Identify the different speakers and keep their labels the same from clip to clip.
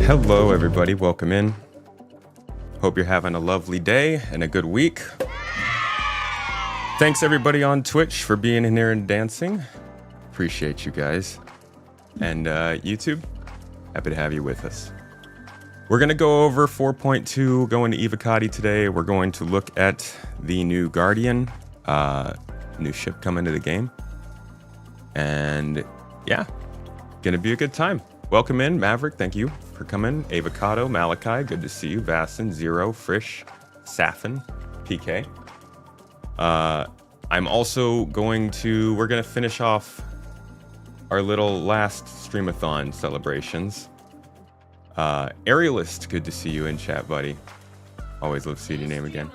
Speaker 1: Hello, everybody. Welcome in. Hope you're having a lovely day and a good week. Thanks, everybody on Twitch, for being in here and dancing. Appreciate you guys. And YouTube, happy to have you with us. We're going to go over 4.2, going to Evocati today. We're going to look at the new Guardian, new ship coming to the game. And yeah, going to be a good time. Welcome in, Maverick. Thank you for coming. Avocado, Malachi, good to see you. Vastin, Zero, Frisch, Safin, PK. I'm also we're going to finish off our little last Streamathon celebrations. Aerialist, good to see you in chat, buddy. Always love seeing your name again.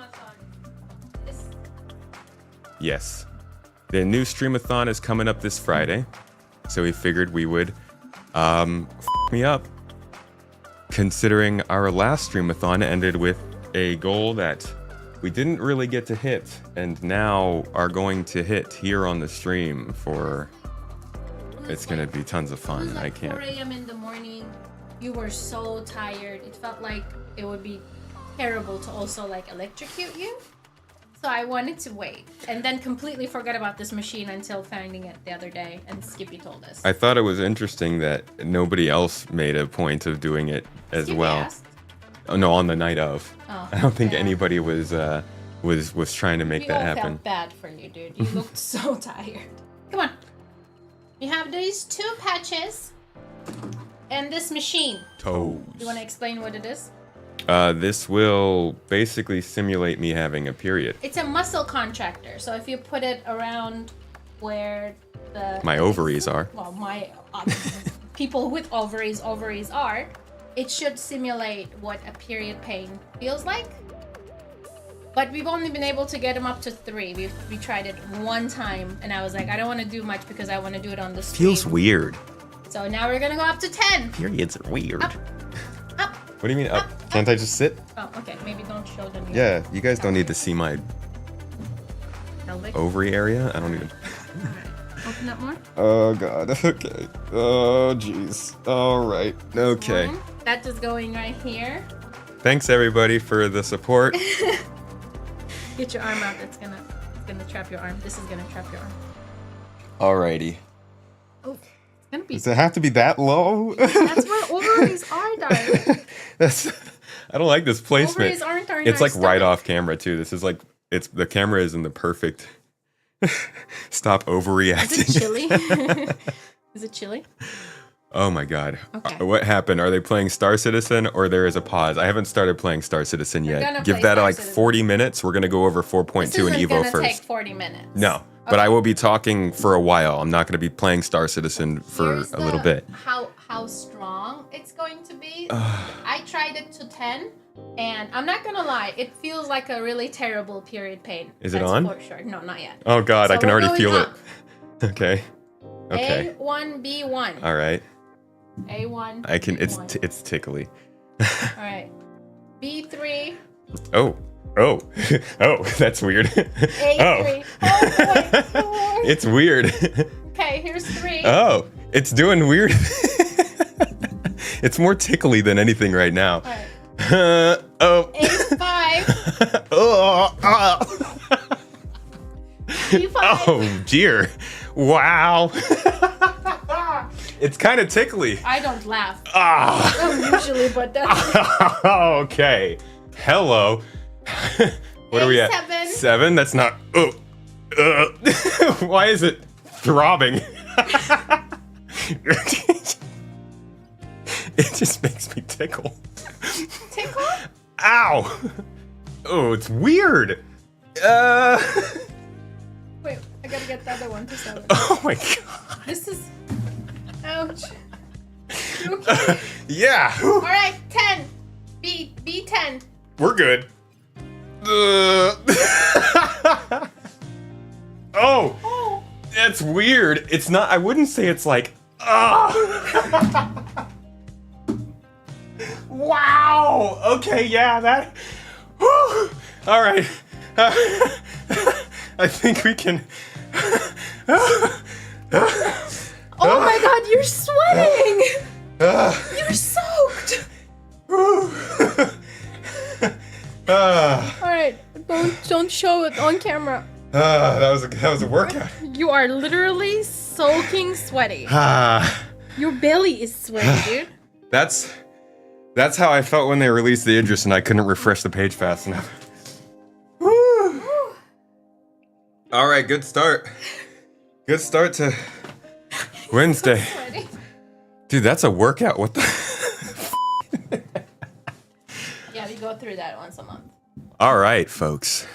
Speaker 1: Yes. The new Streamathon is coming up this Friday, so we figured we would me up, considering our last Streamathon ended with a goal that we didn't really get to hit, and now are going to hit here on the stream for... It's gonna be tons of fun.
Speaker 2: It was like
Speaker 1: I can't.
Speaker 2: 4 a.m. in the morning. You were so tired. It felt like it would be terrible to also like electrocute you. So I wanted to wait, and then completely forgot about this machine until finding it the other day, and Skippy told us.
Speaker 1: I thought it was interesting that nobody else made a point of doing it as
Speaker 2: Skippy
Speaker 1: well.
Speaker 2: asked.
Speaker 1: Oh, no, on the night of.
Speaker 2: Oh,
Speaker 1: I don't think
Speaker 2: yeah.
Speaker 1: anybody was trying to make
Speaker 2: We
Speaker 1: that
Speaker 2: all
Speaker 1: happen.
Speaker 2: felt bad for you, dude. You looked so tired. Come on. You have these 2 patches and this machine.
Speaker 1: Toes.
Speaker 2: You want to explain what it is?
Speaker 1: This will basically simulate me having a period.
Speaker 2: It's a muscle contractor. So if you put it around where
Speaker 1: My ovaries are.
Speaker 2: Well, people with ovaries are, it should simulate what a period pain feels like. But we've only been able to get them up to 3. We tried it one time, and I was like, I don't want to do much because I want to do it on the stream.
Speaker 1: Feels weird.
Speaker 2: So now we're gonna go up to 10.
Speaker 1: Periods are weird.
Speaker 2: Up.
Speaker 1: What do you mean up? Can't I just sit?
Speaker 2: Oh, okay. Maybe don't show them. Your
Speaker 1: Yeah, you guys don't need to see my
Speaker 2: pelvic.
Speaker 1: ovary area. I don't even.
Speaker 2: Alright. Open up more.
Speaker 1: Oh god. Okay. Oh jeez. All right. Okay.
Speaker 2: That is going right here.
Speaker 1: Thanks everybody for the support.
Speaker 2: Get your arm out. It's gonna trap your arm. This is gonna trap your arm.
Speaker 1: Alrighty.
Speaker 2: Oh, it's gonna be.
Speaker 1: Does it have to be that low?
Speaker 2: That's where ovaries are, darling.
Speaker 1: I don't like this placement.
Speaker 2: Ovaries aren't our
Speaker 1: It's like
Speaker 2: nice
Speaker 1: right
Speaker 2: stomach.
Speaker 1: off camera too. This is like the camera is in the perfect. Stop overreacting.
Speaker 2: Is it chilly? Is it chilly?
Speaker 1: Oh my god.
Speaker 2: Okay.
Speaker 1: What happened? Are they playing Star Citizen or there is a pause? I haven't started playing Star Citizen
Speaker 2: We're
Speaker 1: yet.
Speaker 2: gonna
Speaker 1: Give
Speaker 2: play
Speaker 1: that
Speaker 2: Star
Speaker 1: like
Speaker 2: Citizen.
Speaker 1: 40 minutes. We're going to go over 4.2
Speaker 2: This
Speaker 1: and
Speaker 2: isn't
Speaker 1: Evo
Speaker 2: gonna
Speaker 1: first.
Speaker 2: take 40 minutes.
Speaker 1: No, but I will be talking for a while. I'm not going to be playing Star Citizen for
Speaker 2: Here's
Speaker 1: a little bit.
Speaker 2: How strong it's going to be. I tried it to 10, and I'm not gonna lie, it feels like a really terrible period pain.
Speaker 1: Is it
Speaker 2: That's
Speaker 1: on?
Speaker 2: For sure. No, not yet.
Speaker 1: Oh god,
Speaker 2: So
Speaker 1: I can
Speaker 2: we're
Speaker 1: already
Speaker 2: going
Speaker 1: feel
Speaker 2: up.
Speaker 1: it. Okay. Okay.
Speaker 2: A1B1.
Speaker 1: All right.
Speaker 2: A1.
Speaker 1: I can.
Speaker 2: B1.
Speaker 1: It's tickly.
Speaker 2: All right. B3.
Speaker 1: Oh. Oh. Oh. That's weird.
Speaker 2: A3. Oh boy.
Speaker 1: It's weird.
Speaker 2: Okay, here's 3.
Speaker 1: Oh, it's doing weird. It's more tickly than anything right now.
Speaker 2: All right.
Speaker 1: Oh.
Speaker 2: A5.
Speaker 1: Oh.
Speaker 2: B5.
Speaker 1: Oh dear. Wow. It's kind of tickly.
Speaker 2: I don't laugh.
Speaker 1: Ah.
Speaker 2: I don't usually, but that's
Speaker 1: Okay. Hello. What are we at?
Speaker 2: A7.
Speaker 1: 7? That's not. Oh. Why is it throbbing? It just makes me tickle.
Speaker 2: tickle.
Speaker 1: Ow. Oh, it's weird.
Speaker 2: Wait, I gotta get the other one to 7.
Speaker 1: Oh my god.
Speaker 2: This is. Ouch. You okay?
Speaker 1: Yeah.
Speaker 2: All right, 10. B10.
Speaker 1: We're good. Oh,
Speaker 2: Oh.
Speaker 1: that's weird. It's not. I wouldn't say it's like. Wow. Okay. Yeah. That. Whew. All right. I think we can.
Speaker 2: Oh my god, you're sweating! You're soaked!
Speaker 1: Ah,
Speaker 2: All right, don't show it on camera.
Speaker 1: that was a workout.
Speaker 2: You are literally soaking sweaty.
Speaker 1: Ah,
Speaker 2: Your belly is sweaty, dude.
Speaker 1: that's how I felt when they released the Idris and I couldn't refresh the page fast enough. Woo. All right, good start. Good start to Wednesday.
Speaker 2: Sweaty.
Speaker 1: Dude, that's a workout. What the?
Speaker 2: Yeah, we go through that once a month.
Speaker 1: All right, folks.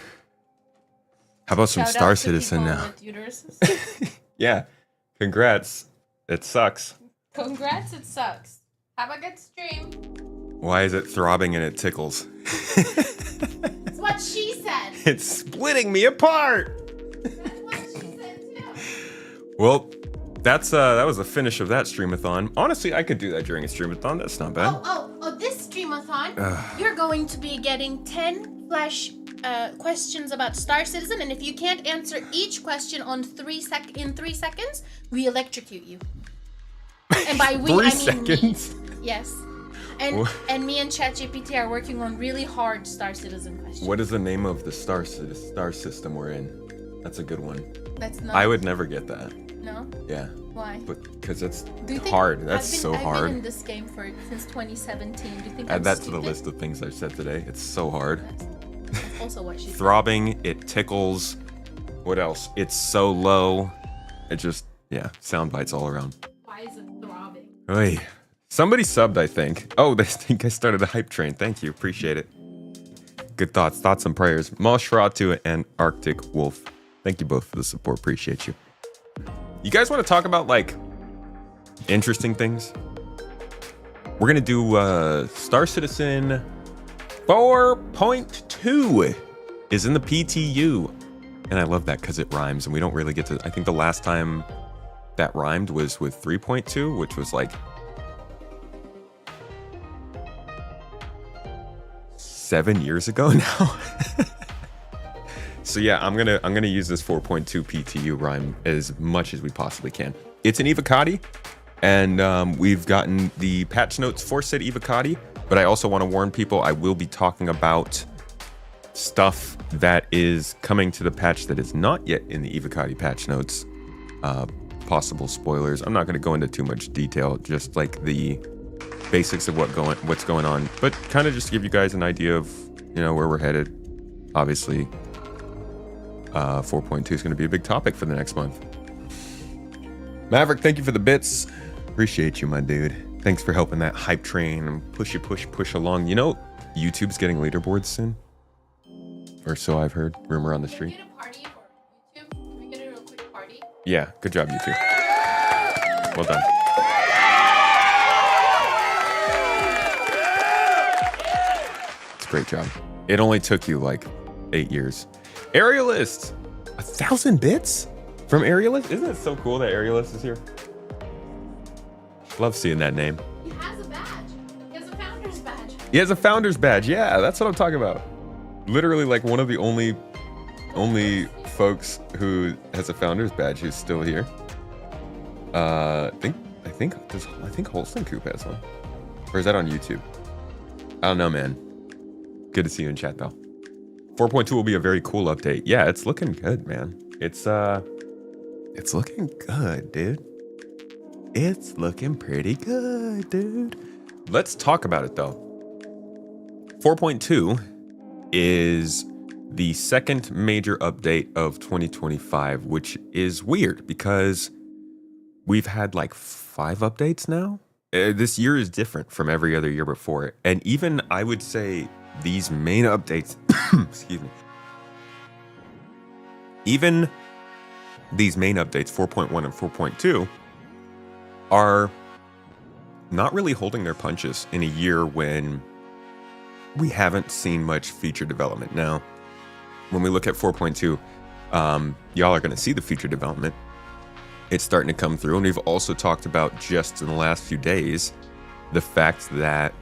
Speaker 1: How about some
Speaker 2: Shout
Speaker 1: Star
Speaker 2: out to
Speaker 1: Citizen
Speaker 2: people
Speaker 1: now?
Speaker 2: with uteruses.
Speaker 1: Yeah. Congrats. It sucks.
Speaker 2: Congrats, it sucks. Have a good stream.
Speaker 1: Why is it throbbing and it tickles?
Speaker 2: That's what she said.
Speaker 1: It's splitting me apart.
Speaker 2: That's what she said too.
Speaker 1: Well, that was the finish of that streamathon. Honestly, I could do that during a streamathon. That's not bad.
Speaker 2: Oh, this streamathon, you're going to be getting 10 flash questions about Star Citizen, and if you can't answer each question in 3 seconds, we electrocute you. And by we,
Speaker 1: 3
Speaker 2: I mean
Speaker 1: seconds?
Speaker 2: me. Yes. And me and ChatGPT are working on really hard Star Citizen questions.
Speaker 1: What is the name of the star system we're in? That's a good one.
Speaker 2: That's not.
Speaker 1: I would never get that.
Speaker 2: No.
Speaker 1: Yeah.
Speaker 2: Why?
Speaker 1: But because it's
Speaker 2: Do you think-
Speaker 1: hard. That's so
Speaker 2: I've
Speaker 1: hard.
Speaker 2: been in this game since 2017. Do you think
Speaker 1: Add
Speaker 2: I'm
Speaker 1: that to the
Speaker 2: stupid?
Speaker 1: list of things I've said today. It's so hard.
Speaker 2: That's also what she said.
Speaker 1: Throbbing, it tickles. What else? It's so low. It just, yeah, sound bites all around.
Speaker 2: Why is it throbbing?
Speaker 1: Oy. Somebody subbed, I think. Oh, they think I started a hype train. Thank you. Appreciate it. Good thoughts and prayers. Moshratu and Arctic Wolf. Thank you both for the support. Appreciate you. You guys want to talk about, like, interesting things? We're going to do Star Citizen 4.2 is in the PTU. And I love that because it rhymes and we don't really get to... I think the last time that rhymed was with 3.2, which was like 7 years ago now. So yeah, I'm gonna use this 4.2 PTU rhyme as much as we possibly can. It's an Evocati, and we've gotten the patch notes for said Evocati, but I also want to warn people I will be talking about stuff that is coming to the patch that is not yet in the Evocati patch notes. Possible spoilers. I'm not going to go into too much detail, just like the basics of what's going on, but kind of just to give you guys an idea of, you know, where we're headed. Obviously, 4.2 is going to be a big topic for the next month. Maverick, thank you for the bits. Appreciate you, my dude. Thanks for helping that hype train and push along. You know, YouTube's getting leaderboards soon, or so I've heard. Rumor on the street.
Speaker 2: Can we get a party for YouTube? Can we get a real quick party?
Speaker 1: Yeah, good job, YouTube. Well done. It's a great job. It only took you like 8 years. Aerialist, 1,000 bits from Aerialist. Isn't it so cool that Aerialist is here? Love seeing that name.
Speaker 2: He has a badge. He has a founder's badge.
Speaker 1: He has a founder's badge. Yeah, that's what I'm talking about. Literally, like one of the only folks who has a founder's badge who's still here. I think Holston Coop has one, or is that on YouTube? I don't know, man. Good to see you in chat though. 4.2 will be a very cool update. Yeah, it's looking good, man. It's looking good, dude. It's looking pretty good, dude. Let's talk about it though. 4.2 is the second major update of 2025, which is weird because we've had like 5 updates now. This year is different from every other year before. And even I would say these main updates, excuse me, even these main updates, 4.1 and 4.2, are not really holding their punches in a year when we haven't seen much feature development. Now, when we look at 4.2, y'all are going to see the feature development. It's starting to come through. And we've also talked about just in the last few days, the fact that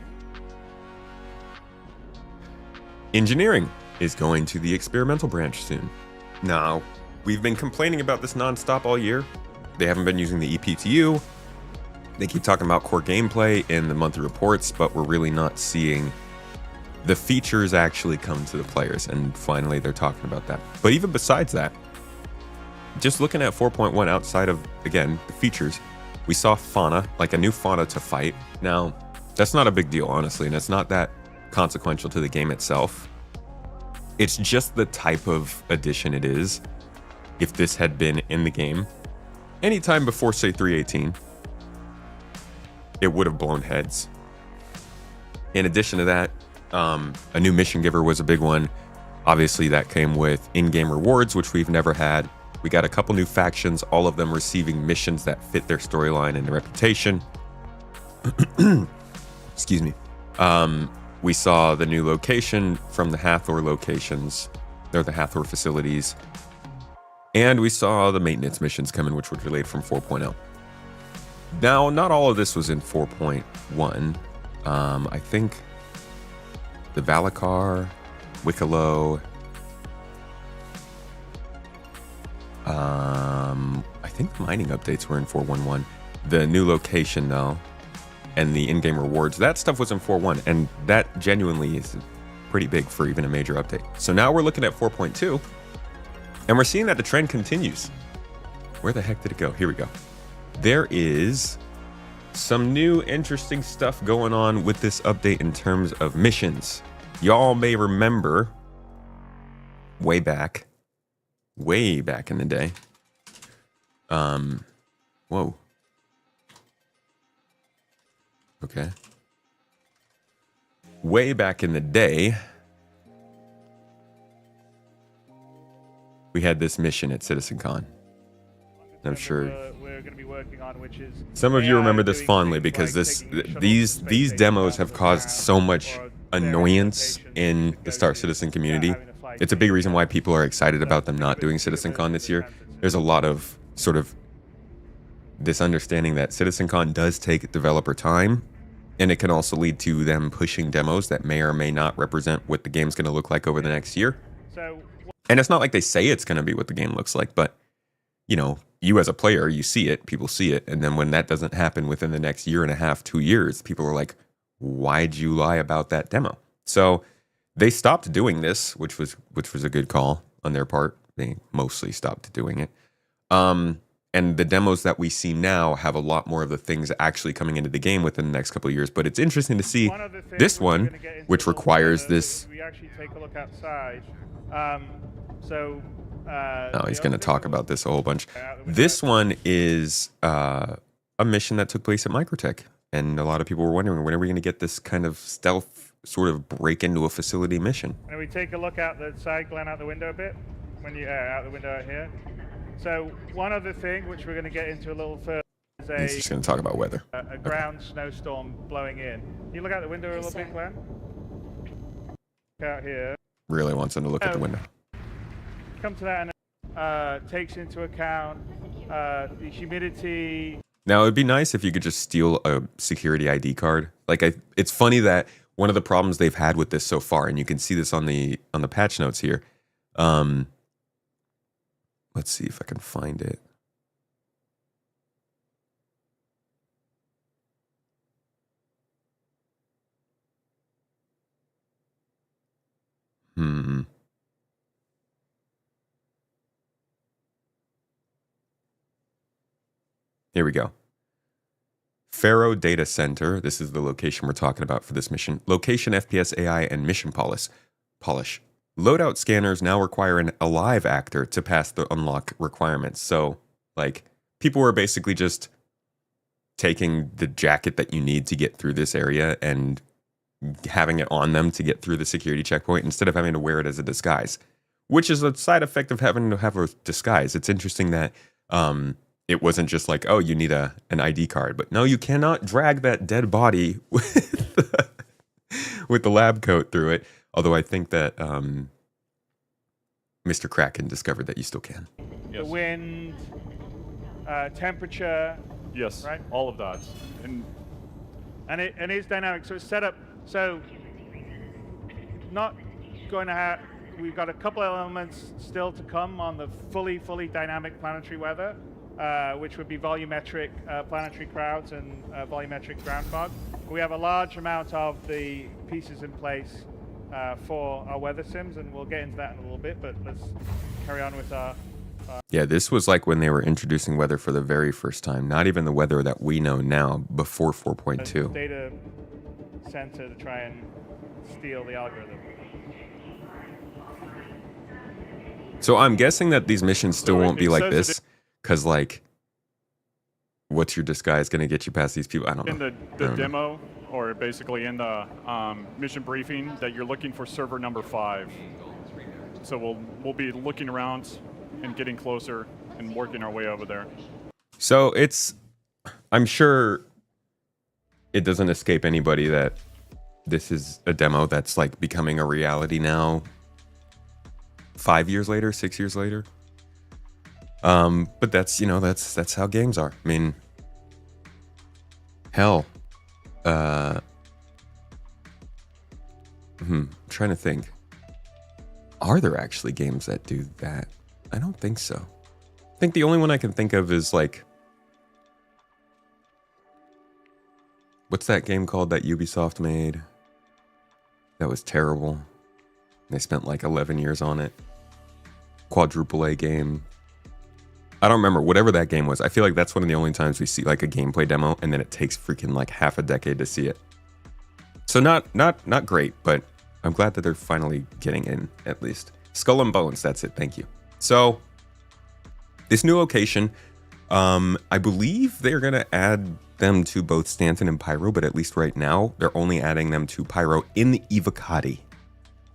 Speaker 1: engineering is going to the experimental branch soon. Now, we've been complaining about this nonstop all year. They haven't been using the ePTU. They keep talking about core gameplay in the monthly reports, but we're really not seeing the features actually come to the players, and finally they're talking about that. But even besides that, just looking at 4.1 outside of, again, the features, we saw fauna, like a new fauna to fight. Now, that's not a big deal, honestly, and it's not that consequential to the game itself. It's just the type of addition it is. If this had been in the game anytime before, say, 3.18, it would have blown heads. In addition to that, a new mission giver was a big one. Obviously, that came with in-game rewards, which we've never had. We got a couple new factions, all of them receiving missions that fit their storyline and reputation. Excuse me. We saw the new location from the Hathor locations, or the Hathor facilities. And we saw the maintenance missions coming, which were delayed from 4.0. Now, not all of this was in 4.1. I think the Valakar, Wicklow, I think the mining updates were in 4.1.1. The new location, though, and the in-game rewards, that stuff was in 4.1, and that genuinely is pretty big for even a major update. So now we're looking at 4.2, and we're seeing that the trend continues. Where the heck did it go? Here we go. There is some new interesting stuff going on with this update in terms of missions. Y'all may remember way back in the day. Whoa. Okay. Way back in the day, we had this mission at CitizenCon. I'm sure
Speaker 3: we're going to be working on, which is
Speaker 1: some of you remember this fondly because these demos have caused so much annoyance in the Star Citizen community. It's a big reason why people are excited about them not doing CitizenCon this year. There's a lot of sort of this understanding that CitizenCon does take developer time, and it can also lead to them pushing demos that may or may not represent what the game's going to look like over the next year. And it's not like they say it's going to be what the game looks like, but, you know, you as a player, you see it, people see it, and then when that doesn't happen within the next year and a half, 2 years, people are like, why'd you lie about that demo? So they stopped doing this, which was a good call on their part. They mostly stopped doing it. And the demos that we see now have a lot more of the things actually coming into the game within the next couple of years. But it's interesting to see this one, which requires this.
Speaker 3: We actually take a look outside.
Speaker 1: Oh, he's going to talk about this a whole bunch. This one is a mission that took place at Microtech. And a lot of people were wondering, when are we going to get this kind of stealth sort of break into a facility mission?
Speaker 3: And we take a look out the side, Glenn, out the window a bit. When you out the window out here. So one other thing, which we're going to get into a little further, is
Speaker 1: he's just going to talk about weather.
Speaker 3: A ground snowstorm blowing in. Can you look out the window a little bit, Glenn? Look out here.
Speaker 1: Really wants him to look at the window.
Speaker 3: Come to that and takes into account the humidity.
Speaker 1: Now, it'd be nice if you could just steal a security ID card. Like, it's funny that one of the problems they've had with this so far, and you can see this on the patch notes here. Let's see if I can find it. Here we go. Faro Data Center. This is the location we're talking about for this mission. Location, FPS, AI, and mission polish. Loadout scanners now require an alive actor to pass the unlock requirements. So, like, people were basically just taking the jacket that you need to get through this area and having it on them to get through the security checkpoint instead of having to wear it as a disguise, which is a side effect of having to have a disguise. It's interesting that it wasn't just like, oh, you need an ID card. But no, you cannot drag that dead body with the lab coat through it. Although I think that Mr. Kraken discovered that you still can.
Speaker 3: Yes. The wind, temperature.
Speaker 4: Yes,
Speaker 3: right?
Speaker 4: all of that.
Speaker 3: And it is dynamic. So it's set up. So not going to have. We've got a couple of elements still to come on the fully dynamic planetary weather, which would be volumetric planetary crowds and volumetric ground fog. We have a large amount of the pieces in place for our weather sims, and we'll get into that in a little bit. But let's carry on with our
Speaker 1: Yeah, this was like when they were introducing weather for the very first time. Not even the weather that we know now before 4.2.
Speaker 3: data center to try and steal the algorithm.
Speaker 1: So I'm guessing that these missions still
Speaker 4: So
Speaker 1: won't be
Speaker 4: it
Speaker 1: like
Speaker 4: says
Speaker 1: this, because like, what's your disguise going to get you past these people? I don't
Speaker 4: In
Speaker 1: know.
Speaker 4: the demo, or basically in the mission briefing, that you're looking for server number 5. So we'll be looking around and getting closer and working our way over there.
Speaker 1: So I'm sure it doesn't escape anybody that this is a demo that's like becoming a reality now, 5 years later, 6 years later. But that's, that's how games are. I mean, hell, trying to think. Are there actually games that do that? I don't think so. I think the only one I can think of is like, what's that game called that Ubisoft made? That was terrible. They spent like 11 years on it. Quadruple A game. I don't remember. Whatever that game was. I feel like that's one of the only times we see like a gameplay demo and then it takes freaking like half a decade to see it. So not great, but I'm glad that they're finally getting in at least. Skull and Bones, that's it. Thank you. So this new location, I believe they're going to add them to both Stanton and Pyro, but at least right now, they're only adding them to Pyro in the Evocati.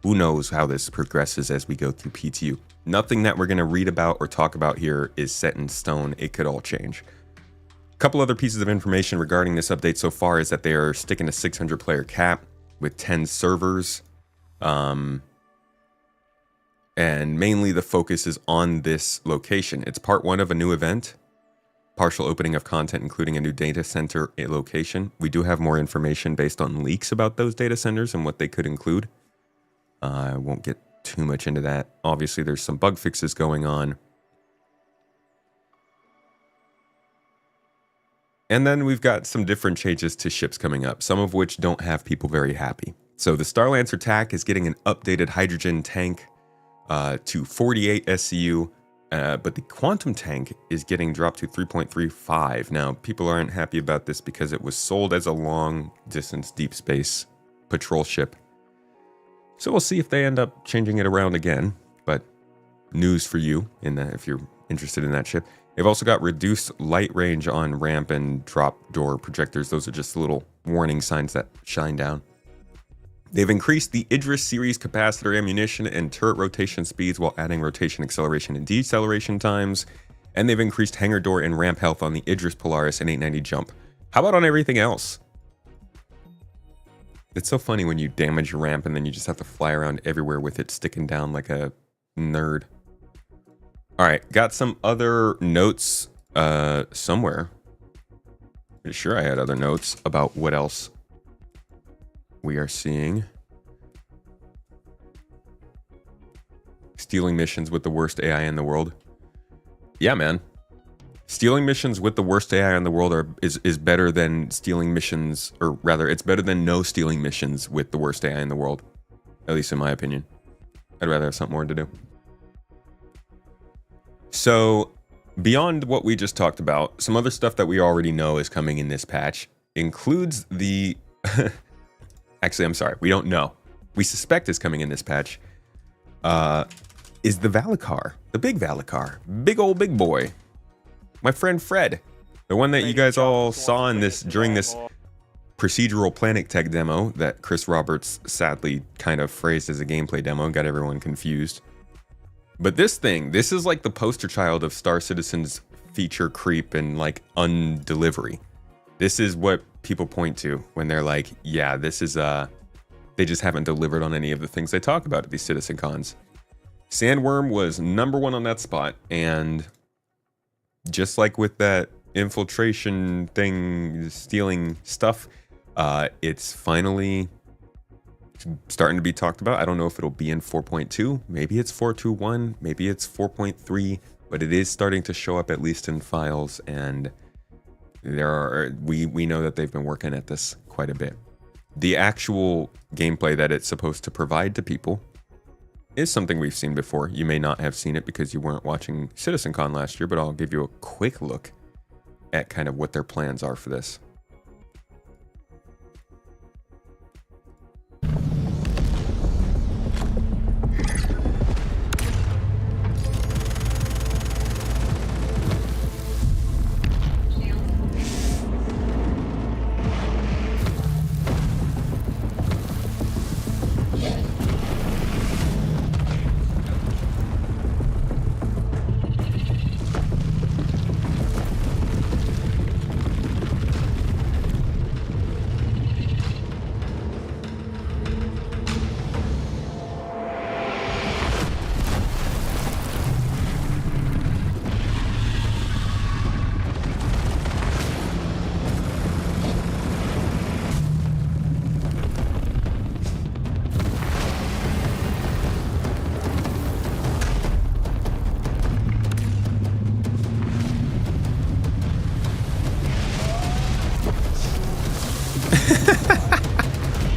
Speaker 1: Who knows how this progresses as we go through PTU. Nothing that we're going to read about or talk about here is set in stone. It could all change. A couple other pieces of information regarding this update so far is that they are sticking a 600 player cap with 10 servers. And mainly the focus is on this location. It's part 1 of a new event. Partial opening of content, including a new data center location. We do have more information based on leaks about those data centers and what they could include. I won't get too much into that. Obviously, there's some bug fixes going on. And then we've got some different changes to ships coming up, some of which don't have people very happy. So the Starlancer TAC is getting an updated hydrogen tank to 48 SCU. But the quantum tank is getting dropped to 3.35. Now, people aren't happy about this because it was sold as a long-distance deep space patrol ship. So we'll see if they end up changing it around again. But news for you in that if you're interested in that ship. They've also got reduced light range on ramp and drop door projectors. Those are just little warning signs that shine down. They've increased the Idris series capacitor ammunition and turret rotation speeds while adding rotation acceleration and deceleration times. And they've increased hangar door and ramp health on the Idris Polaris and 890 jump. How about on everything else? It's so funny when you damage your ramp and then you just have to fly around everywhere with it sticking down like a nerd. All right, got some other notes somewhere. Pretty sure I had other notes about what else we are seeing. Stealing missions with the worst AI in the world. Yeah, man. Stealing missions with the worst AI in the world is better than stealing missions, or rather, it's better than no stealing missions with the worst AI in the world. At least in my opinion. I'd rather have something more to do. So, beyond what we just talked about, some other stuff that we already know is coming in this patch includes the... Actually, I'm sorry. We don't know. We suspect is coming in this patch. Is the Valacar. The big Valacar. Big old big boy. My friend Fred. The one that you guys all saw in this during this procedural Planet Tech demo that Chris Roberts sadly kind of phrased as a gameplay demo and got everyone confused. But this thing, this is like the poster child of Star Citizen's feature creep and like undelivery. This is what people point to when they're like, yeah, this is they just haven't delivered on any of the things they talk about at these Citizen Cons. Sandworm was #1 on that spot, and just like with that infiltration thing, stealing stuff, it's finally starting to be talked about. I don't know if it'll be in 4.2, maybe it's 4.2.1, maybe it's 4.3, but it is starting to show up at least in files, and we know that they've been working at this quite a bit. the actual gameplay that it's supposed to provide to people is something we've seen before. You may not have seen it because you weren't watching CitizenCon last year, but I'll give you a quick look at kind of what their plans are for this.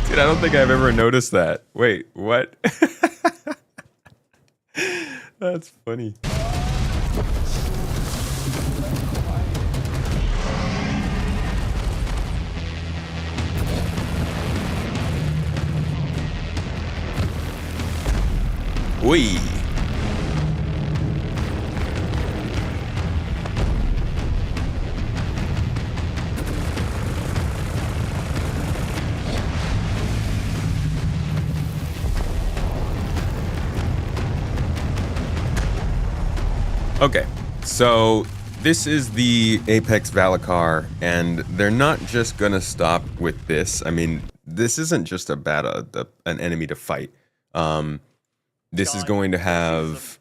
Speaker 1: Dude, I don't think I've ever noticed that. Wait, what? That's funny. Wee. Okay, so this is the Apex Valakar, and they're not just gonna stop with this. I mean, this isn't just about an enemy to fight. This is going to have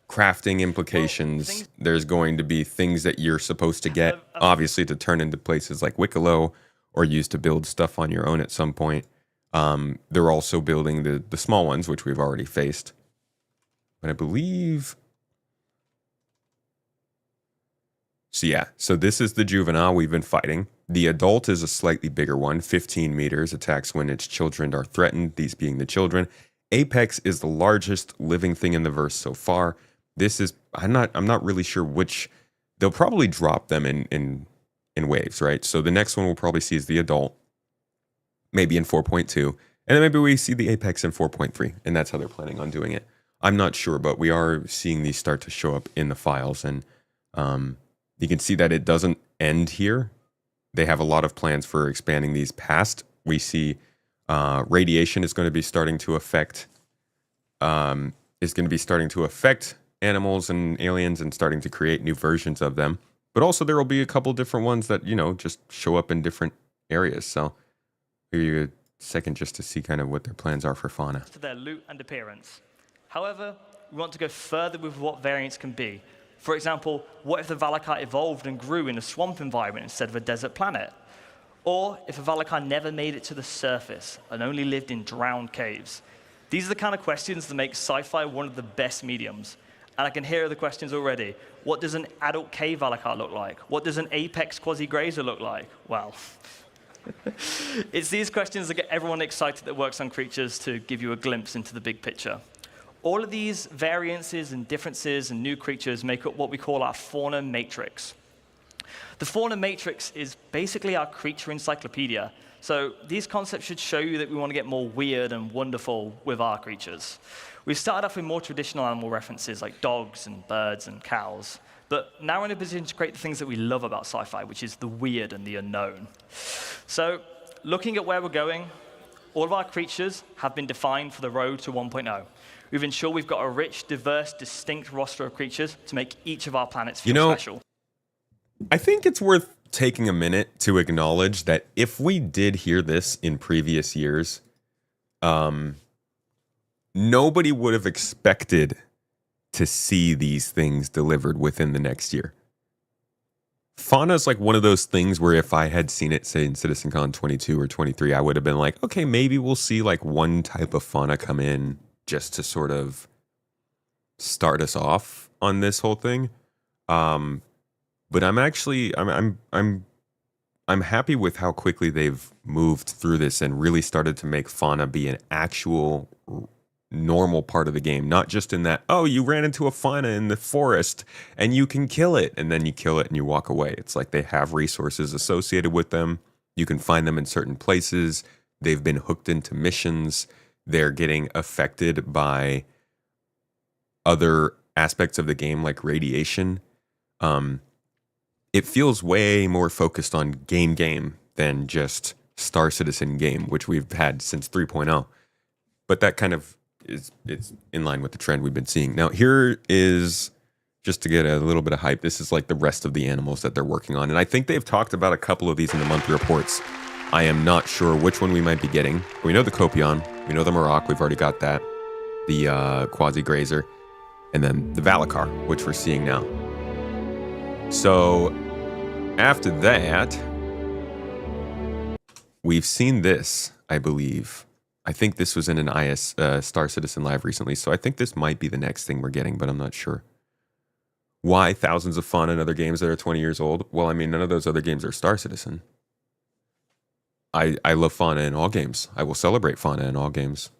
Speaker 1: crafting implications. There's going to be things that you're supposed to get, obviously, to turn into places like Wicklow or use to build stuff on your own at some point. They're also building the small ones, which we've already faced. But I believe... So yeah, so this is the juvenile we've been fighting. The adult is a slightly bigger one, 15 meters, attacks when its children are threatened, these being the children. Apex is the largest living thing in the verse so far. This is, I'm not really sure which, they'll probably drop them in waves, right? So the next one we'll probably see is the adult, maybe in 4.2, and then maybe we see the Apex in 4.3, and that's how they're planning on doing it. I'm not sure, but we are seeing these start to show up in the files, and you can see that it doesn't end here. They have a lot of plans for expanding these past. We see radiation is going to be starting to affect animals and aliens and starting to create new versions of them. But also there will be a couple different ones that, you know, just show up in different areas. So give you a second just to see kind of what their plans are for fauna.
Speaker 5: To their loot and appearance. However, we want to go further with what variants can be. For example, what if the Valakar evolved and grew in a swamp environment instead of a desert planet? Or if a Valakar never made it to the surface and only lived in drowned caves? These are the kind of questions that make sci-fi one of the best mediums. And I can hear the questions already. What does an adult cave Valakar look like? What does an apex quasi-grazer look like? Well, it's these questions that get everyone excited that works on creatures to give you a glimpse into the big picture. All of these variances and differences and new creatures make up what we call our fauna matrix. The fauna matrix is basically our creature encyclopedia. So these concepts should show you that we want to get more weird and wonderful with our creatures. We've started off with more traditional animal references like dogs and birds and cows. But now we're in a position to create the things that we love about sci-fi, which is the weird and the unknown. So looking at where we're going, all of our creatures have been defined for the road to 1.0. We've ensured we've got a rich, diverse, distinct roster of creatures to make each of our planets feel special.
Speaker 1: I think it's worth taking a minute to acknowledge that if we did hear this in previous years, nobody would have expected to see these things delivered within the next year. Fauna is like one of those things where if I had seen it, say, in CitizenCon 22 or 23, I would have been like, okay, maybe we'll see like one type of fauna come in just to sort of start us off on this whole thing. But I'm I'm happy with how quickly they've moved through this and really started to make fauna be an actual normal part of the game, not just in that, oh, you ran into a fauna in the forest and you can kill it, and then you kill it and you walk away. It's like they have resources associated with them. You can find them in certain places. They've been hooked into missions. They're getting affected by other aspects of the game like radiation. It feels way more focused on game than just Star Citizen game, which we've had since 3.0. But that kind of it's in line with the trend we've been seeing. Now, here is, just to get a little bit of hype, this is like the rest of the animals that they're working on. And I think they've talked about a couple of these in the monthly reports. I am not sure which one we might be getting. We know the Copion, we know the Maroc, we've already got that. The Quasi-Grazer, and then the Valacar, which we're seeing now. So after that, we've seen this, I believe. I think this was in an IS Star Citizen Live recently, so I think this might be the next thing we're getting, but I'm not sure. Why thousands of fauna in other games that are 20 years old? Well, I mean, none of those other games are Star Citizen. I love fauna in all games. I will celebrate fauna in all games.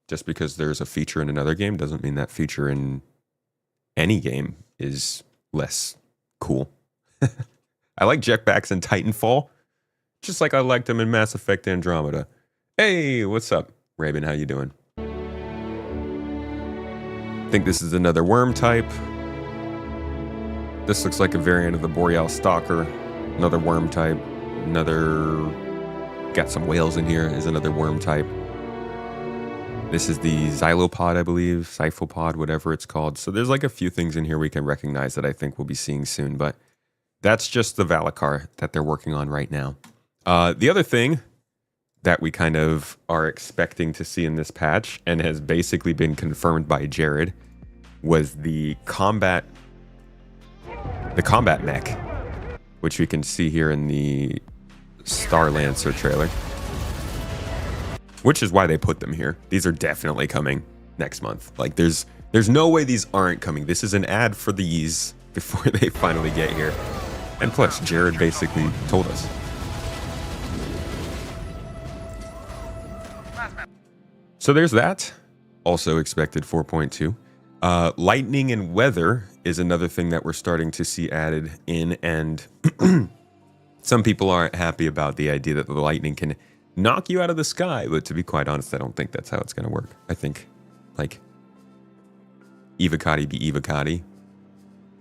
Speaker 1: Just because there's a feature in another game doesn't mean that feature in any game is less cool. I like jetpacks in Titanfall, just like I liked them in Mass Effect Andromeda. Hey, what's up, Raven? How you doing? I think this is another worm type. This looks like a variant of the Boreal Stalker. Another worm type. Another... Got some whales in here. Is another worm type. This is the Xylopod, I believe. Xyphopod, whatever it's called. So there's like a few things in here we can recognize that I think we'll be seeing soon. But that's just the Valacar that they're working on right now. The other thing that we kind of are expecting to see in this patch, and has basically been confirmed by Jared, was the combat mech, which we can see here in the Star Lancer trailer, which is why they put them here. These are definitely coming next month. Like there's no way these aren't coming. This is an ad for these before they finally get here. And plus, Jared basically told us. So there's that. Also expected 4.2. Lightning and weather is another thing that we're starting to see added in, and some people aren't happy about the idea that the lightning can knock you out of the sky, but to be quite honest, I don't think that's how it's going to work. I think, like, Evocati be Evocati,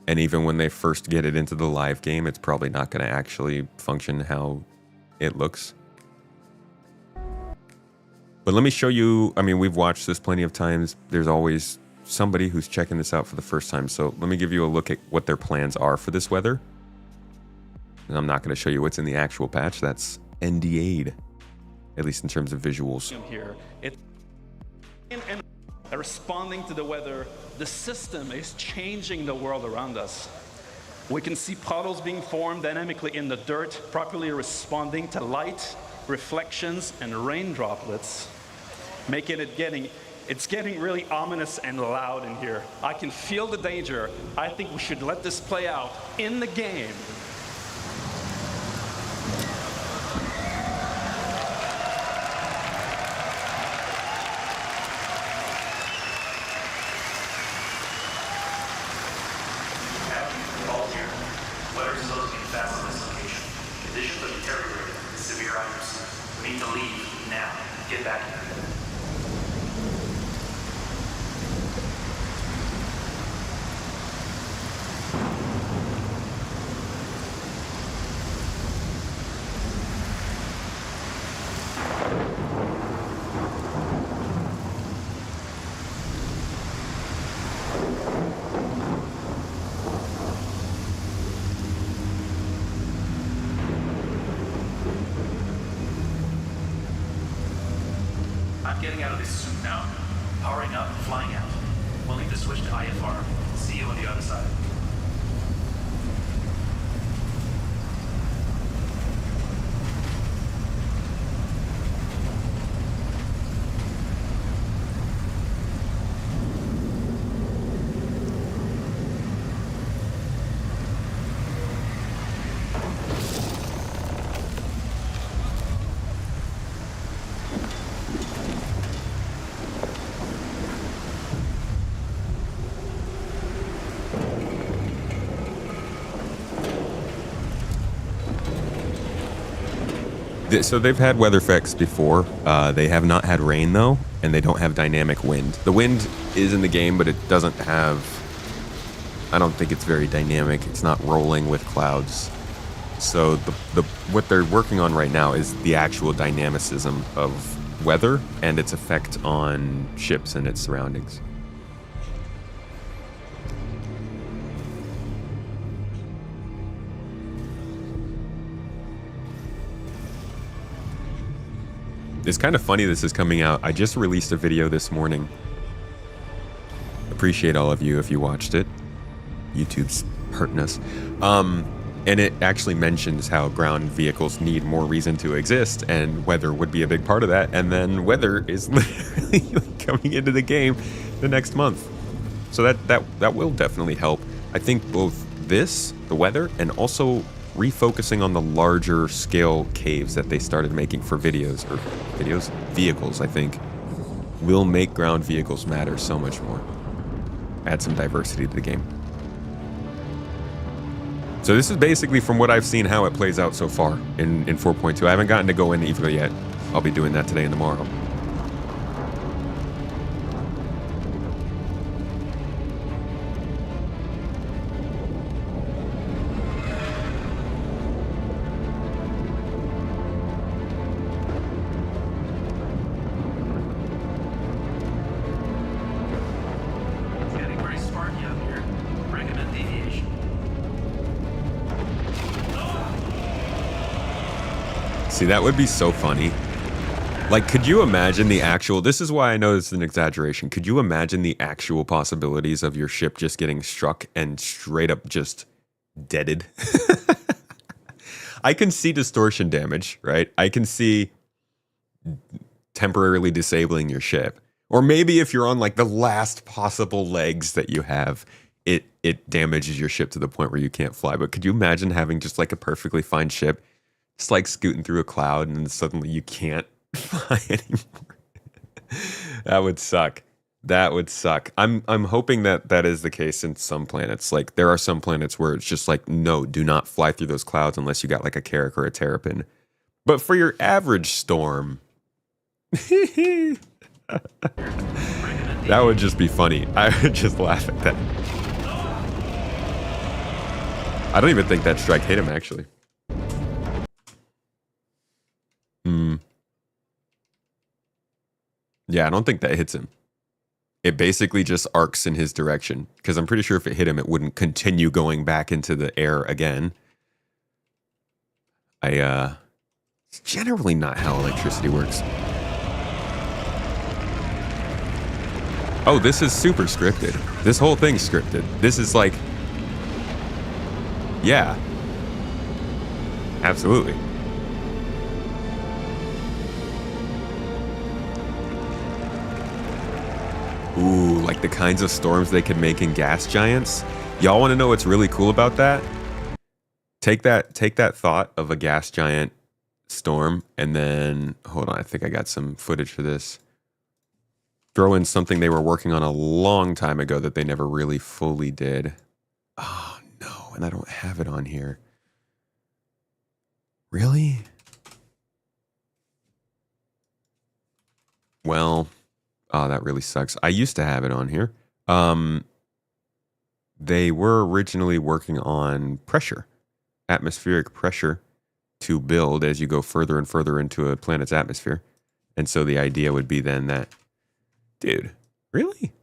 Speaker 1: and even when they first get it into the live game, it's probably not going to actually function how it looks. But let me show you, I mean, we've watched this plenty of times. There's always somebody who's checking this out for the first time, so let me give you a look at what their plans are for this weather. And I'm not going to show you what's in the actual patch. That's NDA'd, at least in terms of visuals.
Speaker 6: Here, and responding to the weather, the system is changing the world around us. We can see puddles being formed dynamically in the dirt, properly responding to light, reflections, and rain droplets, making it getting really ominous and loud in here. I can feel the danger. I think we should let this play out in the game.
Speaker 7: I'm getting out of this suit now. Powering up, flying out. We'll need to switch to IFR. See you on the other side.
Speaker 1: So they've had weather effects before. They have not had rain though, and they don't have dynamic wind. The wind is in the game, but it doesn't have. I don't think it's very dynamic. It's not rolling with clouds. So what they're working on right now is the actual dynamicism of weather and its effect on ships and its surroundings. It's kind of funny this is coming out. I just released a video this morning. Appreciate all of you if you watched it. YouTube's hurting us. And it actually mentions how ground vehicles need more reason to exist, and weather would be a big part of that. And then weather is literally coming into the game the next month. So that will definitely help. I think both this, the weather, and also refocusing on the larger scale caves that they started making for vehicles, I think, will make ground vehicles matter so much more. Add some diversity to the game. So this is basically, from what I've seen, how it plays out so far in 4.2. I haven't gotten to go in Evo yet. I'll be doing that today and tomorrow. See, that would be so funny. Like, could you imagine the actual... This is why I know it's an exaggeration. Could you imagine the actual possibilities of your ship just getting struck and straight up just deaded? I can see distortion damage, right? I can see temporarily disabling your ship. Or maybe if you're on, like, the last possible legs that you have, it damages your ship to the point where you can't fly. But could you imagine having just, like, a perfectly fine ship just like scooting through a cloud and then suddenly you can't fly anymore? That would suck. That would suck. I'm hoping that that is the case in some planets. Like, there are some planets where it's just like, no, do not fly through those clouds unless you got like a Carrack or a Terrapin. But for your average storm, that would just be funny. I would just laugh at that. I don't even think that strike hit him, actually. Yeah, I don't think that hits him. It basically just arcs in his direction, because I'm pretty sure if it hit him, it wouldn't continue going back into the air again. It's generally not how electricity works. Oh, this is super scripted. This whole thing's scripted. This is like... Yeah. Absolutely. Ooh, like the kinds of storms they could make in gas giants. Y'all want to know what's really cool about that? Take that thought of a gas giant storm, and then hold on, I think I got some footage for this. Throw in something they were working on a long time ago that they never really fully did. Oh no, and I don't have it on here. Really? Well, oh, that really sucks. I used to have it on here. They were originally working on pressure, atmospheric pressure, to build as you go further and further into a planet's atmosphere. And so the idea would be then that, dude, really?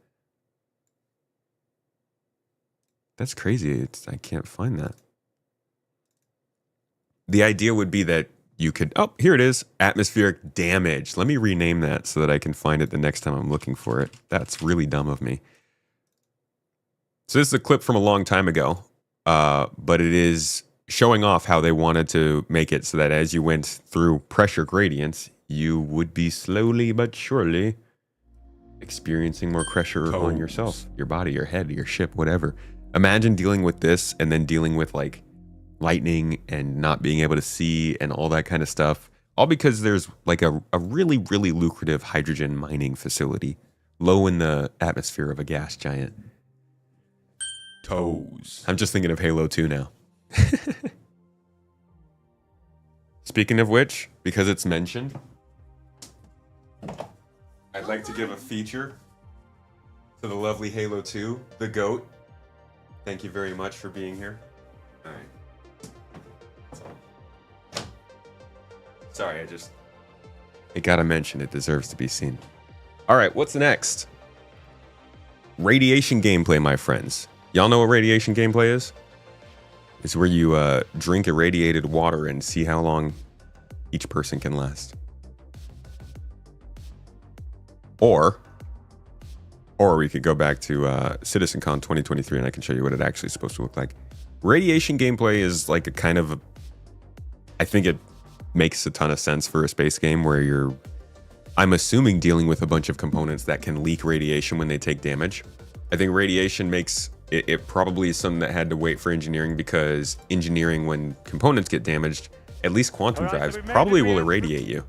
Speaker 1: That's crazy. I can't find that. The idea would be that you could, oh, here it is, atmospheric damage. Let me rename that so that I can find it the next time I'm looking for it. That's really dumb of me. So this is a clip from a long time ago, but it is showing off how they wanted to make it so that as you went through pressure gradients, you would be slowly but surely experiencing more pressure on yourself, your body, your head, your ship, whatever. Imagine dealing with this and then dealing with like lightning and not being able to see and all that kind of stuff. All because there's like a really, really lucrative hydrogen mining facility low in the atmosphere of a gas giant. Toes. I'm just thinking of Halo 2 now. Speaking of which, because it's mentioned, I'd like to give a feature to the lovely Halo 2, the GOAT. Thank you very much for being here. All right. Sorry, I gotta mention it deserves to be seen. All right, what's next? Radiation gameplay, my friends. Y'all know what radiation gameplay is? It's where you drink irradiated water and see how long each person can last. Or we could go back to CitizenCon 2023 and I can show you what it actually is supposed to look like. Radiation gameplay is like a kind of, I think it makes a ton of sense for a space game where you're, I'm assuming, dealing with a bunch of components that can leak radiation when they take damage. I think radiation makes it probably is something that had to wait for engineering, because engineering, when components get damaged, at least quantum drives, probably will irradiate you.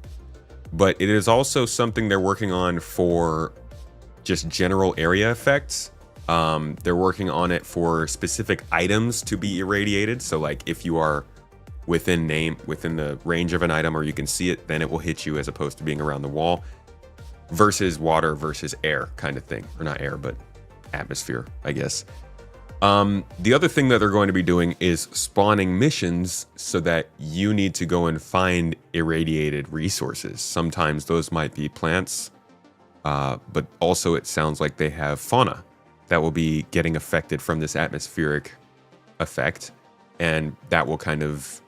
Speaker 1: But it is also something they're working on for just general area effects. They're working on it for specific items to be irradiated. So like if you are within the range of an item, or you can see it, then it will hit you, as opposed to being around the wall, versus water versus air kind of thing. Or not air, but atmosphere, I guess. The other thing that they're going to be doing is spawning missions so that you need to go and find irradiated resources. Sometimes those might be plants, but also it sounds like they have fauna that will be getting affected from this atmospheric effect, and that will kind of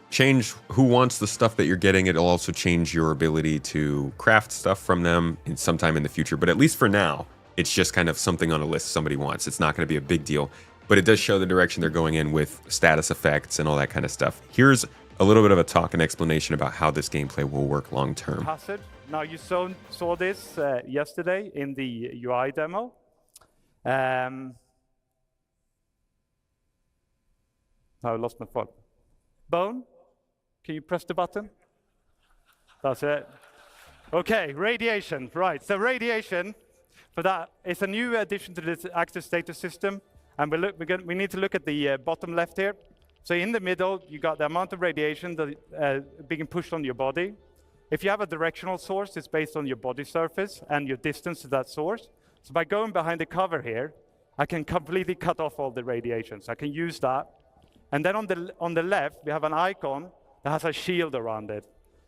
Speaker 1: change who wants the stuff that you're getting. It'll also change your ability to craft stuff from them in sometime in the future, but at least for now, it's just kind of something on a list somebody wants. It's not going to be a big deal, but it does show the direction they're going in with status effects and all that kind of stuff. Here's a little bit of a talk and explanation about how this gameplay will work long term.
Speaker 8: Hazard. Now you saw this yesterday in the UI demo. I lost my phone. Bone, can you press the button? That's it. Okay, radiation. Right, so radiation, for that, it's a new addition to this active status system. And we need to look at the bottom left here. So in the middle, you got the amount of radiation that being pushed on your body. If you have a directional source, it's based on your body surface and your distance to that source. So by going behind the cover here, I can completely cut off all the radiation. So I can use that. And then on the left, we have an icon that has a shield around it.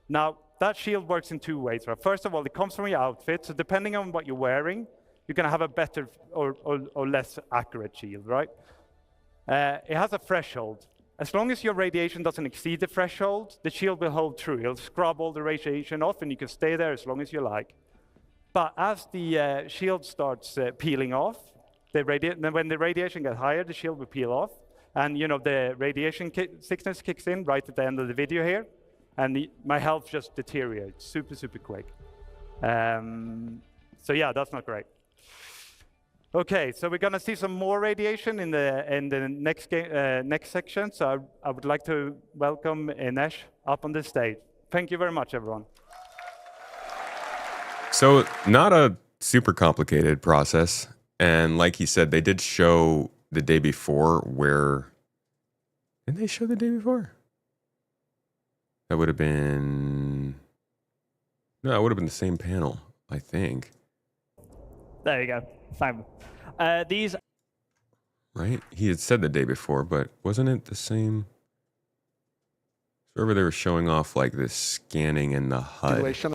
Speaker 8: Now, that shield works in two ways. Right? First of all, it comes from your outfit. So depending on what you're wearing, you're going to have a better or less accurate shield, right? It has a threshold. As long as your radiation doesn't exceed the threshold, the shield will hold true. It'll scrub all the radiation off, and you can stay there as long as you like. But as the shield starts peeling off, when the radiation gets higher, the shield will peel off. And you know the radiation sickness kicks in right at the end of the video here, and my health just deteriorates super, super quick. So yeah, that's not great. Okay, so we're gonna see some more radiation in the next section. So I would like to welcome Inesh up on the stage. Thank you very much, everyone.
Speaker 1: So not a super complicated process, and like he said, they did show the day before where... Didn't they show the day before? That would have been... No, it would have been the same panel, I think.
Speaker 9: There you go. Fine. These...
Speaker 1: Right? He had said the day before, but wasn't it the same? Wherever they were showing off like this scanning in the HUD.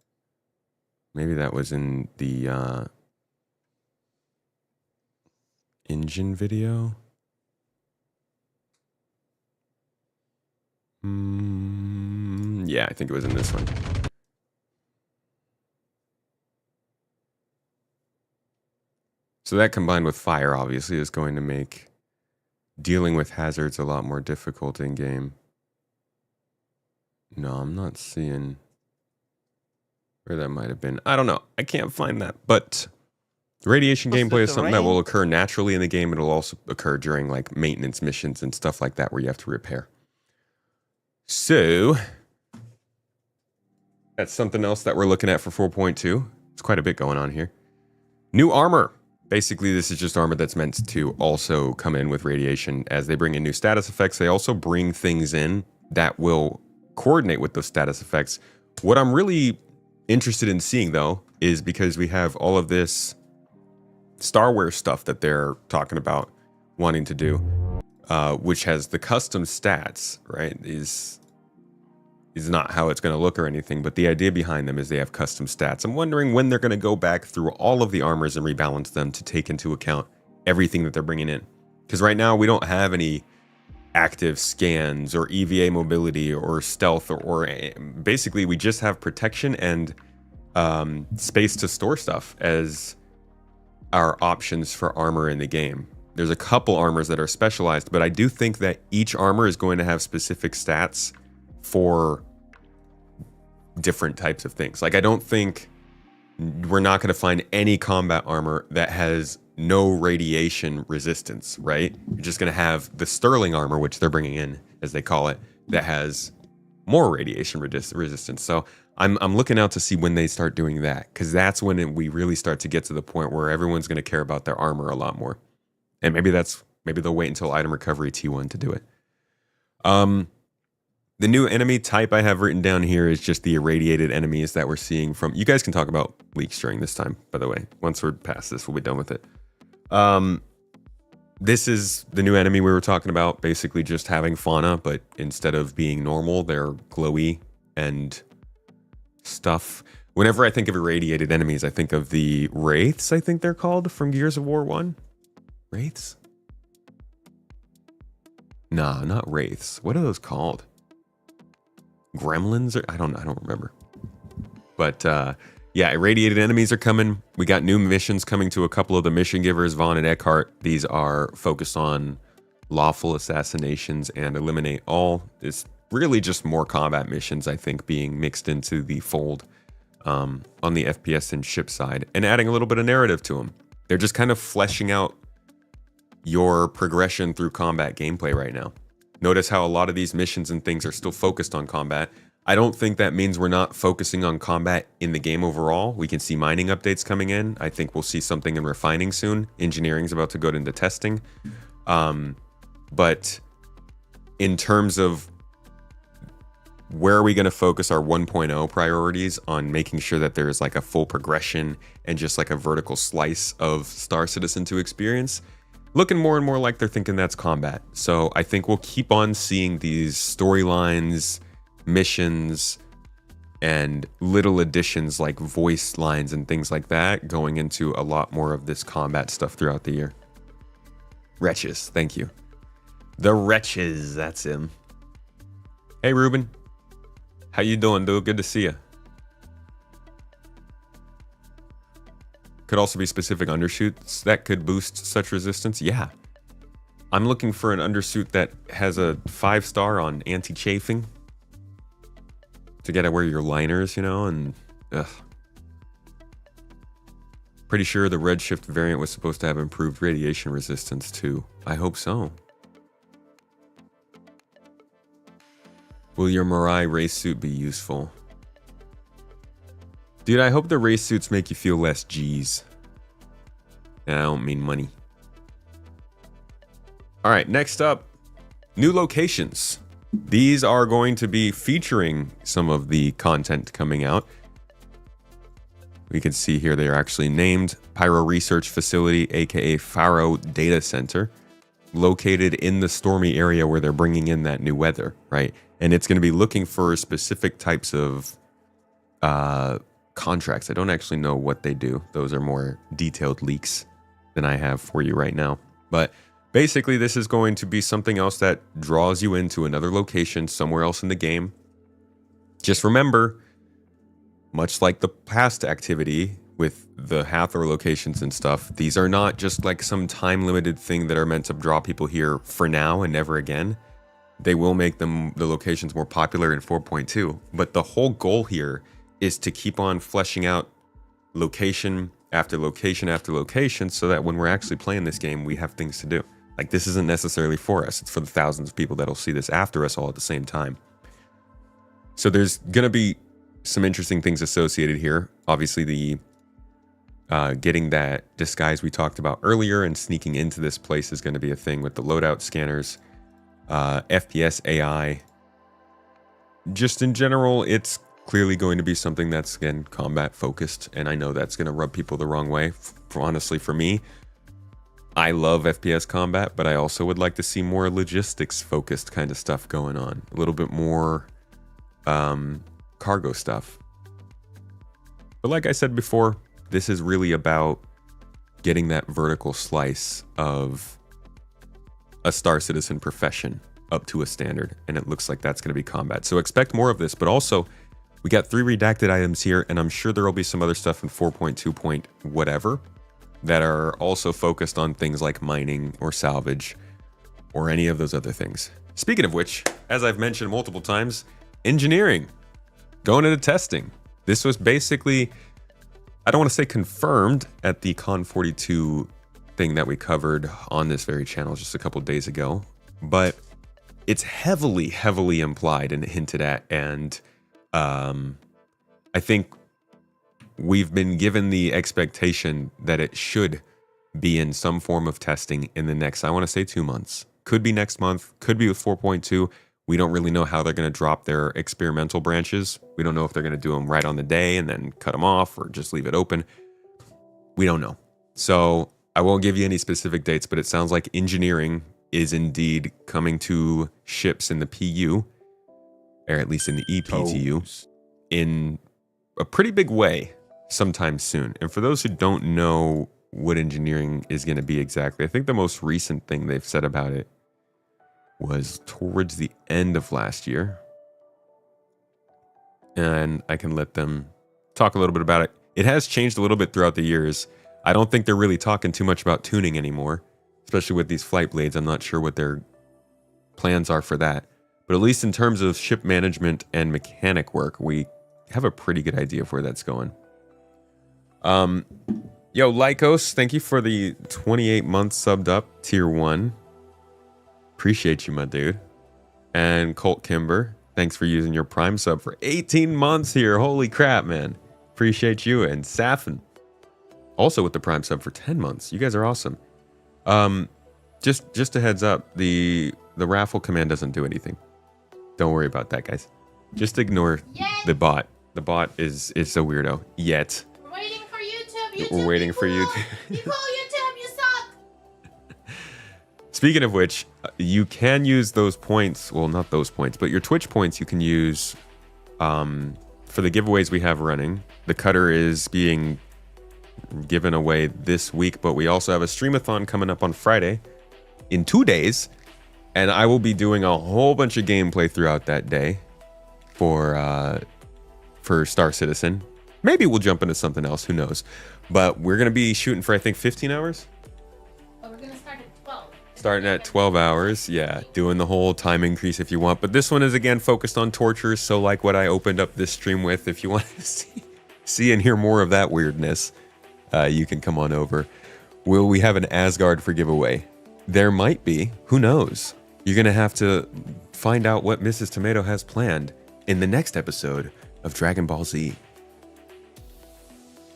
Speaker 1: Maybe that was in the engine video. Yeah, I think it was in this one. So that combined with fire, obviously, is going to make dealing with hazards a lot more difficult in game. No, I'm not seeing where that might have been. I don't know. I can't find that. But radiation gameplay is something that will occur naturally in the game. It'll also occur during like maintenance missions and stuff like that where you have to repair. So that's something else that we're looking at for 4.2. It's quite a bit going on here. New armor. Basically, this is just armor that's meant to also come in with radiation. As they bring in new status effects, they also bring things in that will coordinate with those status effects. What I'm really interested in seeing, though, is because we have all of this Starware stuff that they're talking about wanting to do, which has the custom stats, right? Is not how it's going to look or anything, but the idea behind them is they have custom stats. I'm wondering when they're going to go back through all of the armors and rebalance them to take into account everything that they're bringing in. Because right now we don't have any active scans or EVA mobility or stealth or basically we just have protection and space to store stuff as our options for armor in the game. There's a couple armors that are specialized, but I do think that each armor is going to have specific stats for different types of things. Like, I don't think we're not going to find any combat armor that has no radiation resistance, right? You're just going to have the Sterling armor, which they're bringing in, as they call it, that has more radiation resistance. So I'm looking out to see when they start doing that, because that's when we really start to get to the point where everyone's going to care about their armor a lot more. And maybe they'll wait until Item Recovery T1 to do it. The new enemy type I have written down here is just the irradiated enemies that we're seeing from... You guys can talk about leaks during this time, by the way. Once we're past this, we'll be done with it. This is the new enemy we were talking about, basically just having fauna, but instead of being normal, they're glowy and stuff. Whenever I think of irradiated enemies, I think of the Wraiths, I think they're called, from Gears of War 1. Wraiths? Nah, not Wraiths. What are those called? Gremlins? Or I don't remember. But yeah, irradiated enemies are coming. We got new missions coming to a couple of the mission givers, Vaughn and Eckhart. These are focused on lawful assassinations and eliminate all. It's really just more combat missions, I think, being mixed into the fold on the FPS and ship side and adding a little bit of narrative to them. They're just kind of fleshing out your progression through combat gameplay right now. Notice how a lot of these missions and things are still focused on combat. I don't think that means we're not focusing on combat in the game overall. We can see mining updates coming in. I think we'll see something in refining soon. Engineering's about to go into testing. But in terms of where are we going to focus our 1.0 priorities on making sure that there's like a full progression and just like a vertical slice of Star Citizen 2 experience, looking more and more like they're thinking that's combat. So I think we'll keep on seeing these storylines, missions, and little additions like voice lines and things like that going into a lot more of this combat stuff throughout the year. Wretches, thank you. The Wretches, that's him. Hey, Ruben. How you doing, dude? Good to see you. Could also be specific undersuits that could boost such resistance. Yeah. I'm looking for an undersuit that has a 5-star on anti-chafing to get to wear your liners, you know, and pretty sure the Redshift variant was supposed to have improved radiation resistance too. I hope so. Will your Mirai race suit be useful? Dude, I hope the race suits make you feel less G's. And I don't mean money. Alright, next up, new locations. These are going to be featuring some of the content coming out. We can see here they are actually named Pyro Research Facility, aka Faro Data Center, located in the stormy area where they're bringing in that new weather, right? And it's going to be looking for specific types of contracts. I don't actually know what they do. Those are more detailed leaks than I have for you right now. But basically, this is going to be something else that draws you into another location somewhere else in the game. Just remember, much like the past activity with the Hathor locations and stuff, these are not just like some time-limited thing that are meant to draw people here for now and never again. They will make the locations more popular in 4.2. But the whole goal here is to keep on fleshing out location after location after location so that when we're actually playing this game, we have things to do. Like, this isn't necessarily for us. It's for the thousands of people that'll see this after us all at the same time. So there's going to be some interesting things associated here. Obviously, the getting that disguise we talked about earlier and sneaking into this place is going to be a thing with the loadout scanners, FPS AI, just in general, it's clearly going to be something that's, again, combat focused, and I know that's going to rub people the wrong way. Honestly, for me, I love FPS combat, but I also would like to see more logistics focused kind of stuff going on. A little bit more cargo stuff. But like I said before, this is really about getting that vertical slice of a Star Citizen profession up to a standard, and it looks like that's going to be combat. So expect more of this, but also we got 3 redacted items here, and I'm sure there will be some other stuff in 4.2 point whatever that are also focused on things like mining or salvage or any of those other things. Speaking of which, as I've mentioned multiple times, engineering going into testing. This was basically, I don't want to say confirmed at the Con 42 thing that we covered on this very channel just a couple days ago, but it's heavily, heavily implied and hinted at, and I think we've been given the expectation that it should be in some form of testing in the next, I want to say 2 months. Could be next month, could be with 4.2. We don't really know how they're going to drop their experimental branches. We don't know if they're going to do them right on the day and then cut them off or just leave it open. We don't know. So I won't give you any specific dates, but it sounds like engineering is indeed coming to ships in the PU, or at least in the EPTU, in a pretty big way sometime soon. And for those who don't know what engineering is going to be exactly, I think the most recent thing they've said about it was towards the end of last year. And I can let them talk a little bit about it. It has changed a little bit throughout the years. I don't think they're really talking too much about tuning anymore, especially with these flight blades. I'm not sure what their plans are for that. But at least in terms of ship management and mechanic work, we have a pretty good idea of where that's going. Yo, Lycos, thank you for the 28 months subbed up, tier 1. Appreciate you, my dude. And Colt Kimber, thanks for using your Prime sub for 18 months here. Holy crap, man. Appreciate you. And Safin, also with the Prime sub for 10 months. You guys are awesome. Just a heads up, the raffle command doesn't do anything. Don't worry about that, guys. Just ignore the bot. The bot is a weirdo. Yet.
Speaker 2: We're waiting for YouTube.
Speaker 1: We're waiting for YouTube.
Speaker 2: You cool, YouTube, you suck.
Speaker 1: Speaking of which, you can use those points. Well, not those points, but your Twitch points you can use for the giveaways we have running. The cutter is being given away this week, but we also have a streamathon coming up on Friday in 2 days, and I will be doing a whole bunch of gameplay throughout that day for Star Citizen. Maybe we'll jump into something else, who knows. But we're going to be shooting for, I think, 15 hours?
Speaker 2: Oh, we're going to start at 12.
Speaker 1: Starting at 12 hours, yeah. Doing the whole time increase if you want. But this one is, again, focused on tortures. So like what I opened up this stream with, if you want to see and hear more of that weirdness, you can come on over. Will we have an Asgard for giveaway? There might be. Who knows? You're going to have to find out what Mrs. Tomato has planned in the next episode of Dragon Ball Z.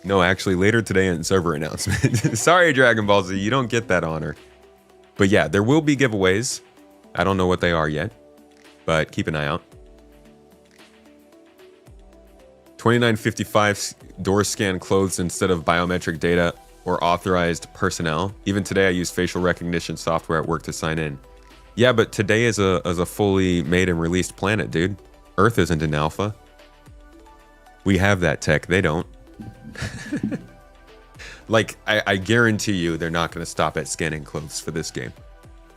Speaker 1: No, actually, later today in server announcement. Sorry, Dragon Ball Z, you don't get that honor. But yeah, there will be giveaways. I don't know what they are yet, but keep an eye out. 2955 door scan clothes instead of biometric data or authorized personnel. Even today, I use facial recognition software at work to sign in. Yeah, but today is a fully made and released planet, dude. Earth isn't in alpha. We have that tech. They don't. Like, I guarantee you they're not going to stop at scanning clothes for this game.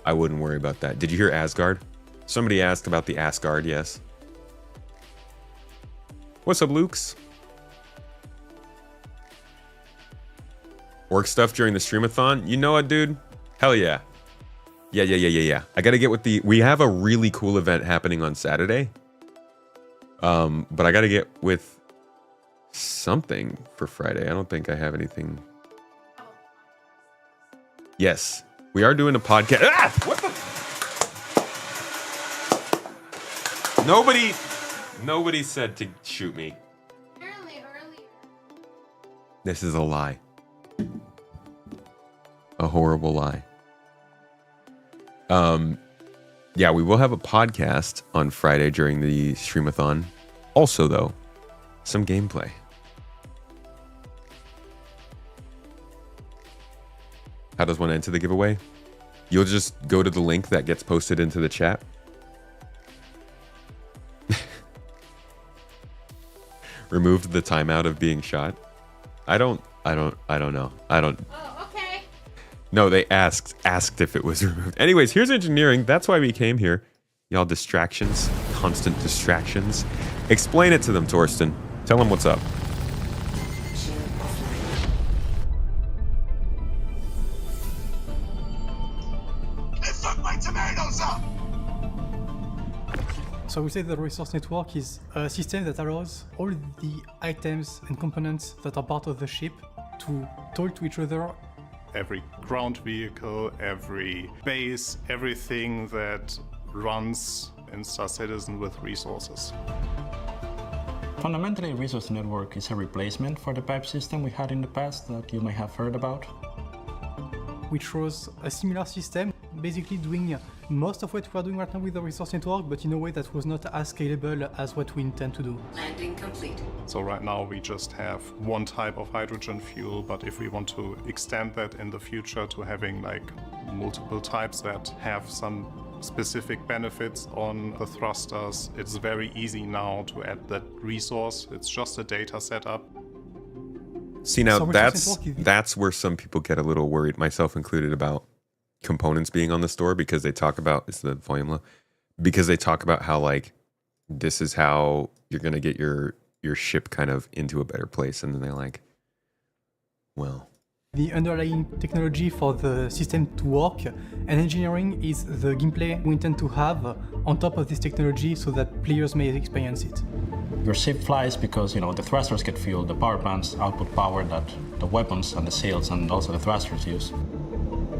Speaker 1: I wouldn't worry about that. Did you hear Asgard? Somebody asked about the Asgard, yes. What's up, Lukes? Work stuff during the streamathon? You know what, dude? Hell yeah. Yeah. I gotta get with we have a really cool event happening on Saturday. But I gotta get with something for Friday. I don't think I have anything. Yes, we are doing a podcast. Ah! What the? Nobody said to shoot me.
Speaker 2: Earlier.
Speaker 1: This is a lie. A horrible lie. Yeah, we will have a podcast on Friday during the streamathon. Also, though, some gameplay. How does one enter the giveaway? You'll just go to the link that gets posted into the chat. Removed the timeout of being shot. I don't know.
Speaker 2: Oh, okay.
Speaker 1: No, they asked if it was removed. Anyways, here's engineering. That's why we came here. Y'all distractions, constant distractions. Explain it to them, Torsten. Tell them what's up.
Speaker 10: So we say the resource network is a system that allows all the items and components that are part of the ship to talk to each other.
Speaker 11: Every ground vehicle, every base, everything that runs in Star Citizen with resources.
Speaker 12: Fundamentally, Resource Network is a replacement for the pipe system we had in the past that you may have heard about.
Speaker 10: We chose a similar system, basically doing most of what we are doing right now with the resource network, but in a way that was not as scalable as what we intend to do.
Speaker 13: Landing complete.
Speaker 11: So right now we just have one type of hydrogen fuel, but if we want to extend that in the future to having like multiple types that have some specific benefits on the thrusters, it's very easy now to add that resource. It's just a data setup.
Speaker 1: See, now that's where some people get a little worried, myself included, about components being on the store, because they talk about, is the volume low? Because they talk about how like this is how you're gonna get your ship kind of into a better place, and then they're like, well,
Speaker 10: the underlying technology for the system to work and engineering is the gameplay we intend to have on top of this technology so that players may experience it.
Speaker 12: Your ship flies because, you know, the thrusters get fueled, the power plants output power that the weapons and the sails and also the thrusters use.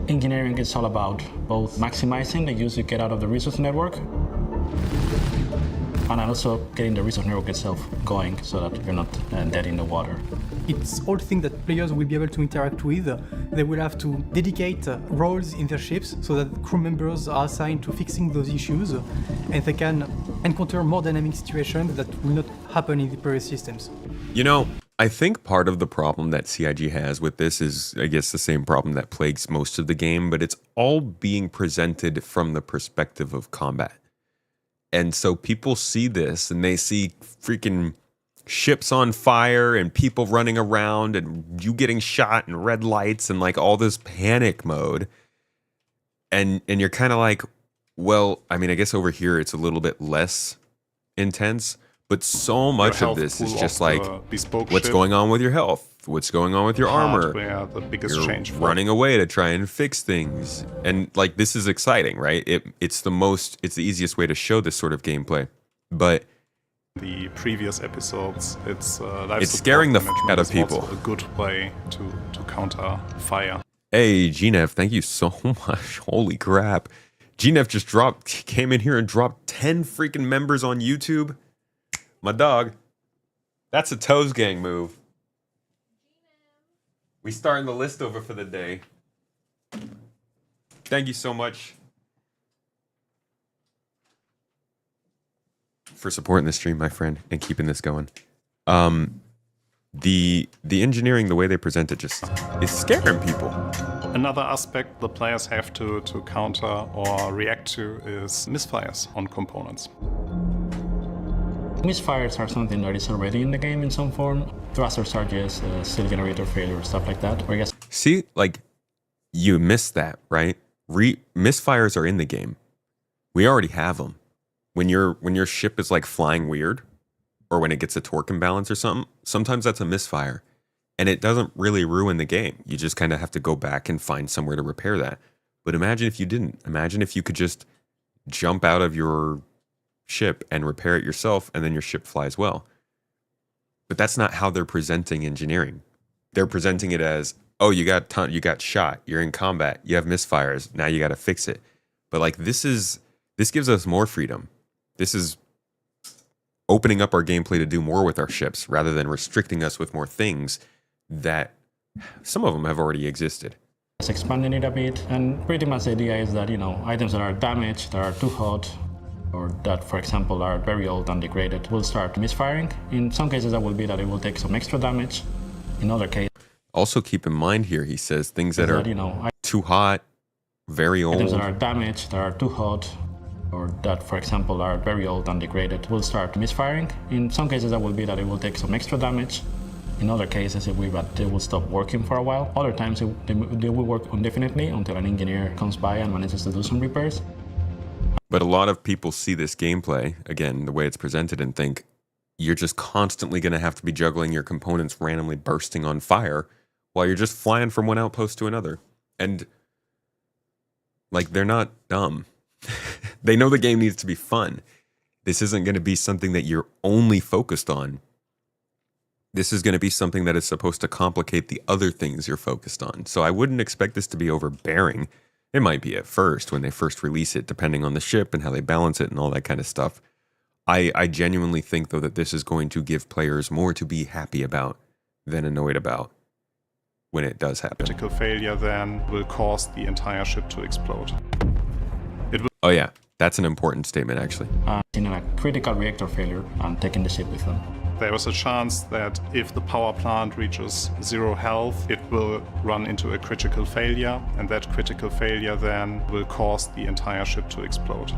Speaker 12: Engineering is all about both maximizing the use you get out of the resource network and also getting the resource network itself going so that you're not dead in the water.
Speaker 10: It's all things that players will be able to interact with. They will have to dedicate roles in their ships so that crew members are assigned to fixing those issues, and they can encounter more dynamic situations that will not happen in the previous systems.
Speaker 1: You know, I think part of the problem that CIG has with this is, I guess, the same problem that plagues most of the game, but it's all being presented from the perspective of combat. And so people see this and they see freaking ships on fire and people running around and you getting shot and red lights and like all this panic mode. And you're kind of like, well, I mean, I guess over here it's a little bit less intense, but so much of this is just like, what's going on with your health? What's going on with your armor?
Speaker 11: The biggest
Speaker 1: You're
Speaker 11: change.
Speaker 1: Running away to try and fix things. And like, this is exciting, right? It's the easiest way to show this sort of gameplay. But
Speaker 11: the previous episodes, it's
Speaker 1: scaring the out of people.
Speaker 11: A good way to counter fire.
Speaker 1: Hey, GNev, thank you so much. Holy crap. GNev just came in here and dropped 10 freaking members on YouTube. My dog. That's a Toes Gang move. We starting the list over for the day. Thank you so much for supporting the stream, my friend, and keeping this going. The engineering, the way they present it, just is scaring people.
Speaker 11: Another aspect the players have to counter or react to is misfires on components.
Speaker 12: Misfires are something that is already in the game in some form. Thruster charges, seal generator failure, stuff like that. Or I guess.
Speaker 1: See, like, you missed that, right? Misfires are in the game. We already have them. When your ship is like flying weird, or when it gets a torque imbalance or something, sometimes that's a misfire, and it doesn't really ruin the game. You just kind of have to go back and find somewhere to repair that. But imagine if you didn't. Imagine if you could just jump out of your ship and repair it yourself, and then your ship flies well. But that's not how they're presenting engineering. They're presenting it as, oh, you got shot, you're in combat, you have misfires, now you got to fix it. But like, this gives us more freedom. This is opening up our gameplay to do more with our ships rather than restricting us with more things that some of them have already existed.
Speaker 12: expanding it a bit, and pretty much the idea is that, you know, items that are damaged, that are too hot, or that, for example, are very old and degraded, will start misfiring. In some cases, that will be that it will take some extra damage. In other cases,
Speaker 1: also keep in mind here, he says things that are,
Speaker 12: you know,
Speaker 1: too hot, very old.
Speaker 12: Items that are damaged, that are too hot, or that, for example, are very old and degraded, will start misfiring. In some cases, that will be that it will take some extra damage. In other cases, it will be that they will stop working for a while. Other times, they will work indefinitely until an engineer comes by and manages to do some repairs.
Speaker 1: But a lot of people see this gameplay, again, the way it's presented, and think you're just constantly going to have to be juggling your components randomly bursting on fire while you're just flying from one outpost to another. And, like, they're not dumb. They know the game needs to be fun. This isn't going to be something that you're only focused on. This is going to be something that is supposed to complicate the other things you're focused on. So I wouldn't expect this to be overbearing. It might be at first when they first release it, depending on the ship and how they balance it and all that kind of stuff. I genuinely think, though, that this is going to give players more to be happy about than annoyed about when it does happen.
Speaker 11: Critical failure then will cause the entire ship to explode.
Speaker 1: Oh yeah, that's an important statement, actually.
Speaker 12: In a critical reactor failure and taking the ship with them.
Speaker 11: There is a chance that if the power plant reaches 0 health, it will run into a critical failure, and that critical failure then will cause the entire ship to explode.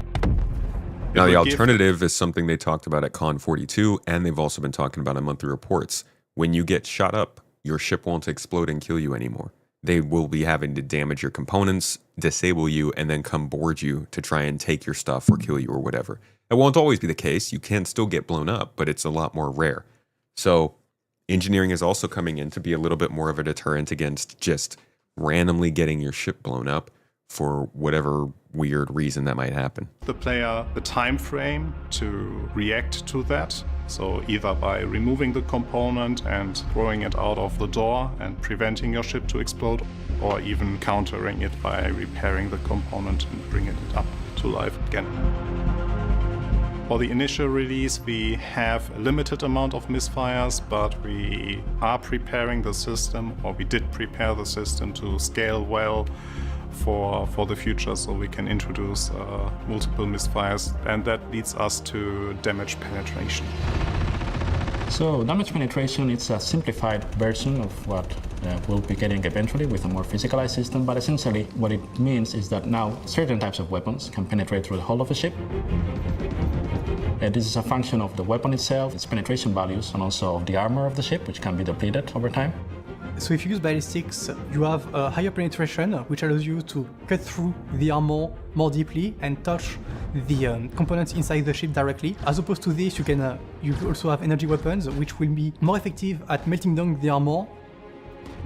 Speaker 1: Now, the alternative is something they talked about at Con 42, and they've also been talking about in monthly reports. When you get shot up, your ship won't explode and kill you anymore. They will be having to damage your components, disable you, and then come board you to try and take your stuff or kill you or whatever. It won't always be the case. You can still get blown up, but it's a lot more rare. So engineering is also coming in to be a little bit more of a deterrent against just randomly getting your ship blown up for whatever weird reason that might happen.
Speaker 11: The player the time frame to react to that. So either by removing the component and throwing it out of the door and preventing your ship to explode, or even countering it by repairing the component and bringing it up to life again. For the initial release, we have a limited amount of misfires, but we are preparing the system, or we did prepare the system to scale well for the future, so we can introduce multiple misfires, and that leads us to damage penetration.
Speaker 12: So damage penetration, it's a simplified version of what we'll be getting eventually with a more physicalized system, but essentially what it means is that now certain types of weapons can penetrate through the hull of a ship. This is a function of the weapon itself, its penetration values, and also of the armor of the ship, which can be depleted over time.
Speaker 10: So if you use ballistics, you have a higher penetration, which allows you to cut through the armor more deeply and touch the components inside the ship directly. As opposed to this, you also have energy weapons, which will be more effective at melting down the armor.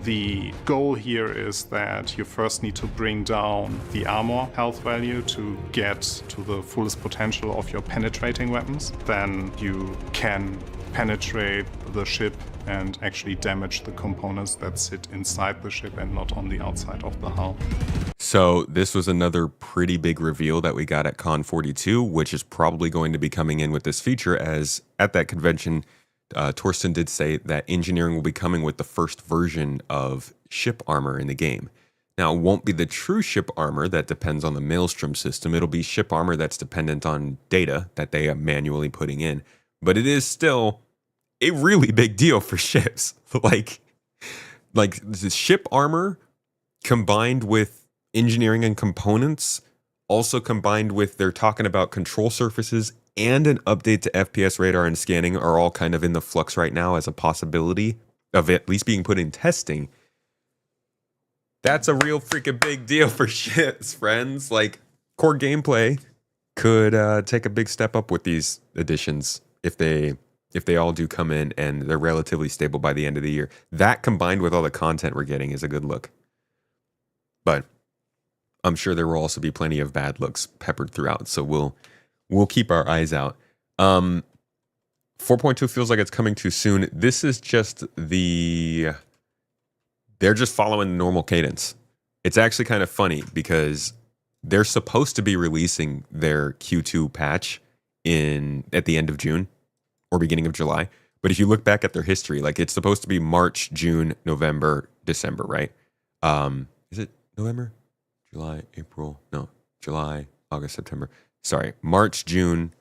Speaker 11: The goal here is that you first need to bring down the armor health value to get to the fullest potential of your penetrating weapons. Then you can penetrate the ship and actually damage the components that sit inside the ship and not on the outside of the hull.
Speaker 1: So this was another pretty big reveal that we got at Con 42, which is probably going to be coming in with this feature, as at that convention, Torsten did say that engineering will be coming with the first version of ship armor in the game. Now, it won't be the true ship armor that depends on the Maelstrom system. It'll be ship armor that's dependent on data that they are manually putting in. But it is still a really big deal for ships. like the ship armor combined with engineering and components, also combined with they're talking about control surfaces and an update to FPS radar and scanning are all kind of in the flux right now as a possibility of at least being put in testing. That's a real freaking big deal for ships, friends. Like, core gameplay could take a big step up with these additions if they all do come in and they're relatively stable by the end of the year. That combined with all the content we're getting is a good look. But I'm sure there will also be plenty of bad looks peppered throughout, so we'll keep our eyes out. 4.2 feels like it's coming too soon. This is just they're just following the normal cadence. It's actually kind of funny because they're supposed to be releasing their Q2 patch at the end of June or beginning of July. But if you look back at their history, like it's supposed to be March, June, November, December, right? Is it November, July, April, no, July, August, September. Sorry, March, June,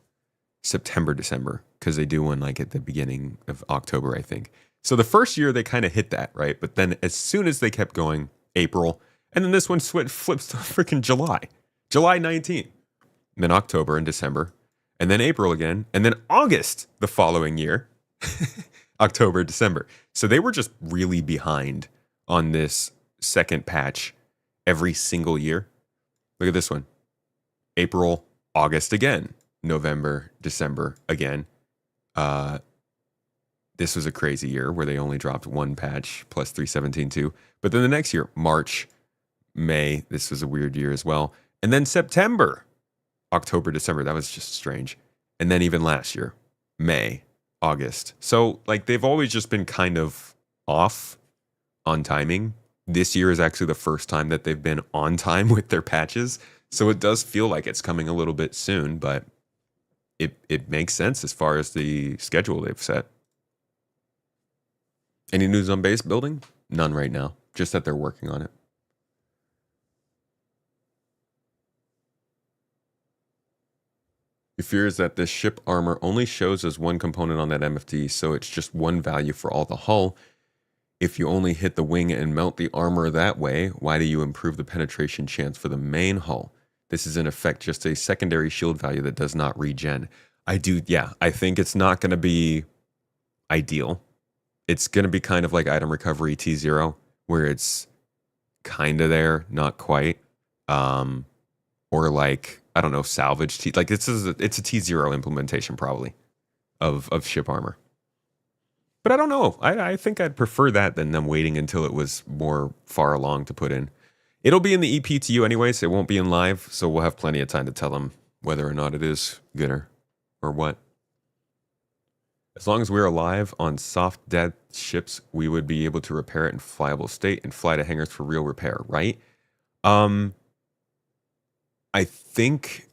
Speaker 1: September, December, because they do one like at the beginning of October, I think. So the first year they kind of hit that, right? But then as soon as they kept going, April, and then this one flips to freaking July 19th, and then October and December, and then April again, and then August the following year, October, December. So they were just really behind on this second patch every single year. Look at this one. April, August again, November, December again. This was a crazy year where they only dropped one patch plus 3.17.2. But then the next year, March, May, this was a weird year as well. And then September, October, December, that was just strange. And then even last year, May, August. So like they've always just been kind of off on timing. This year is actually the first time that they've been on time with their patches. So it does feel like it's coming a little bit soon, but it makes sense as far as the schedule they've set. Any news on base building? None right now. Just that they're working on it. Your fear is that this ship armor only shows as one component on that MFD, so it's just one value for all the hull. If you only hit the wing and melt the armor that way, why do you improve the penetration chance for the main hull? This is in effect just a secondary shield value that does not regen. I think it's not going to be ideal. It's going to be kind of like item recovery T0, where it's kind of there, not quite. Or like, I don't know, salvage T. Like it's a T0 implementation probably of ship armor. But I don't know. I think I'd prefer that than them waiting until it was more far along to put in. It'll be in the EPTU anyways. It won't be in live, so we'll have plenty of time to tell them whether or not it is good or what. As long as we're alive on soft dead ships, we would be able to repair it in flyable state and fly to hangars for real repair, right? I think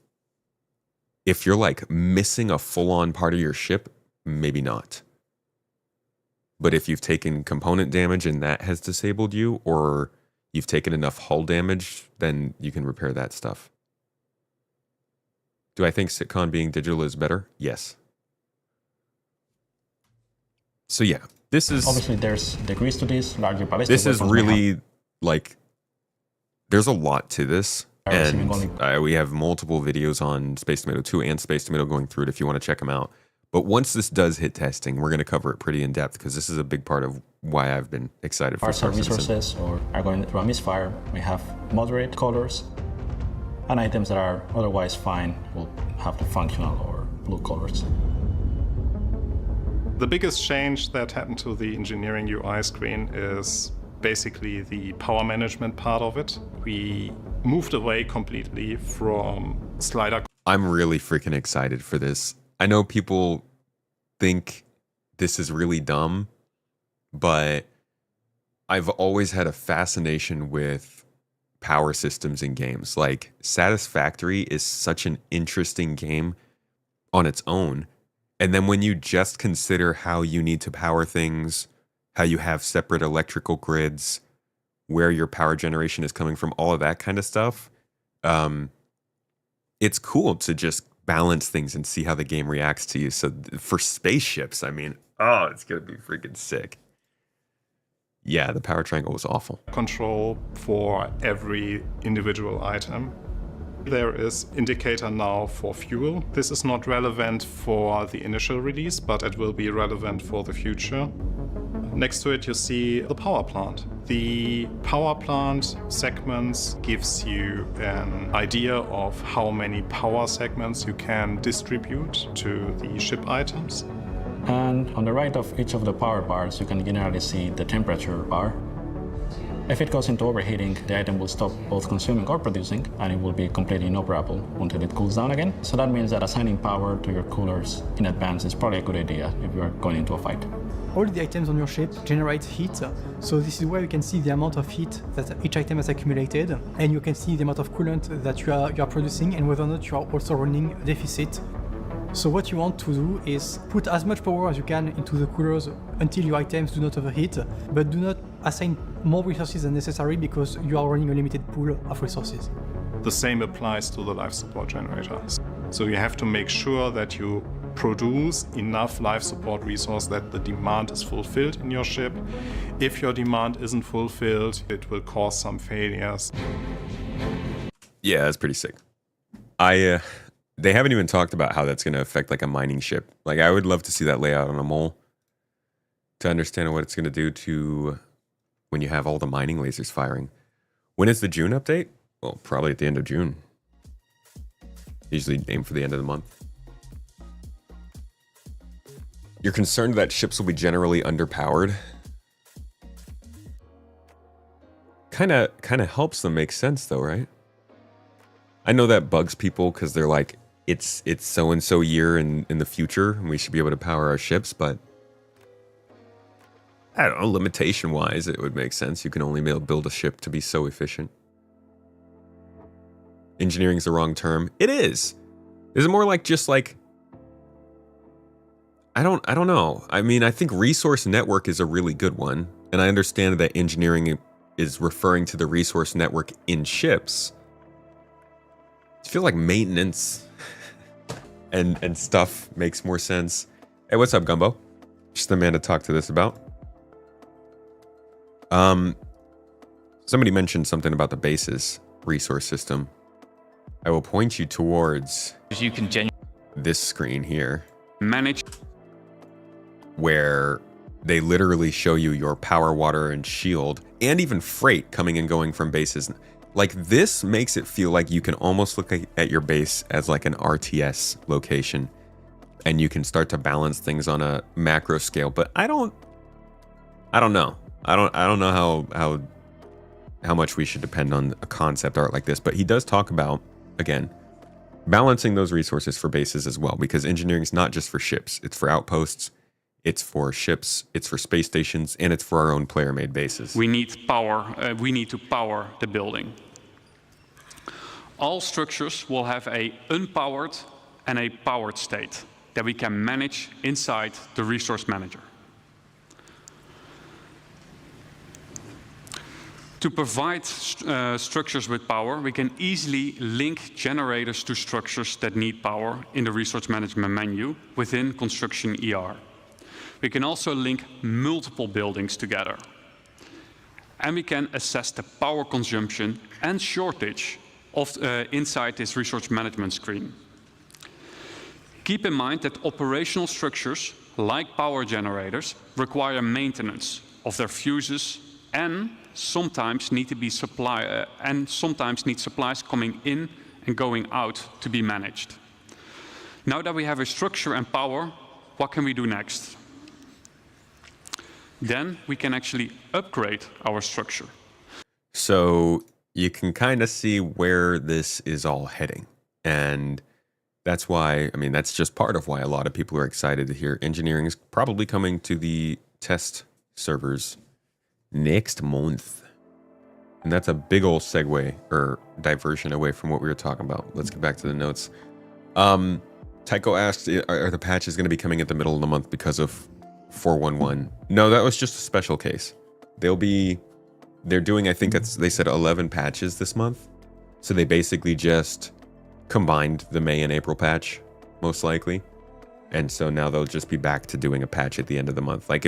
Speaker 1: if you're like missing a full-on part of your ship, maybe not. But if you've taken component damage and that has disabled you, or you've taken enough hull damage, then you can repair that stuff. Do I think Sitcon being digital is better? Yes. So yeah, this is...
Speaker 12: Obviously there's degrees to this, larger ballistic
Speaker 1: This is really, like, there's a lot to this. And we have multiple videos on Space Tomato 2 and Space Tomato going through it if you want to check them out. But once this does hit testing, we're going to cover it pretty in depth because this is a big part of why I've been excited for
Speaker 12: Parts are resources or are going through a misfire. We have moderate colors, and items that are otherwise fine will have the functional or blue colors.
Speaker 11: The biggest change that happened to the engineering UI screen is basically the power management part of it. We moved away completely from slider.
Speaker 1: I'm really freaking excited for this. I know people think this is really dumb, but I've always had a fascination with power systems in games. Like, Satisfactory is such an interesting game on its own. And then when you just consider how you need to power things, how you have separate electrical grids, where your power generation is coming from, all of that kind of stuff, it's cool to just balance things and see how the game reacts to you. So for spaceships, I mean, it's going to be freaking sick. Yeah, the power triangle was awful.
Speaker 11: Control for every individual item. There is indicator now for fuel. This is not relevant for the initial release, but it will be relevant for the future. Next to it, you see the power plant. The power plant segments gives you an idea of how many power segments you can distribute to the ship items.
Speaker 12: And on the right of each of the power bars, you can generally see the temperature bar. If it goes into overheating, the item will stop both consuming or producing, and it will be completely inoperable until it cools down again. So that means that assigning power to your coolers in advance is probably a good idea if you're going into a fight.
Speaker 10: All the items on your ship generate heat, so this is where you can see the amount of heat that each item has accumulated, and you can see the amount of coolant that you are producing and whether or not you are also running a deficit. So what you want to do is put as much power as you can into the coolers until your items do not overheat, but do not assign more resources than necessary because you are running a limited pool of resources.
Speaker 11: The same applies to the life support generators. So you have to make sure that you produce enough life support resource that the demand is fulfilled in your ship. If your demand isn't fulfilled, it will cause some failures.
Speaker 1: Yeah, that's pretty sick. They haven't even talked about how that's going to affect like a mining ship. Like I would love to see that layout on a mole to understand what it's going to do to when you have all the mining lasers firing. When is the June update? Well, probably at the end of June. Usually aim for the end of the month. You're concerned that ships will be generally underpowered? Kind of helps them make sense though, right? I know that bugs people because they're like, it's so-and-so year in the future and we should be able to power our ships, but I don't know, limitation-wise, it would make sense. You can only build a ship to be so efficient. Engineering is the wrong term. It is. Is it more like just like I don't know. I mean, I think resource network is a really good one, and I understand that engineering is referring to the resource network in ships. I feel like maintenance and stuff makes more sense. Hey, what's up, Gumbo? Just the man to talk to this about. Somebody mentioned something about the bases resource system. I will point you towards this screen here.
Speaker 13: Manage.
Speaker 1: Where they literally show you your power, water, and shield, and even freight coming and going from bases. Like, this makes it feel like you can almost look at your base as like an RTS location, and you can start to balance things on a macro scale. But I don't know. I don't know how much we should depend on a concept art like this. But he does talk about, again, balancing those resources for bases as well, because engineering is not just for ships. It's for outposts, it's for ships, it's for space stations, and it's for our own player-made bases.
Speaker 13: We need power. We need to power the building. All structures will have a unpowered and a powered state that we can manage inside the resource manager. To provide structures with power, we can easily link generators to structures that need power in the resource management menu within Construction ER. We can also link multiple buildings together. And we can assess the power consumption and shortage of inside this resource management screen. Keep in mind that operational structures, like power generators, require maintenance of their fuses and sometimes need supplies coming in and going out to be managed. Now that we have a structure and power, what can we do next? Then we can actually upgrade our structure.
Speaker 1: So you can kind of see where this is all heading. And that's why, I mean, that's just part of why a lot of people are excited to hear engineering is probably coming to the test servers next month. And that's a big old segue or diversion away from what we were talking about. Let's get back to the notes. Tycho asked, are the patches going to be coming at the middle of the month because of 411? No, that was just a special case. They're doing, I think they said 11 patches this month. So they basically just combined the May and April patch, most likely. And so now they'll just be back to doing a patch at the end of the month. Like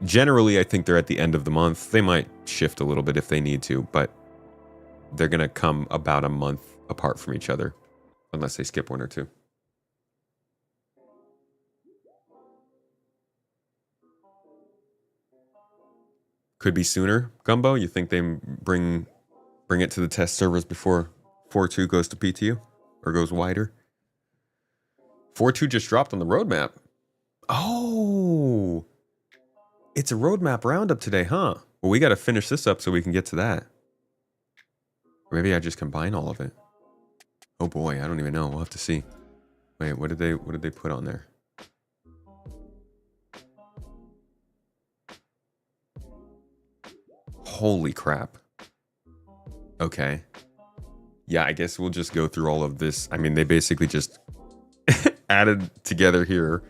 Speaker 1: generally, I think they're at the end of the month. They might shift a little bit if they need to, but they're going to come about a month apart from each other, unless they skip one or two. Could be sooner, Gumbo? You think they bring it to the test servers before 4.2 goes to PTU? Or goes wider? 4.2 just dropped on the roadmap. Oh! It's a roadmap roundup today, huh? Well, we got to finish this up so we can get to that. Or maybe I just combine all of it. Oh boy, I don't even know. We'll have to see. Wait, what did they put on there? Holy crap. Okay. Yeah, I guess we'll just go through all of this. I mean, they basically just added together here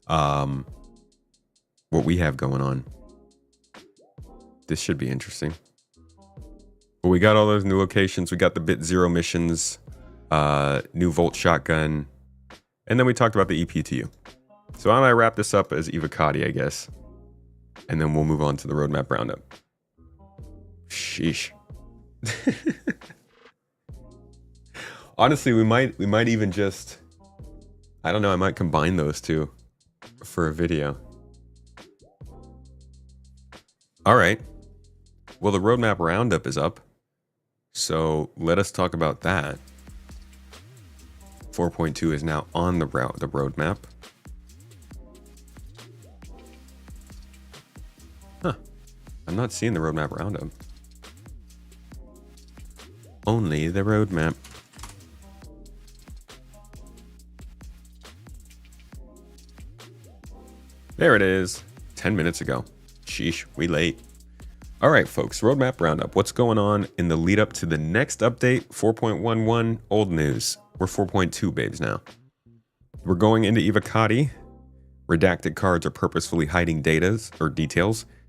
Speaker 1: what we have going on. This should be interesting. But we got all those new locations. We got the Bit Zero missions, new Volt shotgun, and then we talked about the EPTU. So why don't I wrap this up as Evocati, I guess, and then we'll move on to the roadmap roundup. Sheesh. Honestly, we might even just, I don't know, I might combine those two for a video. All right. Well, the roadmap roundup is up, so let us talk about that. 4.2 is now on the roadmap. Huh. I'm not seeing the roadmap roundup. Only the roadmap. There it is. 10 minutes ago. Sheesh, we late. All right, folks, roadmap roundup. What's going on in the lead up to the next update? 4.11, old news. We're 4.2 babes now. We're going into Evocati. Redacted cards are purposefully hiding details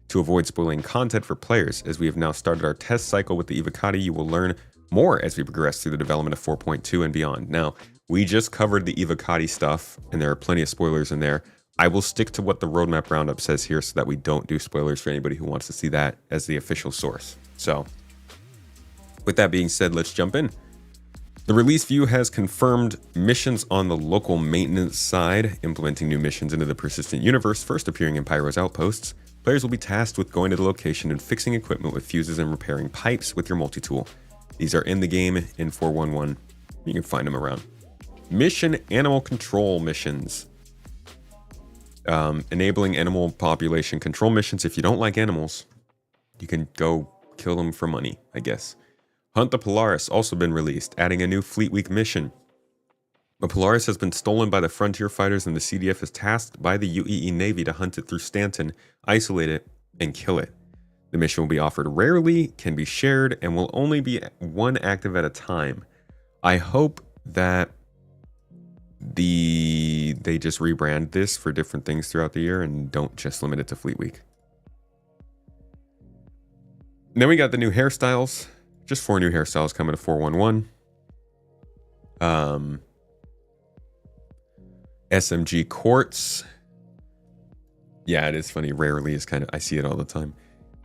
Speaker 1: to avoid spoiling content for players. As we have now started our test cycle with the Evocati, you will learn more as we progress through the development of 4.2 and beyond. Now, we just covered the Evocati stuff, and there are plenty of spoilers in there. I will stick to what the roadmap roundup says here so that we don't do spoilers for anybody who wants to see that as the official source. So, with that being said, let's jump in. The release view has confirmed missions on the local maintenance side, implementing new missions into the persistent universe, first appearing in Pyro's outposts. Players will be tasked with going to the location and fixing equipment with fuses and repairing pipes with your multi-tool. These are in the game in 4.11. You can find them around. Mission animal control missions. Enabling animal population control missions. If you don't like animals, you can go kill them for money, I guess. Hunt the Polaris, also been released, adding a new Fleet Week mission. The Polaris has been stolen by the Frontier Fighters, and the CDF is tasked by the UEE Navy to hunt it through Stanton, isolate it, and kill it. The mission will be offered rarely, can be shared, and will only be one active at a time. I hope that they just rebrand this for different things throughout the year and don't just limit it to Fleet Week. And then we got the new hairstyles. Just 4 new hairstyles coming to 4.11. SMG quartz. Yeah, it is funny. Rarely is kind of, I see it all the time.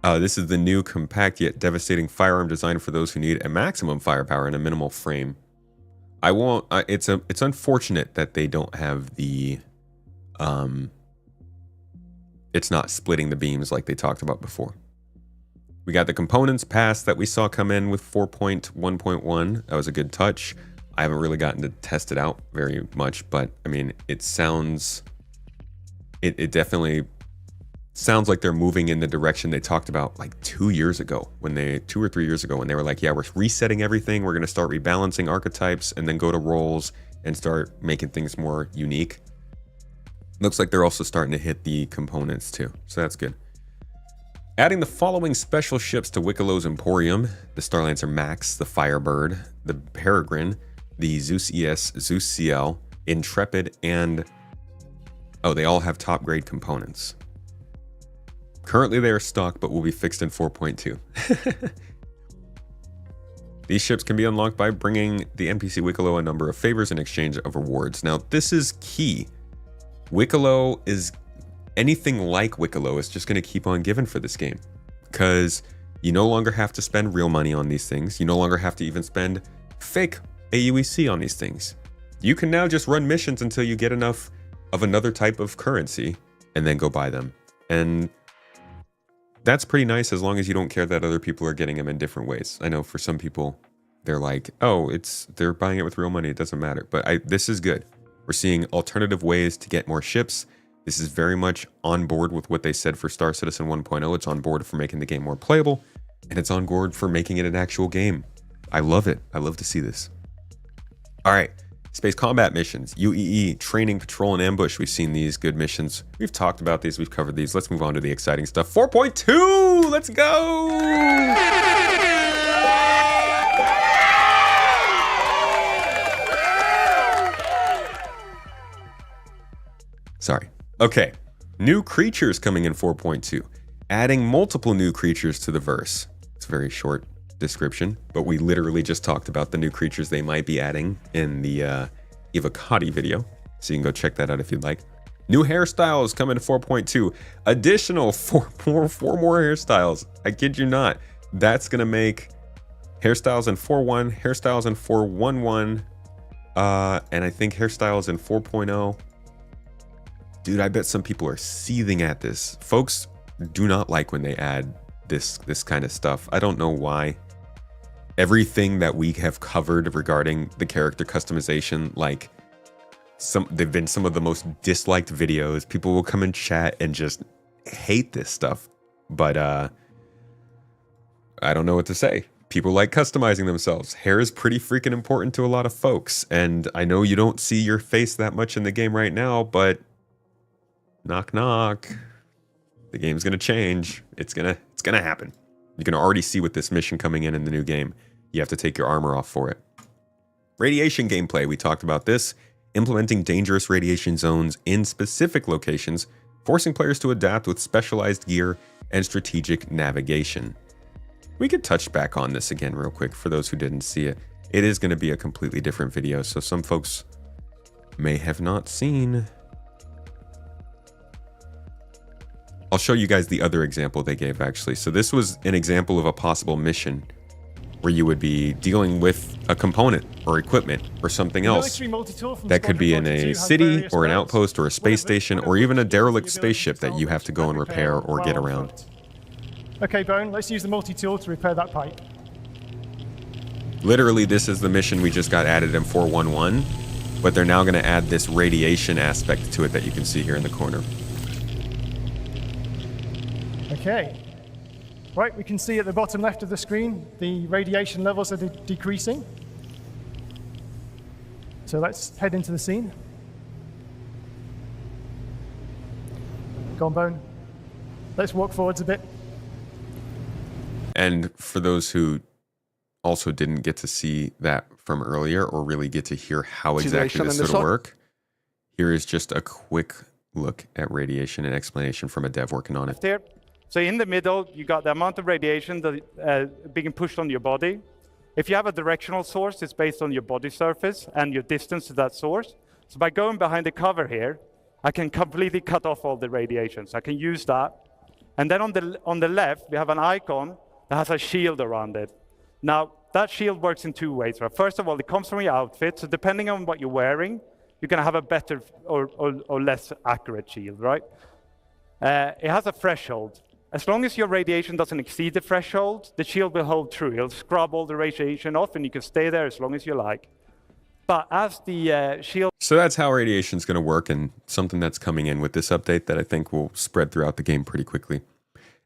Speaker 1: This is the new compact yet devastating firearm designed for those who need a maximum firepower and a minimal frame. I won't. It's unfortunate that they don't have the. It's not splitting the beams like they talked about before. We got the components pass that we saw come in with 4.1.1. That was a good touch. I haven't really gotten to test it out very much, but I mean, it sounds. It definitely sounds like they're moving in the direction they talked about like 2 years ago, 2 or 3 years ago, when they were like, yeah, we're resetting everything. We're going to start rebalancing archetypes and then go to roles and start making things more unique. Looks like they're also starting to hit the components too. So that's good. Adding the following special ships to Wickelow's Emporium: the Starlancer Max, the Firebird, the Peregrine, the Zeus ES, Zeus CL, Intrepid, and they all have top grade components. Currently they are stock, but will be fixed in 4.2. These ships can be unlocked by bringing the NPC Wickelow a number of favors in exchange of rewards. Now, this is key. Wickelow is anything like Wickelow is just going to keep on giving for this game, because you no longer have to spend real money on these things. You no longer have to even spend fake AUEC on these things. You can now just run missions until you get enough of another type of currency and then go buy them. And that's pretty nice as long as you don't care that other people are getting them in different ways. I know for some people, they're like, oh, they're buying it with real money. It doesn't matter. But this is good. We're seeing alternative ways to get more ships. This is very much on board with what they said for Star Citizen 1.0. It's on board for making the game more playable, and it's on board for making it an actual game. I love it. I love to see this. All right. Space combat missions, UEE, training, patrol, and ambush. We've seen these good missions. We've talked about these. We've covered these. Let's move on to the exciting stuff. 4.2! Let's go! Sorry. Okay. New creatures coming in 4.2. adding multiple new creatures to the verse. It's a very short description, but we literally just talked about the new creatures they might be adding in the Evocati video, so you can go check that out if you'd like. New hairstyles coming to 4.2. Additional four more hairstyles. I kid you not. That's gonna make hairstyles in 4.1, hairstyles in 4.11, and I think hairstyles in 4.0. Dude, I bet some people are seething at this. Folks do not like when they add this kind of stuff. I don't know why. Everything that we have covered regarding the character customization, like they've been some of the most disliked videos. People will come in chat and just hate this stuff. But I don't know what to say. People like customizing themselves. Hair is pretty freaking important to a lot of folks. And I know you don't see your face that much in the game right now, but knock knock. The game's gonna change. It's gonna happen. You can already see with this mission coming in the new game. You have to take your armor off for it. Radiation gameplay, we talked about this. Implementing dangerous radiation zones in specific locations, forcing players to adapt with specialized gear and strategic navigation. We could touch back on this again real quick for those who didn't see it. It is going to be a completely different video, so some folks may have not seen. I'll show you guys the other example they gave, actually. So this was an example of a possible mission where you would be dealing with a component or equipment or something else that could be in a city or an outpost or a space station or even a derelict spaceship that you have to go and repair or get around.
Speaker 14: Okay, Bone, let's use the multi-tool to repair that pipe.
Speaker 1: Literally, this is the mission we just got added in 4.1.1, but they're now going to add this radiation aspect to it that you can see here in the corner.
Speaker 14: Okay. Right, we can see at the bottom left of the screen, the radiation levels are decreasing. So let's head into the scene. Go on, Bone. Let's walk forwards a bit.
Speaker 1: And for those who also didn't get to see that from earlier or really get to hear how exactly this would work, here is just a quick look at radiation and explanation from a dev working on it.
Speaker 8: There. So in the middle, you got the amount of radiation that being pushed on your body. If you have a directional source, it's based on your body surface and your distance to that source. So by going behind the cover here, I can completely cut off all the radiation. So I can use that. And then on the left, we have an icon that has a shield around it. Now, that shield works in two ways. Right? First of all, it comes from your outfit. So depending on what you're wearing, you're going to have a better or less accurate shield, right? It has a threshold. As long as your radiation doesn't exceed the threshold, the shield will hold true. It'll scrub all the radiation off, and you can stay there as long as you like. But as the shield...
Speaker 1: So that's how radiation is going to work, and something that's coming in with this update that I think will spread throughout the game pretty quickly.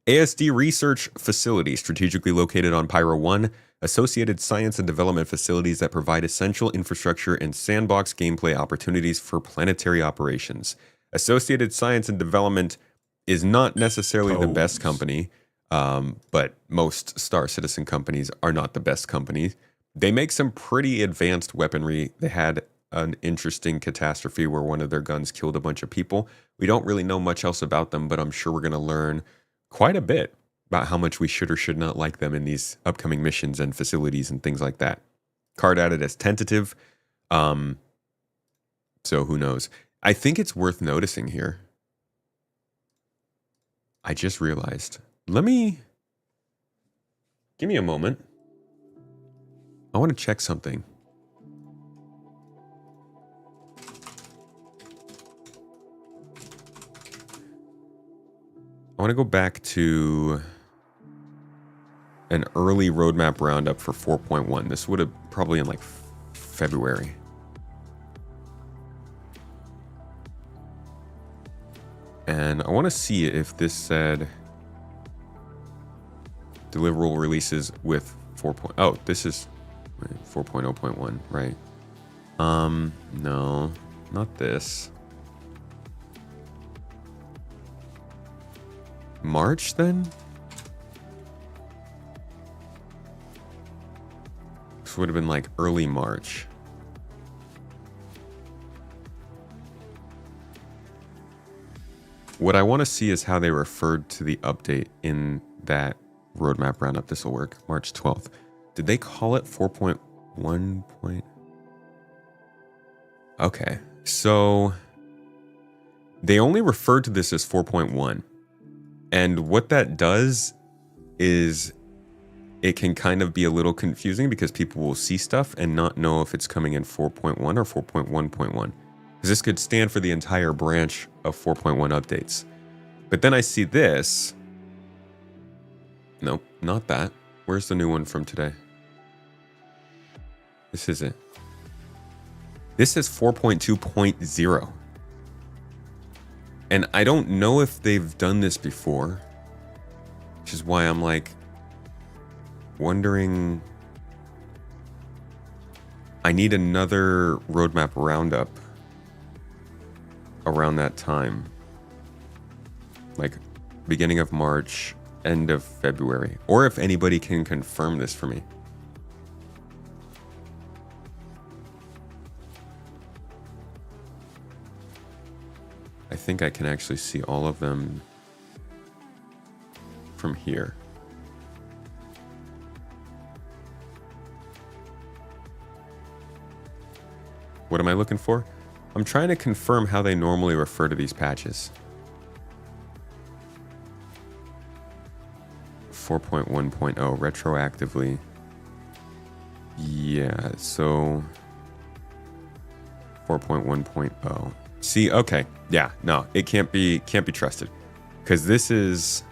Speaker 1: ASD Research Facility, strategically located on Pyro 1, associated science and development facilities that provide essential infrastructure and sandbox gameplay opportunities for planetary operations. Associated Science and Development is not necessarily the best company, but most Star Citizen companies are not the best companies. They make some pretty advanced weaponry. They had an interesting catastrophe where one of their guns killed a bunch of people. We don't really know much else about them, but I'm sure we're going to learn quite a bit about how much we should or should not like them in these upcoming missions and facilities and things like that. Card added as tentative, so who knows. I think it's worth noticing here. I just realized. Give me a moment. I want to check something. I want to go back to an early roadmap roundup for 4.1. This would have probably in like February. And I want to see if this said deliverable releases with 4. Oh, this is 4.0.1, right? No, not this. March then? This would have been like early March. What I want to see is how they referred to the update in that roadmap roundup. This will work. March 12th. Did they call it 4.1 point? Okay. So they only referred to this as 4.1. And what that does is it can kind of be a little confusing because people will see stuff and not know if it's coming in 4.1 or 4.1.1. Because this could stand for the entire branch of 4.1 updates. But then I see this. Nope, not that. Where's the new one from today? This is it. This is 4.2.0. And I don't know if they've done this before, which is why I'm like wondering. I need another roadmap roundup around that time. Like beginning of March, end of February. Or if anybody can confirm this for me. I think I can actually see all of them from here. What am I looking for? I'm trying to confirm how they normally refer to these patches. 4.1.0 retroactively. Yeah, so 4.1.0. See, okay. Yeah, no, it can't be trusted. Cuz this is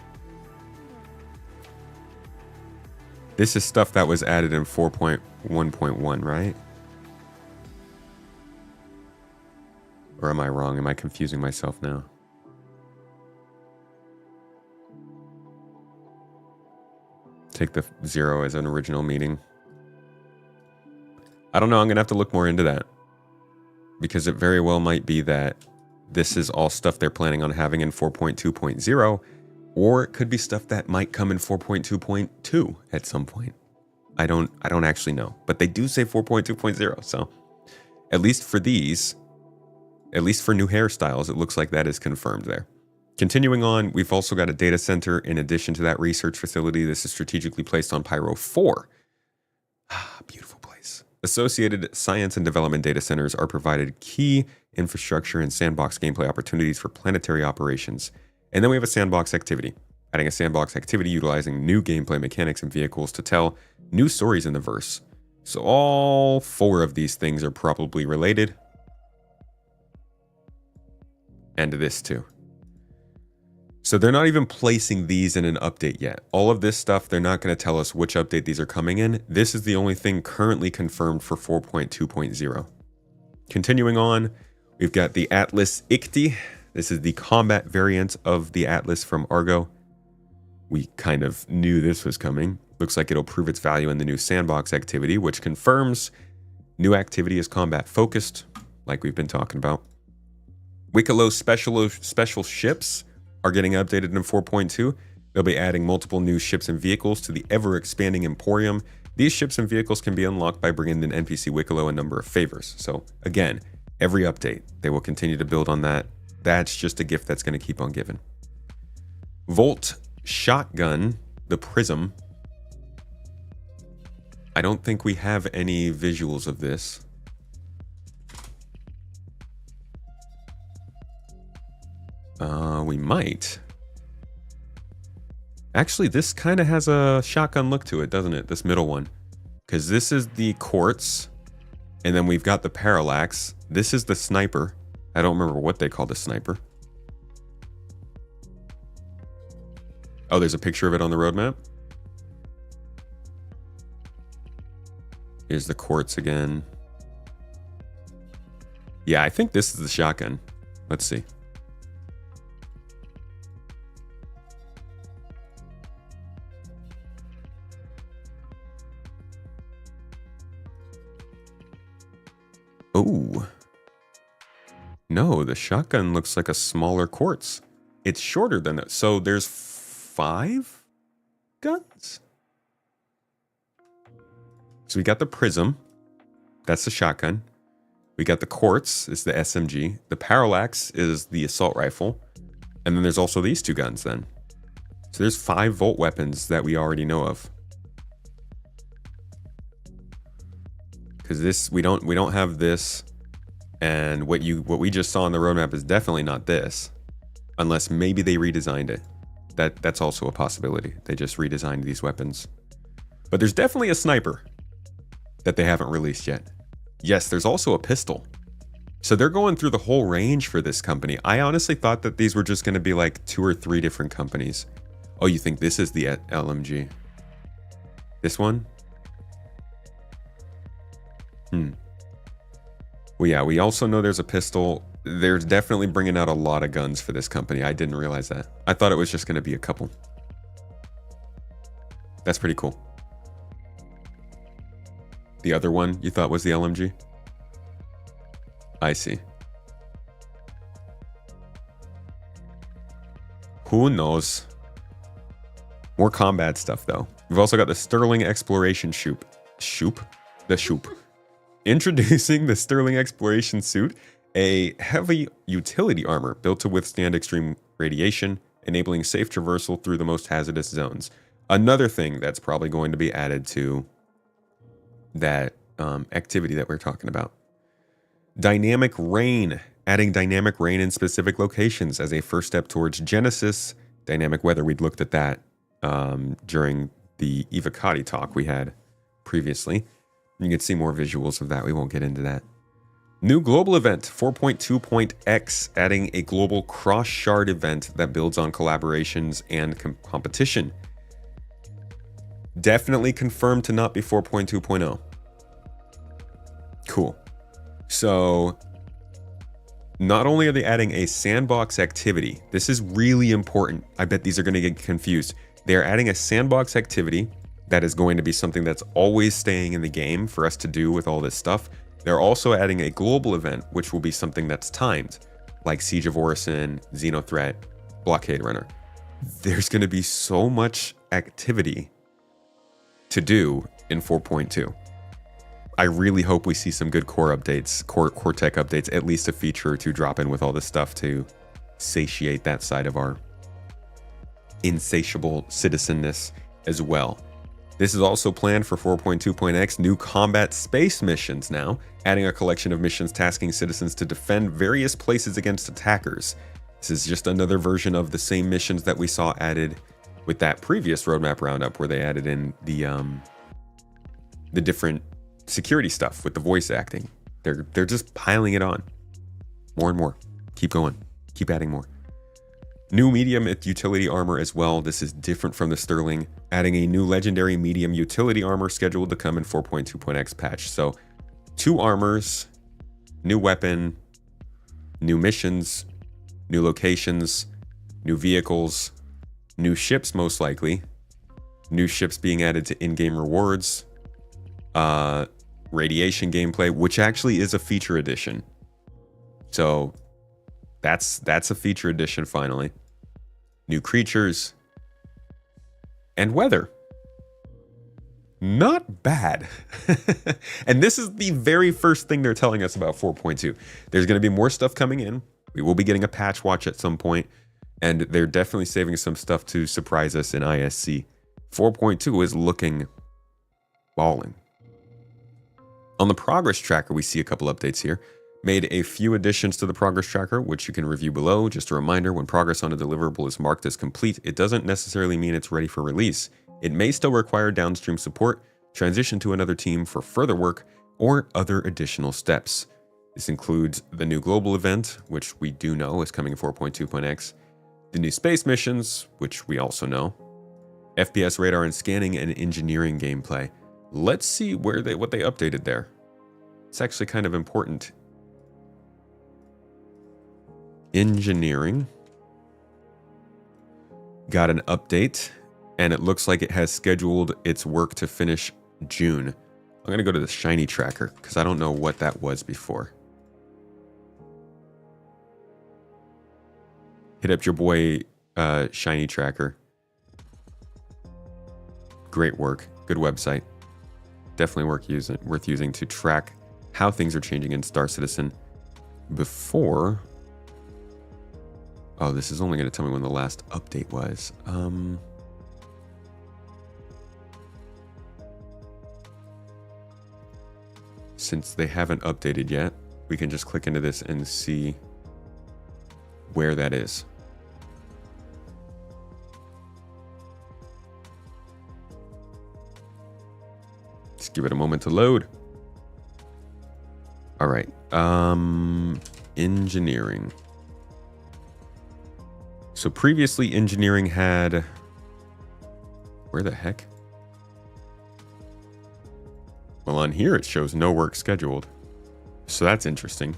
Speaker 1: stuff that was added in 4.1.1, right? Or am I wrong? Am I confusing myself now? Take the 0 as an original meaning. I don't know. I'm going to have to look more into that. Because it very well might be that this is all stuff they're planning on having in 4.2.0. Or it could be stuff that might come in 4.2.2 at some point. I don't actually know. But they do say 4.2.0. So at least for these, at least for new hairstyles, it looks like that is confirmed there. Continuing on, we've also got a data center in addition to that research facility. This is strategically placed on Pyro 4. Beautiful place. Associated science and development data centers are provided key infrastructure and sandbox gameplay opportunities for planetary operations. And then we have a sandbox activity. Adding a sandbox activity utilizing new gameplay mechanics and vehicles to tell new stories in the verse. So all 4 of these things are probably related. And this too. So they're not even placing these in an update yet. All of this stuff, they're not going to tell us which update these are coming in. This is the only thing currently confirmed for 4.2.0. Continuing on, we've got the Atlas Icti. This is the combat variant of the Atlas from Argo. We kind of knew this was coming. Looks like it'll prove its value in the new sandbox activity, which confirms new activity is combat focused, like we've been talking about. Wicklow special ships are getting updated in 4.2. They'll be adding multiple new ships and vehicles to the ever-expanding Emporium. These ships and vehicles can be unlocked by bringing in NPC Wicklow a number of favors. So again, every update, they will continue to build on that. That's just a gift that's going to keep on giving. Volt Shotgun, the Prism. I don't think we have any visuals of this. We might. Actually, this kind of has a shotgun look to it, doesn't it? This middle one. Because this is the Quartz. And then we've got the Parallax. This is the Sniper. I don't remember what they call the Sniper. Oh, there's a picture of it on the roadmap. Here's the Quartz again. Yeah, I think this is the shotgun. Let's see. Oh. No, the shotgun looks like a smaller Quartz. It's shorter than that. So there's 5 guns? So we got the Prism. That's the shotgun. We got the Quartz is the SMG. The Parallax is the assault rifle. And then there's also these two guns then. So there's 5-volt weapons that we already know of. Because this we don't have this, and what we just saw on the roadmap is definitely not this, unless maybe they redesigned it. That's also a possibility. They just redesigned these weapons. But there's definitely a sniper that they haven't released yet. Yes, there's also a pistol. So they're going through the whole range for this company. I honestly thought that these were just going to be like 2 or 3 different companies. Oh, you think this is the LMG? This one? Well, yeah, we also know there's a pistol. They're definitely bringing out a lot of guns for this company. I didn't realize that. I thought it was just going to be a couple. That's pretty cool. The other one you thought was the LMG? I see. Who knows? More combat stuff, though. We've also got the Sterling Exploration Shoop. The Shoop. Introducing the Sterling Exploration Suit, a heavy utility armor built to withstand extreme radiation, enabling safe traversal through the most hazardous zones. Another thing that's probably going to be added to that activity that we're talking about. Dynamic rain. Adding dynamic rain in specific locations as a first step towards Genesis dynamic weather. We'd looked at that during the Evocati talk we had previously. You can see more visuals of that. We won't get into that. New global event, 4.2.x, adding a global cross-shard event that builds on collaborations and competition. Definitely confirmed to not be 4.2.0. Cool. So, not only are they adding a sandbox activity, this is really important. I bet these are going to get confused. They are adding a sandbox activity that is going to be something that's always staying in the game for us to do with all this stuff. They're also adding a global event, which will be something that's timed, like Siege of Orison, Xenothreat, Blockade Runner. There's going to be so much activity to do in 4.2. I really hope we see some good core updates, core tech updates, at least a feature or two drop in with all this stuff to satiate that side of our insatiable citizenness as well. This is also planned for 4.2.x new combat space missions now, adding a collection of missions tasking citizens to defend various places against attackers. This is just another version of the same missions that we saw added with that previous roadmap roundup where they added in the different security stuff with the voice acting. They're just piling it on. More and more. Keep going. Keep adding more. New medium utility armor as well. This is different from the Sterling, adding a new legendary medium utility armor scheduled to come in 4.2.x patch. So 2 armors, new weapon, new missions, new locations, new vehicles, new ships most likely, new ships being added to in-game rewards, radiation gameplay, which actually is a feature edition. So that's a feature edition finally. New creatures and weather. Not bad. And this is the very first thing they're telling us about 4.2. There's going to be more stuff coming in. We will be getting a patch watch at some point, and they're definitely saving some stuff to surprise us in ISC. 4.2 is looking balling. On the progress tracker, we see a couple updates here. Made a few additions to the progress tracker, which you can review below. Just a reminder, when progress on a deliverable is marked as complete, it doesn't necessarily mean it's ready for release. It may still require downstream support, transition to another team for further work, or other additional steps. This includes the new global event, which we do know is coming in 4.2.x, the new space missions, which we also know, FPS radar and scanning and engineering gameplay. Let's see what they updated there. It's actually kind of important. Engineering got an update, and it looks like it has scheduled its work to finish June. I'm going to go to the shiny tracker because I don't know what that was before. Hit up your boy shiny tracker. Great work. Good website. Definitely worth using to track how things are changing in Star Citizen before. Oh, this is only going to tell me when the last update was. Since they haven't updated yet, we can just click into this and see where that is. Just give it a moment to load. All right. Engineering. So previously engineering had, where the heck? Well, on here it shows no work scheduled. So that's interesting.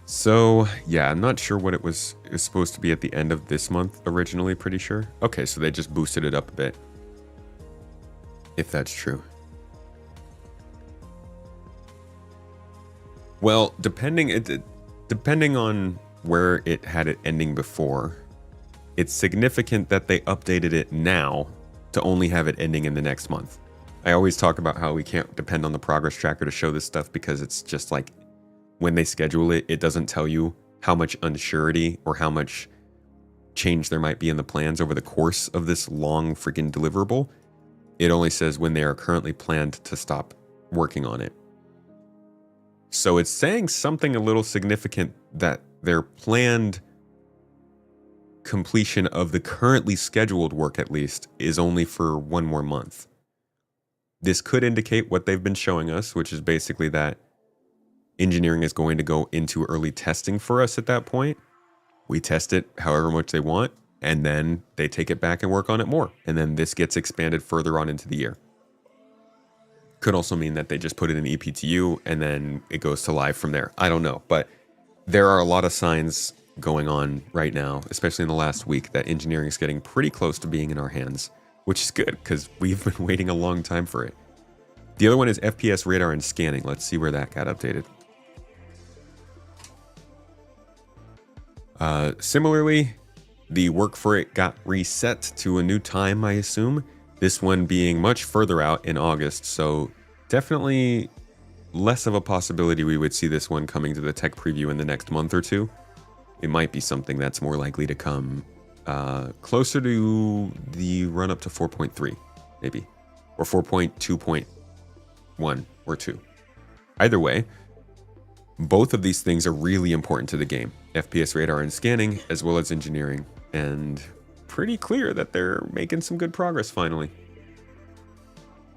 Speaker 1: So, yeah, I'm not sure what it was supposed to be at the end of this month originally, pretty sure. Okay, so they just boosted it up a bit. If that's true. Well, depending on where it had it ending before, it's significant that they updated it now to only have it ending in the next month. I always talk about how we can't depend on the progress tracker to show this stuff because it's just like when they schedule it, it doesn't tell you how much unsurety or how much change there might be in the plans over the course of this long freaking deliverable. It only says when they are currently planned to stop working on it. So it's saying something a little significant that their planned completion of the currently scheduled work, at least, is only for one more month. This could indicate what they've been showing us, which is basically that engineering is going to go into early testing for us at that point. We test it however much they want, and then they take it back and work on it more. And then this gets expanded further on into the year. Could also mean that they just put it in EPTU and then it goes to live from there. I don't know, but there are a lot of signs going on right now, especially in the last week, that engineering is getting pretty close to being in our hands, which is good because we've been waiting a long time for it. The other one is FPS radar and scanning. Let's see where that got updated. Similarly, the work for it got reset to a new time, I assume. This one being much further out in August, so definitely less of a possibility we would see this one coming to the tech preview in the next month or two. It might be something that's more likely to come closer to the run up to 4.3, maybe, or 4.2.1 or 2. Either way, both of these things are really important to the game. FPS radar and scanning, as well as engineering. And pretty clear that they're making some good progress finally.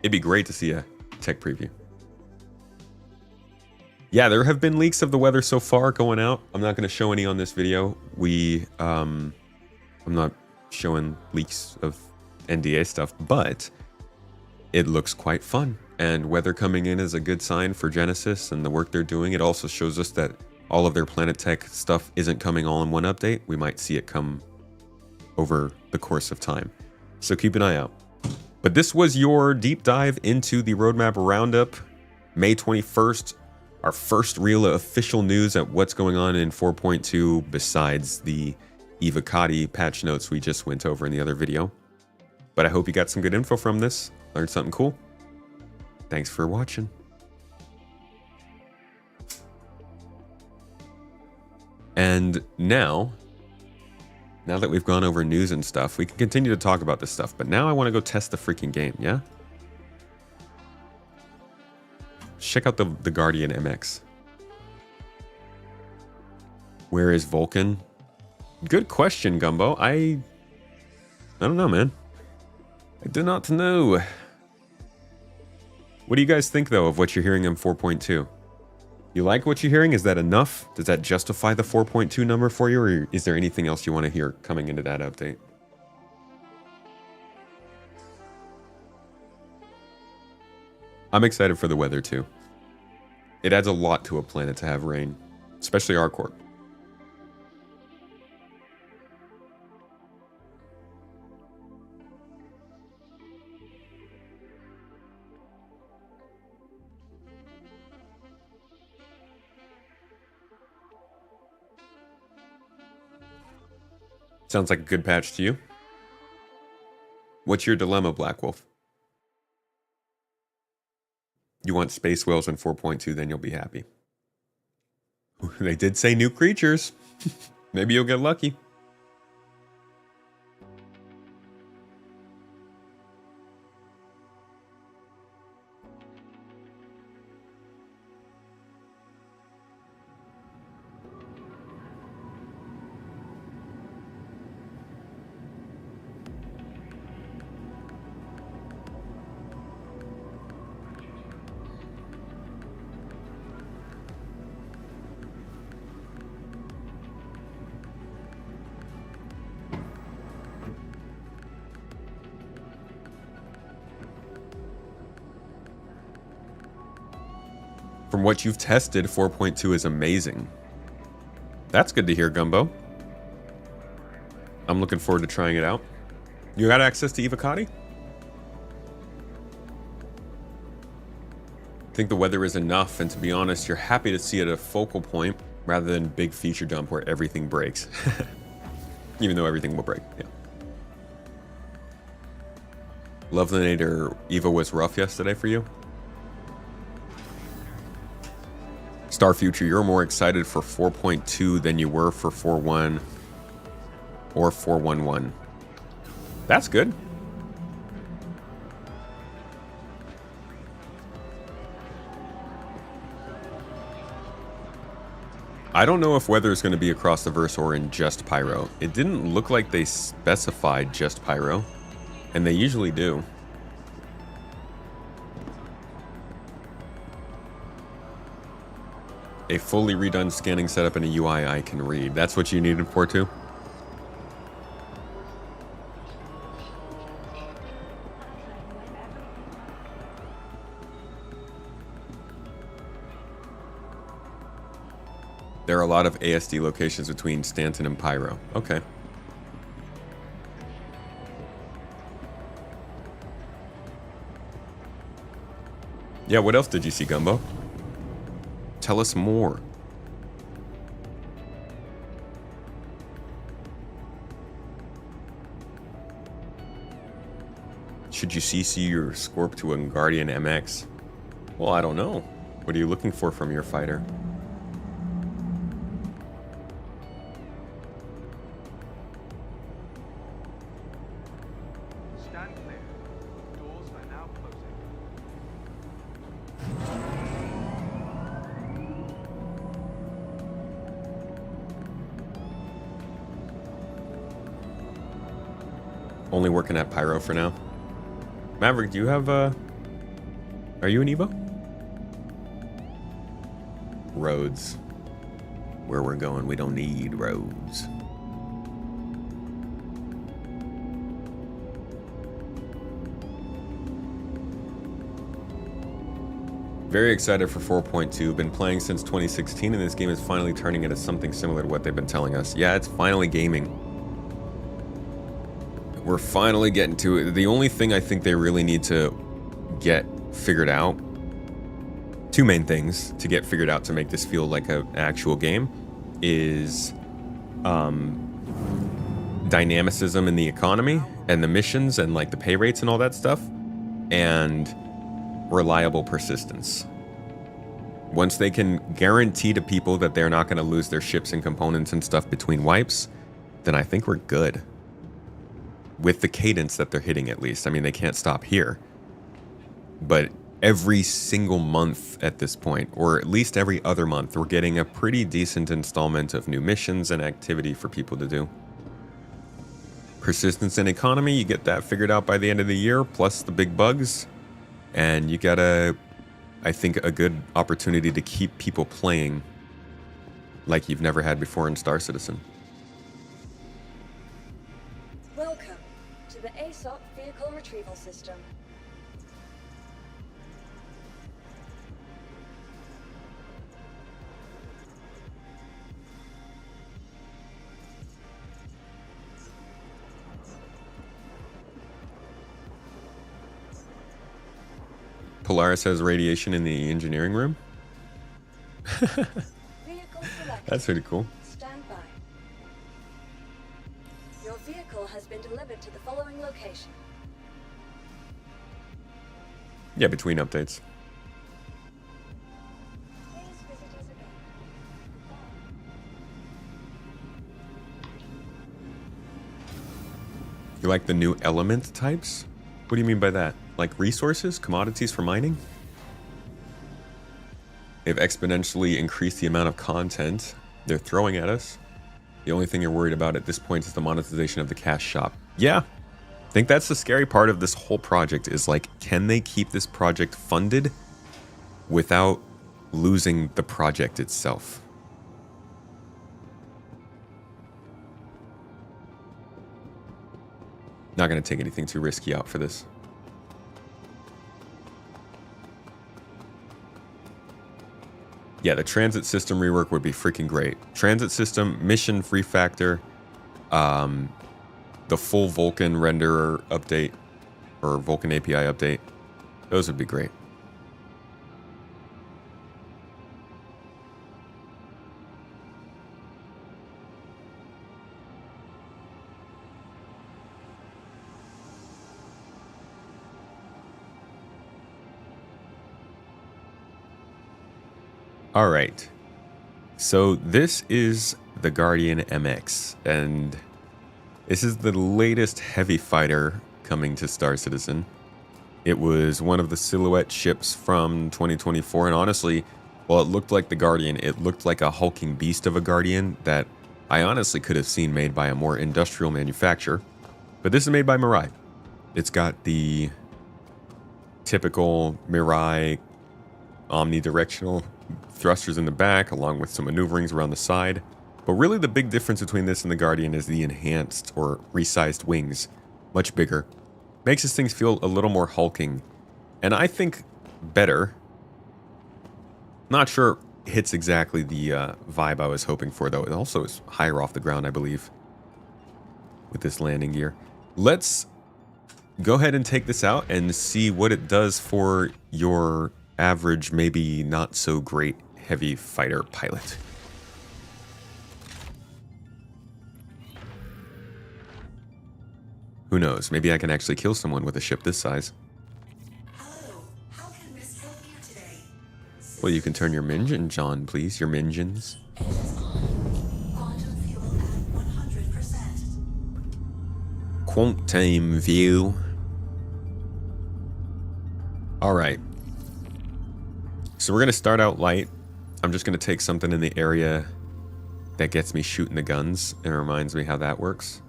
Speaker 1: It'd be great to see a tech preview. Yeah, there have been leaks of the weather so far going out. I'm not going to show any on this video. I'm not showing leaks of NDA stuff, but it looks quite fun. And weather coming in is a good sign for Genesis and the work they're doing. It also shows us that all of their Planet Tech stuff isn't coming all in one update. We might see it come over the course of time. So keep an eye out. But this was your deep dive into the roadmap roundup, May 21st. Our first real official news at what's going on in 4.2 besides the Evocati patch notes we just went over in the other video. But I hope you got some good info from this, learned something cool. Thanks for watching. And now that we've gone over news and stuff, we can continue to talk about this stuff. But now I want to go test the freaking game, yeah? Check out the Guardian MX. Where is Vulcan? Good question, Gumbo. I don't know, man. I do not know. What do you guys think, though, of what you're hearing in 4.2? You like what you're hearing? Is that enough? Does that justify the 4.2 number for you, or is there anything else you want to hear coming into that update? I'm excited for the weather, too. It adds a lot to a planet to have rain, especially our corp. Sounds like a good patch to you. What's your dilemma, Black Wolf? You want space whales in 4.2, then you'll be happy. They did say new creatures. Maybe you'll get lucky. From what you've tested, 4.2 is amazing. That's good to hear, Gumbo. I'm looking forward to trying it out. You got access to Evocati? I think the weather is enough, and to be honest, you're happy to see it at a focal point rather than big feature dump where everything breaks. Even though everything will break, yeah. Lovelinator Evo was rough yesterday for you? Star Future, you're more excited for 4.2 than you were for 4.1 or 4.1.1. That's good. I don't know if weather is going to be across the verse or in just Pyro. It didn't look like they specified just Pyro, and they usually do. A fully redone scanning setup and a UI I can read. That's what you needed for too? There are a lot of ASD locations between Stanton and Pyro. Okay. Yeah, what else did you see, Gumbo? Tell us more. Should you CC your Scorp to a Guardian MX? Well, I don't know. What are you looking for from your fighter?
Speaker 15: Stand clear. Doors are now closing.
Speaker 1: Only working at Pyro for now. Maverick, do you have are you an Evo? Roads. Where we're going, we don't need roads. Very excited for 4.2. Been playing since 2016, and this game is finally turning into something similar to what they've been telling us. Yeah, it's finally gaming. We're finally getting to it. The only thing I think they really need to get figured out, two main things to get figured out to make this feel like an actual game, is dynamicism in the economy and the missions and like the pay rates and all that stuff, and reliable persistence. Once they can guarantee to people that they're not going to lose their ships and components and stuff between wipes, then I think we're good. With the cadence that they're hitting, at least. I mean, they can't stop here. But every single month at this point, or at least every other month, we're getting a pretty decent installment of new missions and activity for people to do. Persistence and economy, you get that figured out by the end of the year, plus the big bugs. And you got I think, a good opportunity to keep people playing like you've never had before in Star Citizen.
Speaker 16: Welcome to the ASOP Vehicle Retrieval System.
Speaker 1: Polaris has radiation in the engineering room? That's pretty cool.
Speaker 16: Stand by. has been delivered to the following location.
Speaker 1: Yeah, between updates. You like the new element types? What do you mean by that? Like resources, commodities for mining? They've exponentially increased the amount of content they're throwing at us. The only thing you're worried about at this point is the monetization of the cash shop. Yeah, I think that's the scary part of this whole project is like, can they keep this project funded without losing the project itself? Not going to take anything too risky out for this. Yeah, the transit system rework would be freaking great. Transit system, mission free factor, the full Vulkan renderer update, or Vulkan API update. Those would be great. All right, so this is the Guardian MX, and this is the latest heavy fighter coming to Star Citizen. It was one of the silhouette ships from 2024, and honestly, while it looked like the Guardian, it looked like a hulking beast of a Guardian that I honestly could have seen made by a more industrial manufacturer. But this is made by Mirai. It's got the typical Mirai omnidirectional thrusters in the back, along with some maneuverings around the side. But really the big difference between this and the Guardian is the enhanced or resized wings. Much bigger. Makes this thing feel a little more hulking. And I think better. Not sure it hits exactly the vibe I was hoping for, though. It also is higher off the ground, I believe, with this landing gear. Let's go ahead and take this out and see what it does for your average, maybe not so great heavy fighter pilot. Who knows? Maybe I can actually kill someone with a ship this size.
Speaker 17: Hello, how can Miss help you today?
Speaker 1: Well, you can turn your minions on, please. Your minions.
Speaker 17: It is on. Quantum fuel at 100%.
Speaker 1: Quantum view. All right. So we're going to start out light. I'm just going to take something in the area that gets me shooting the guns and reminds me how that works.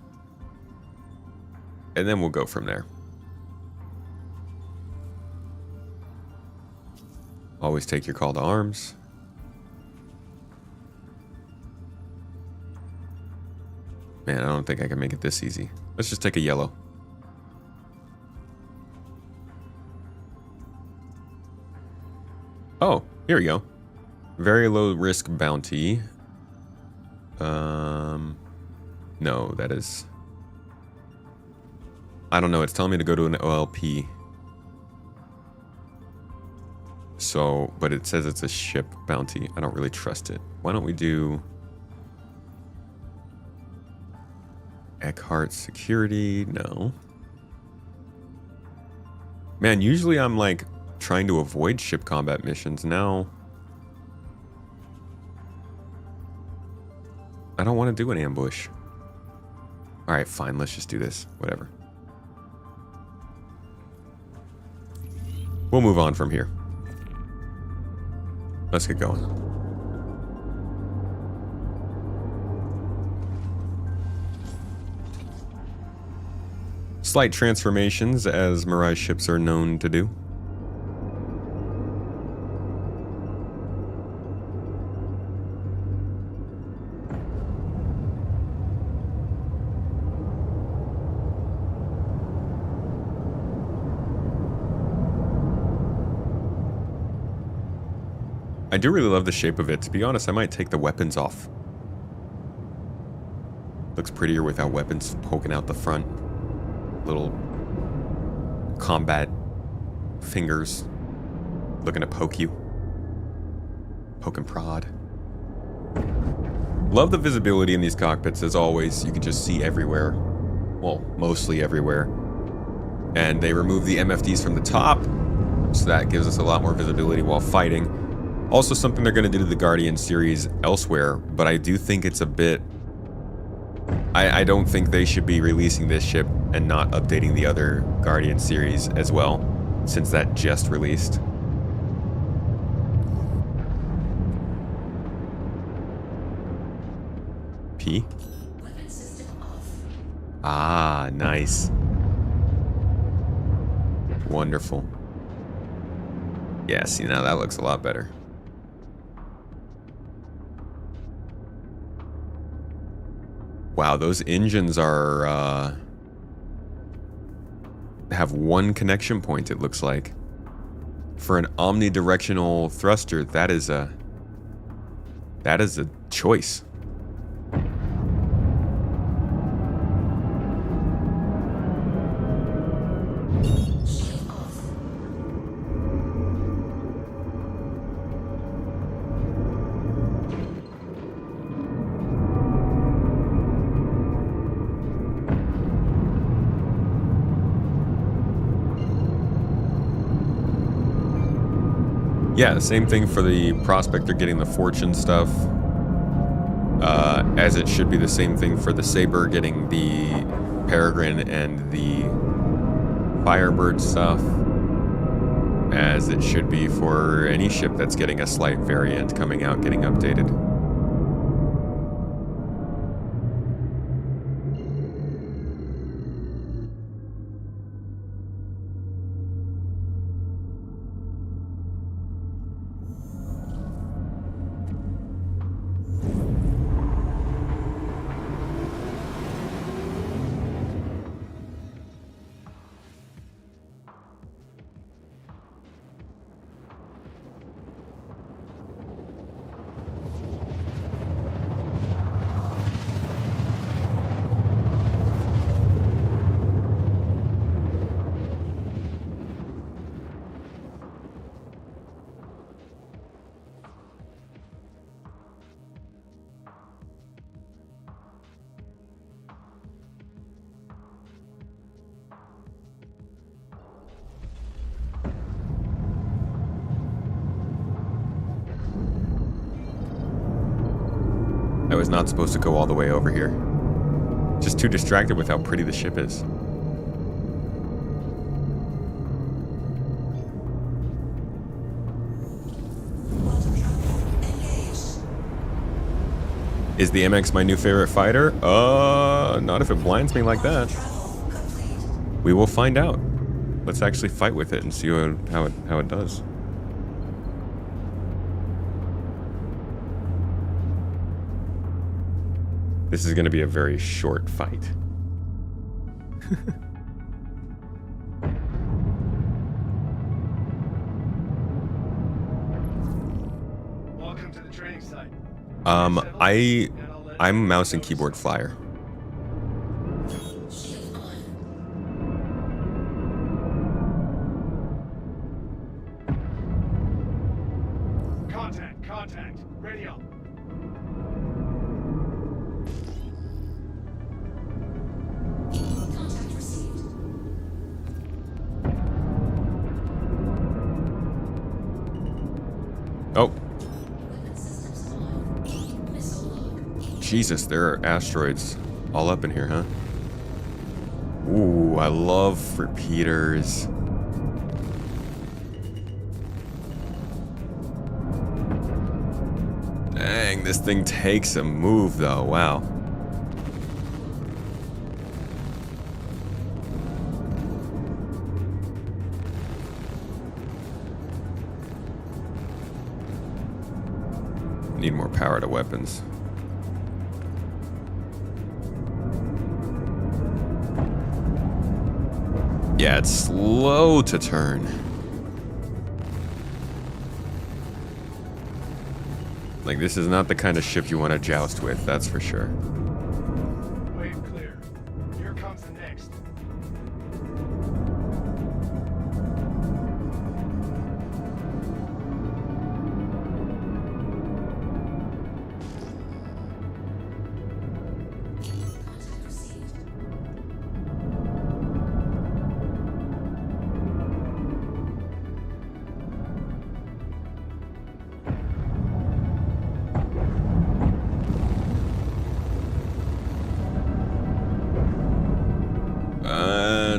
Speaker 1: And then we'll go from there. Always take your call to arms. Man, I don't think I can make it this easy. Let's just take a yellow. Oh, here we go. Very low risk bounty. No, that is... I don't know, it's telling me to go to an OLP. So, but it says it's a ship bounty. I don't really trust it. Why don't we do... Eckhart Security? No. Man, usually I'm like trying to avoid ship combat missions. Now I don't want to do an ambush. Alright, fine, let's just do this. Whatever. We'll move on from here. Let's get going. Slight transformations, as Mirai ships are known to do. I do really love the shape of it. To be honest, I might take the weapons off. Looks prettier without weapons poking out the front. Little combat fingers looking to poke you. Poke and prod. Love the visibility in these cockpits as always. You can just see everywhere. well, mostly everywhere. And they remove the MFDs from the top, so that gives us a lot more visibility while fighting. Also something they're going to do to the Guardian series elsewhere, but I do think it's a bit... I don't think they should be releasing this ship and not updating the other Guardian series as well, since that just released. P? Ah, nice. Wonderful. Yeah, see, now that looks a lot better. Wow, those engines are, have one connection point, it looks like. For an omnidirectional thruster, that is a choice. Yeah, same thing for the Prospector getting the Fortune stuff. As it should be the same thing for the Saber getting the Peregrine and the Firebird stuff. As it should be for any ship that's getting a slight variant coming out, getting updated. I was not supposed to go all the way over here. Just too distracted with how pretty the ship is. Is the MX my new favorite fighter? Not if it blinds me like that. We will find out. Let's actually fight with it and see how it does. This is going to be a very short fight.
Speaker 15: Welcome to the training site.
Speaker 1: I'm mouse and keyboard flyer.
Speaker 15: Contact. Radio.
Speaker 1: Oh. Jesus, there are asteroids all up in here, huh? Ooh, I love repeaters. Dang, this thing takes a move though, wow. Need more power to weapons. Yeah, it's slow to turn. Like, this is not the kind of ship you want to joust with, that's for sure.
Speaker 15: Wave clear. Here comes the next.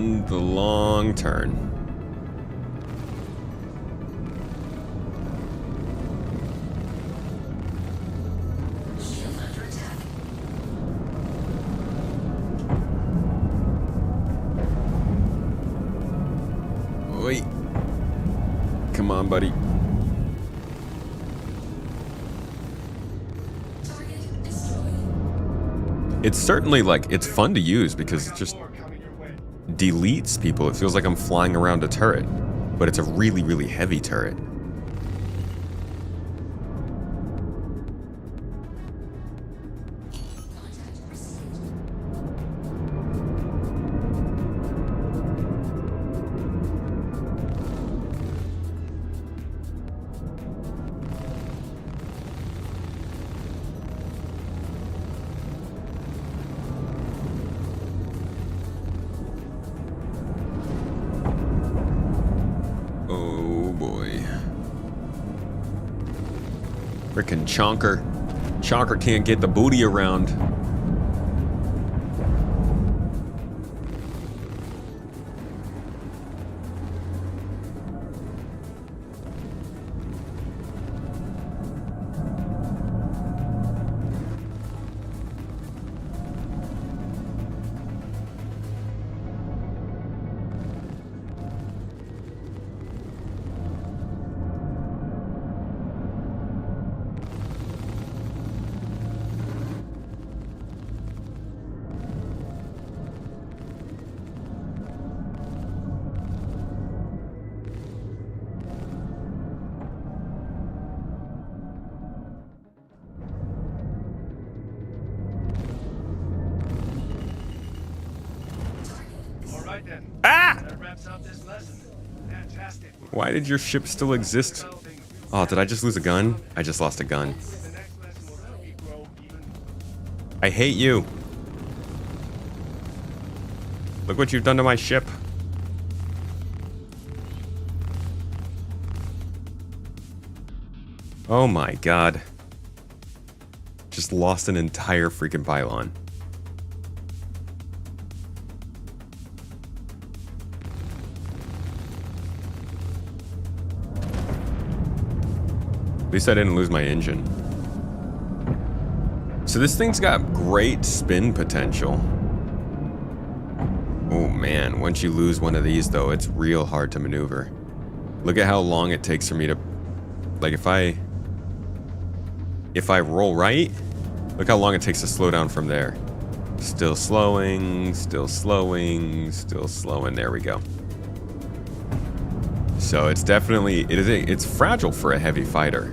Speaker 1: And the long turn. Wait. Come on, buddy. It's certainly like, it's fun to use because it just deletes people. It feels like I'm flying around a turret, but it's a really, really heavy turret. Frickin' Chonker. Chonker can't get the booty around. Why did your ship still exist? Oh, did I just lose a gun? I just lost a gun. I hate you. Look what you've done to my ship. Oh my god. Just lost an entire freaking pylon. At least I didn't lose my engine. So this thing's got great spin potential. Oh man, once you lose one of these though, it's real hard to maneuver. Look at how long it takes for me to... Like if I roll right, look how long it takes to slow down from there. Still slowing, still slowing, still slowing. There we go. So it's definitely, it's fragile for a heavy fighter.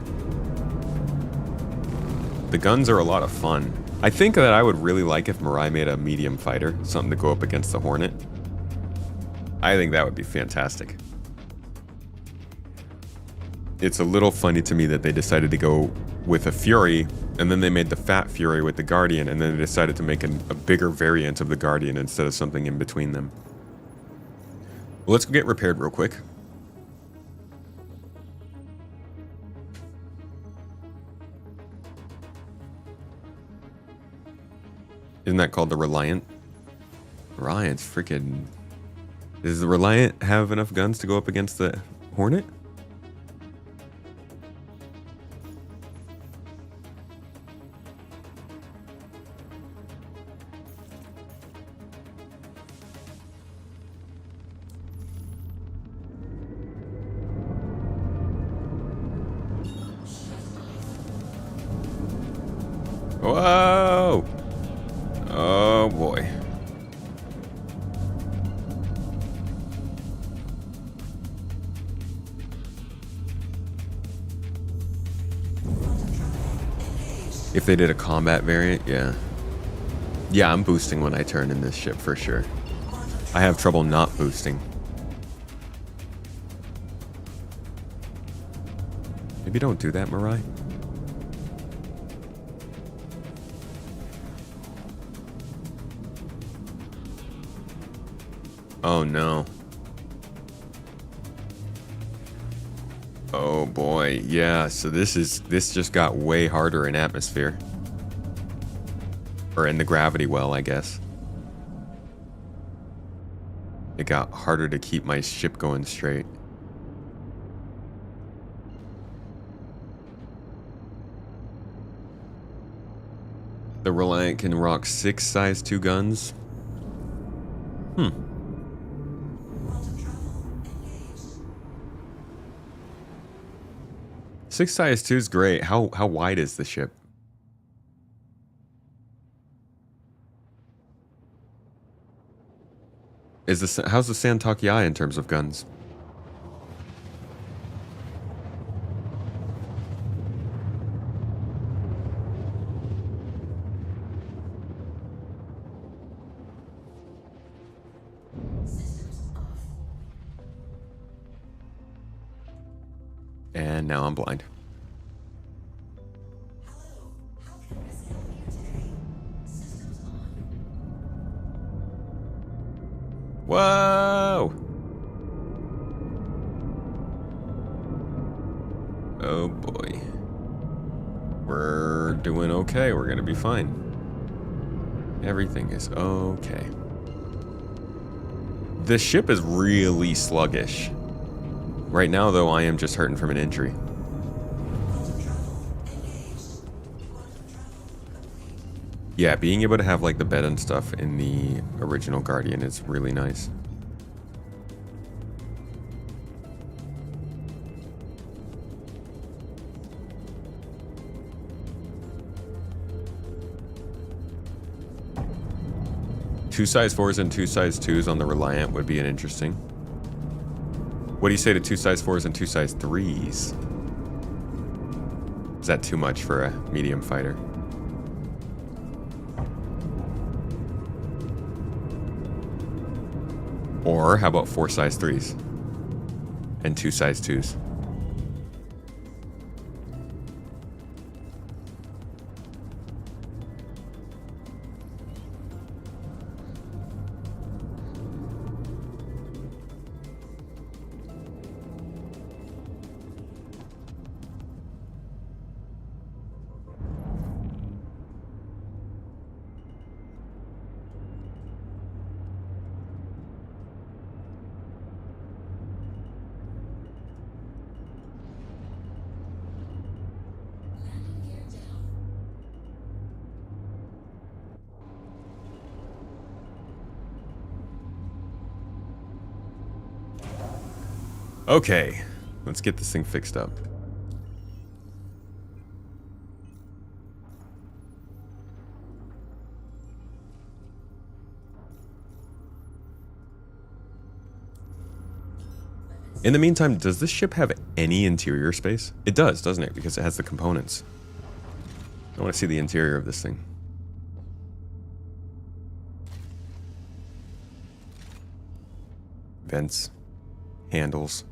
Speaker 1: The guns are a lot of fun. I think that I would really like if Mirai made a medium fighter, something to go up against the Hornet. I think that would be fantastic. It's a little funny to me that they decided to go with a Fury, and then they made the Fat Fury with the Guardian, and then they decided to make a bigger variant of the Guardian instead of something in between them. Well, let's go get repaired real quick. Isn't that called the Reliant? Reliant's freaking... Does the Reliant have enough guns to go up against the Hornet? Whoa! Oh boy. If they did a combat variant, yeah. Yeah, I'm boosting when I turn in this ship for sure. I have trouble not boosting. Maybe don't do that, Mirai. Oh no. Oh boy, yeah, so this just got way harder in atmosphere. Or in the gravity well, I guess. it got harder to keep my ship going straight. The Reliant can rock 6 size 2 guns. 6 size 2 is great. How wide is the ship? How's the Santaki Eye in terms of guns? And now I'm blind. Whoa! Oh boy. We're doing okay. We're gonna be fine. Everything is okay. The ship is really sluggish. Right now, though, I am just hurting from an injury. Yeah, being able to have like the bed and stuff in the original Guardian is really nice. Two size 4s and 2 size 2s on the Reliant would be an interesting. What do you say to 2 size 4s and 2 size 3s? Is that too much for a medium fighter? Or how about 4 size 3s and 2 size 2s? Okay, let's get this thing fixed up. In the meantime, does this ship have any interior space? It does, doesn't it? Because it has the components. I want to see the interior of this thing. Vents. Handles.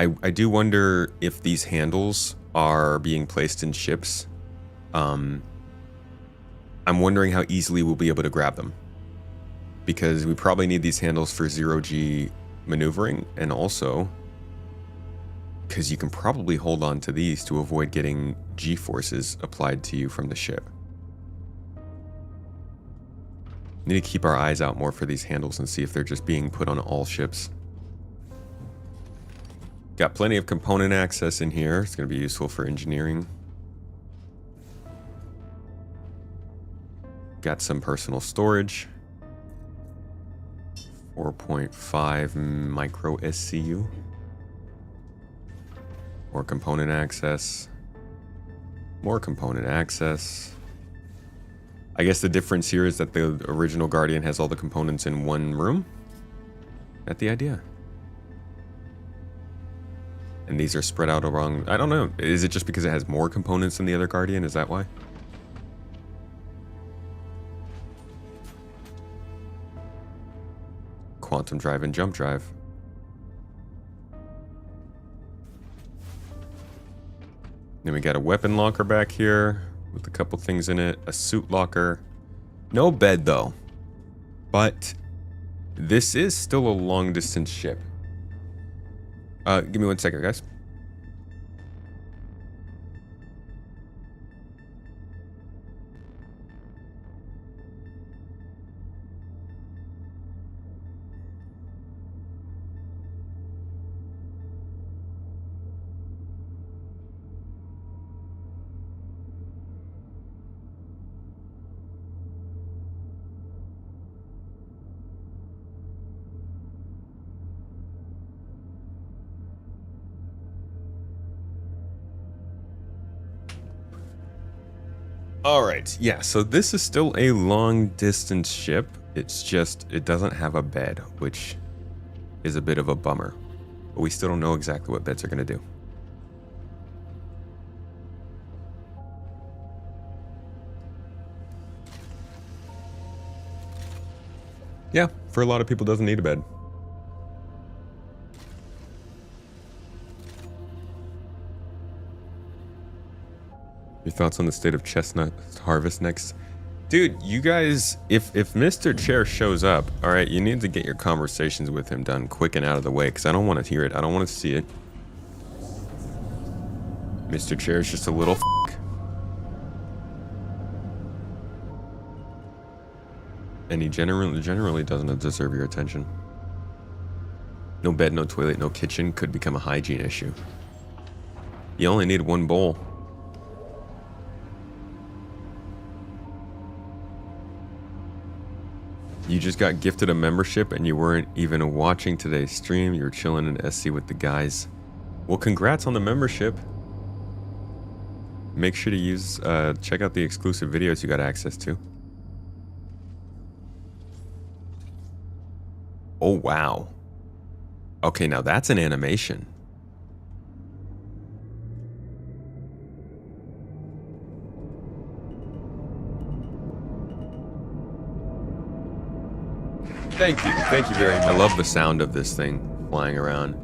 Speaker 1: I do wonder if these handles are being placed in ships. I'm wondering how easily we'll be able to grab them. Because we probably need these handles for 0G maneuvering, and also because you can probably hold on to these to avoid getting G-forces applied to you from the ship. We need to keep our eyes out more for these handles and see if they're just being put on all ships. Got plenty of component access in here. It's going to be useful for engineering. Got some personal storage. 4.5 micro SCU. More component access. More component access. I guess the difference here is that the original Guardian has all the components in one room. That's the idea. And these are spread out around... I don't know. Is it just because it has more components than the other Guardian? Is that why? Quantum drive and jump drive. Then we got a weapon locker back here with a couple things in it. A suit locker. No bed, though. But this is still a long-distance ship. Give me 1 second, guys. All right, yeah, so this is still a long distance ship. It's just, it doesn't have a bed, which is a bit of a bummer. But we still don't know exactly what beds are going to do. Yeah, for a lot of people, doesn't need a bed. Your thoughts on the state of chestnut harvest next? Dude, you guys, if Mr. Chair shows up, all right, you need to get your conversations with him done quick and out of the way, because I don't want to hear it. I don't want to see it. Mr. Chair is just a little f***. And he generally doesn't deserve your attention. No bed, no toilet, no kitchen could become a hygiene issue. You only need one bowl. You just got gifted a membership and you weren't even watching today's stream. You were chilling in SC with the guys. Well, congrats on the membership. Make sure to use, check out the exclusive videos you got access to. Oh, wow. Okay, now that's an animation. Thank you very much. I love the sound of this thing flying around.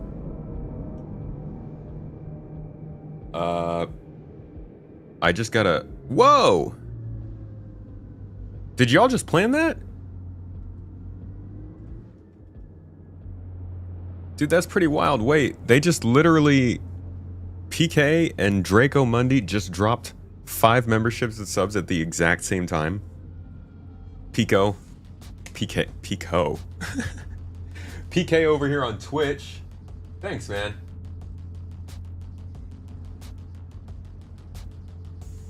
Speaker 1: I just gotta, whoa! Did y'all just plan that? Dude, that's pretty wild. Wait, they just literally, PK and Draco Mundi just dropped 5 memberships and subs at the exact same time. Pico. Pico. PK over here on Twitch. Thanks, man.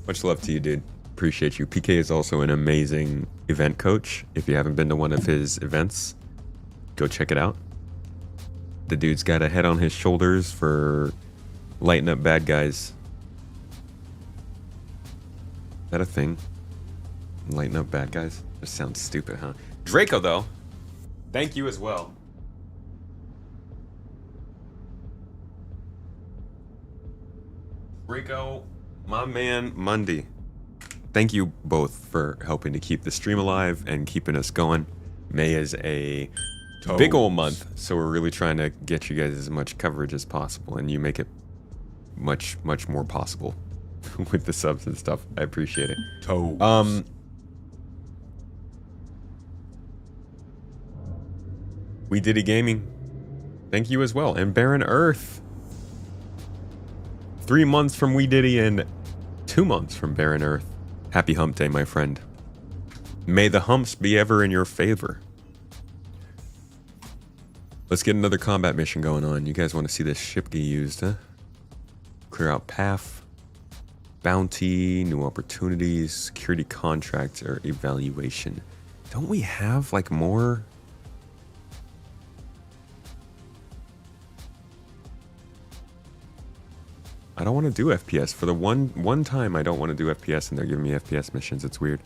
Speaker 1: Much love to you, dude. Appreciate you. PK is also an amazing event coach. If you haven't been to one of his events, go check it out. The dude's got a head on his shoulders for lighting up bad guys. Is that a thing? Lighten up bad guys? Just sounds stupid, huh? Draco, though. Thank you as well. Draco, my man Mundi. Thank you both for helping to keep the stream alive and keeping us going. May is a big ol' month, so we're really trying to get you guys as much coverage as possible, and you make it much more possible with the subs and stuff. I appreciate it. We Diddy Gaming, thank you as well, and Baron Earth. 3 months from We Diddy and 2 months from Baron Earth. Happy hump day, my friend. May the humps be ever in your favor. Let's get another combat mission going on. You guys want to see this ship get used, huh? Clear out path, bounty, new opportunities, security contract, or evaluation. Don't we have like more? I don't want to do FPS. For the one time I don't want to do FPS and they're giving me FPS missions. It's weird.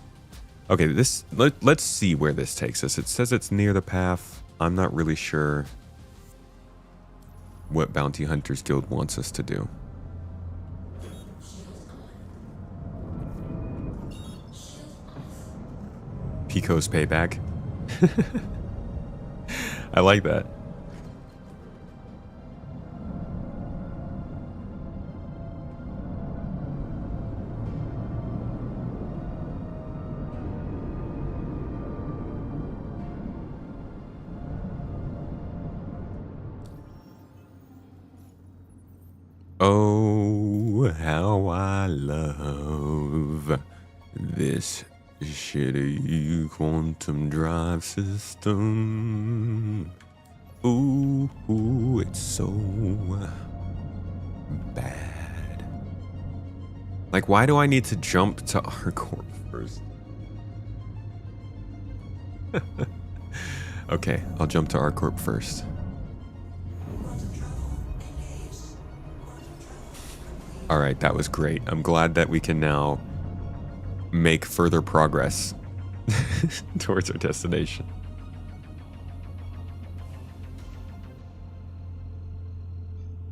Speaker 1: Okay, let's see where this takes us. It says it's near the path. I'm not really sure what Bounty Hunters Guild wants us to do. Pico's payback. I like that. Oh, how I love this shitty quantum drive system. Ooh, it's so bad. Like, why do I need to jump to R-Corp first? Okay, I'll jump to R-Corp first. All right, that was great. I'm glad that we can now make further progress towards our destination.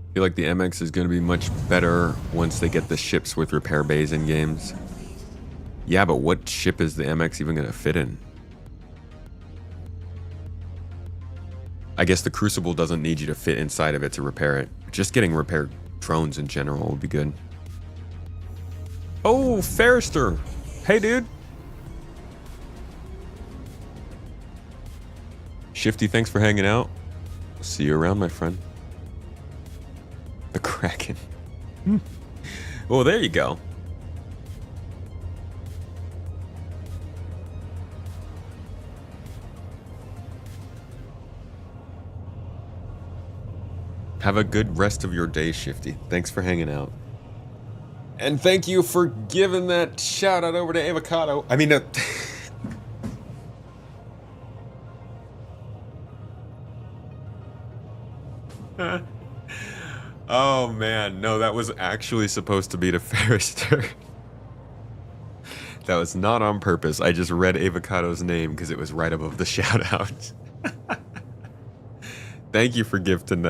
Speaker 1: I feel like the MX is going to be much better once they get the ships with repair bays in games. Yeah, but what ship is the MX even going to fit in? I guess the Crucible doesn't need you to fit inside of it to repair it. Just getting repaired drones in general would be good. Oh, Ferrister! Hey, dude! Shifty, thanks for hanging out. See you around, my friend. The Kraken. Well, there you go. Have a good rest of your day, Shifty. Thanks for hanging out. And thank you for giving that shout out over to Evocati. I mean, oh man, no, that was actually supposed to be to Ferrister. That was not on purpose. I just read Evocati's name because it was right above the shout out. Thank you for giving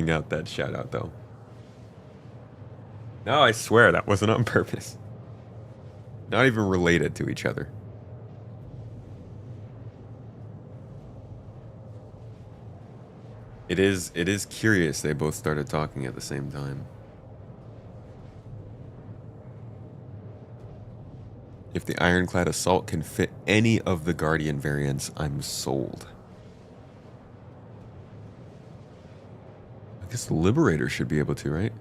Speaker 1: out that shout out, though. No, I swear that wasn't on purpose. Not even related to each other. It is curious they both started talking at the same time. If the Ironclad Assault can fit any of the Guardian variants, I'm sold. I guess the Liberator should be able to, right?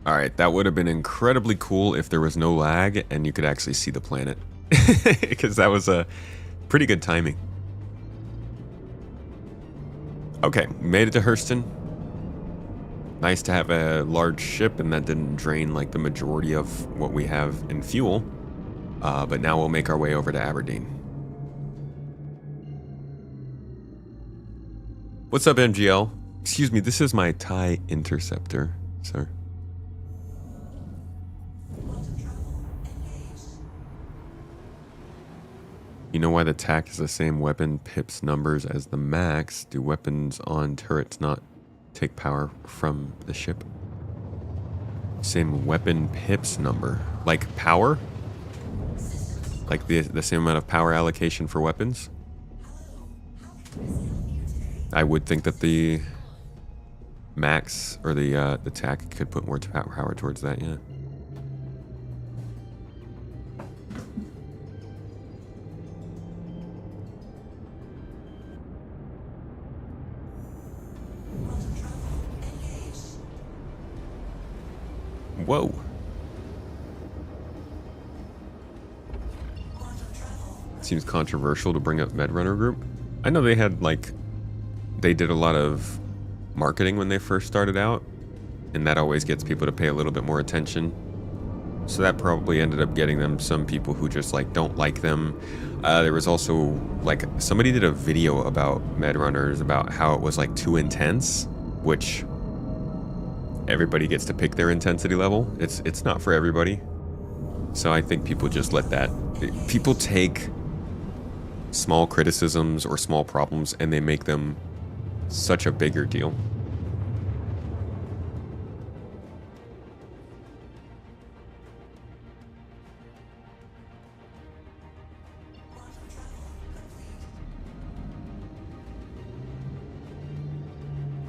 Speaker 1: Alright, that would have been incredibly cool if there was no lag and you could actually see the planet. Because that was a pretty good timing. Okay, made it to Hurston. Nice to have a large ship and that didn't drain like the majority of what we have in fuel. But now we'll make our way over to Aberdeen. What's up, MGL? Excuse me, this is my TIE Interceptor, sir. You know why the TAC is the same weapon pips numbers as the max? Do weapons on turrets not take power from the ship? Same weapon pips number. Like power? Like the same amount of power allocation for weapons? I would think that the max or the TAC could put more power towards that, yeah. Whoa. Seems controversial to bring up Medrunner Group. I know they had they did a lot of marketing when they first started out, and that always gets people to pay a little bit more attention. So that probably ended up getting them some people who just don't like them. There was also somebody did a video about Medrunners about how it was too intense, which everybody gets to pick their intensity level. It's not for everybody. So I think people just let that. People take small criticisms or small problems and they make them such a bigger deal.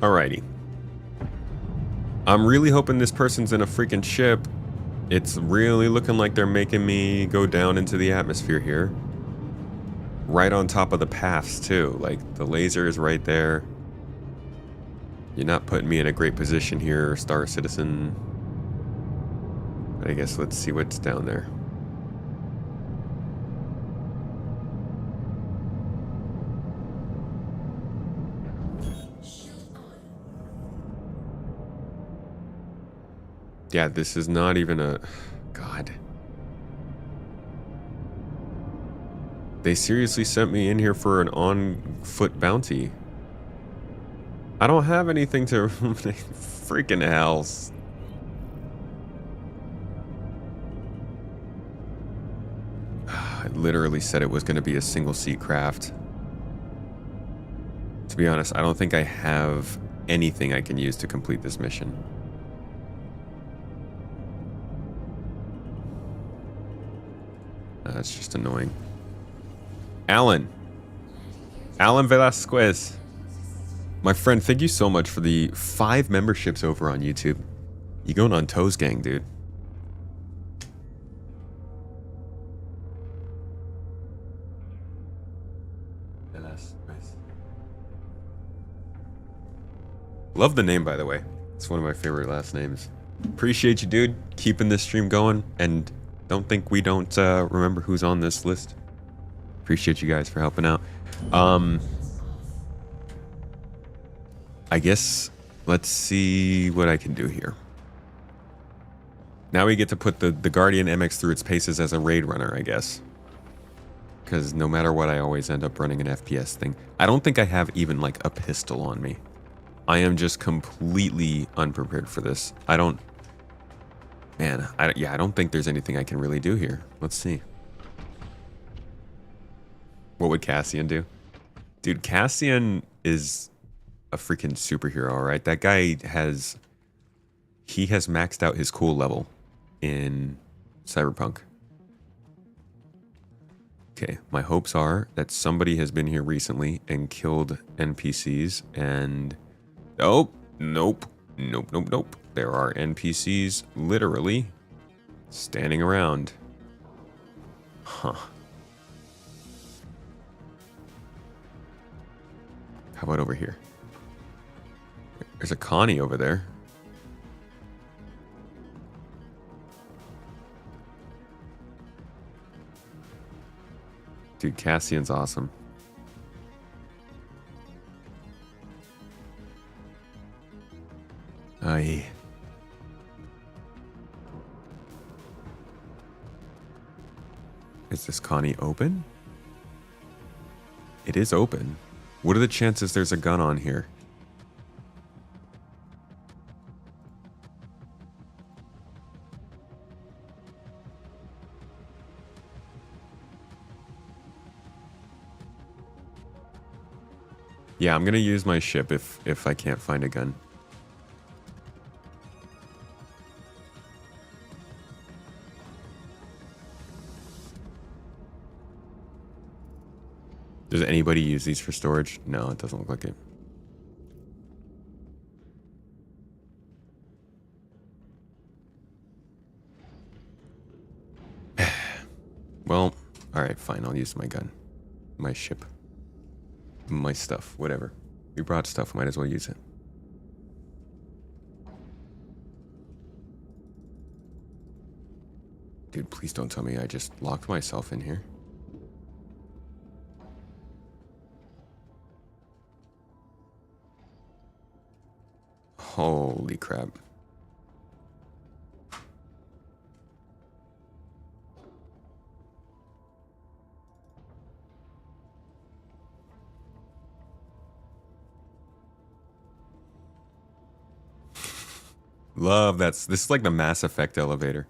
Speaker 1: Alrighty. I'm really hoping this person's in a freaking ship It's really looking like they're making me go down into the atmosphere here. Right on top of the paths, too. Like, the laser is right there. You're not putting me in a great position here, Star Citizen. But I guess let's see what's down there. Yeah, this is not even a... God. They seriously sent me in here for an on-foot bounty. I don't have anything to... Freaking hells. I literally said it was going to be a single-seat craft. To be honest, I don't think I have anything I can use to complete this mission. That's just annoying. Alan Velasquez. My friend, thank you so much for the 5 memberships over on YouTube. You going on toes, gang, dude. Velasquez. Love the name, by the way. It's one of my favorite last names. Appreciate you, dude. Keeping this stream going, and don't think we don't remember who's on this list. Appreciate you guys for helping out. I guess let's see what I can do here. Now we get to put the Guardian MX through its paces as a raid runner, I guess. Because no matter what, I always end up running an FPS thing. I don't think I have even like a pistol on me. I am just completely unprepared for this. I don't... Man, I don't think there's anything I can really do here. Let's see. What would Cassian do? Dude, Cassian is a freaking superhero, alright? That guy has... He has maxed out his cool level in Cyberpunk. Okay, my hopes are that somebody has been here recently and killed NPCs and... Oh, nope. Nope. There are NPCs literally standing around. Huh. How about over here? There's a Connie over there. Dude, Cassian's awesome. Aye. Is this Connie open? It is open. What are the chances there's a gun on here? Yeah, I'm gonna use my ship if I can't find a gun. Does anybody use these for storage? No, it doesn't look like it. Well, alright, fine. I'll use my gun. My ship. My stuff. Whatever. We brought stuff. Might as well use it. Dude, please don't tell me I just locked myself in here. Holy crap. Love this is like the Mass Effect elevator.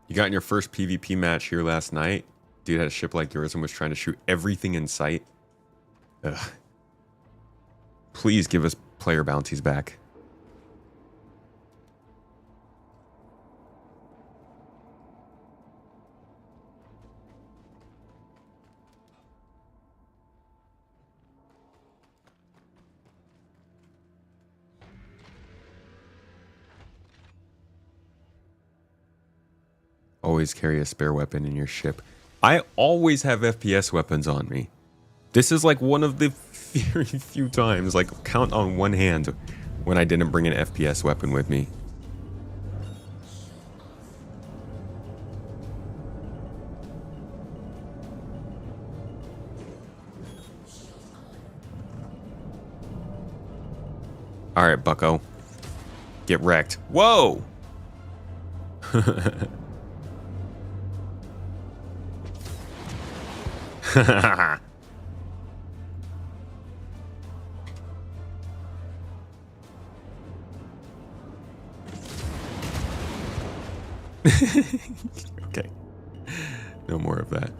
Speaker 1: You got in your first PvP match here last night. Dude had a ship like yours and was trying to shoot everything in sight. Ugh. Please give us player bounties back. Always carry a spare weapon in your ship. I always have FPS weapons on me. This is like one of the very few times, like count on one hand, when I didn't bring an FPS weapon with me. Alright, bucko. Get wrecked. Whoa! Okay. No more of that.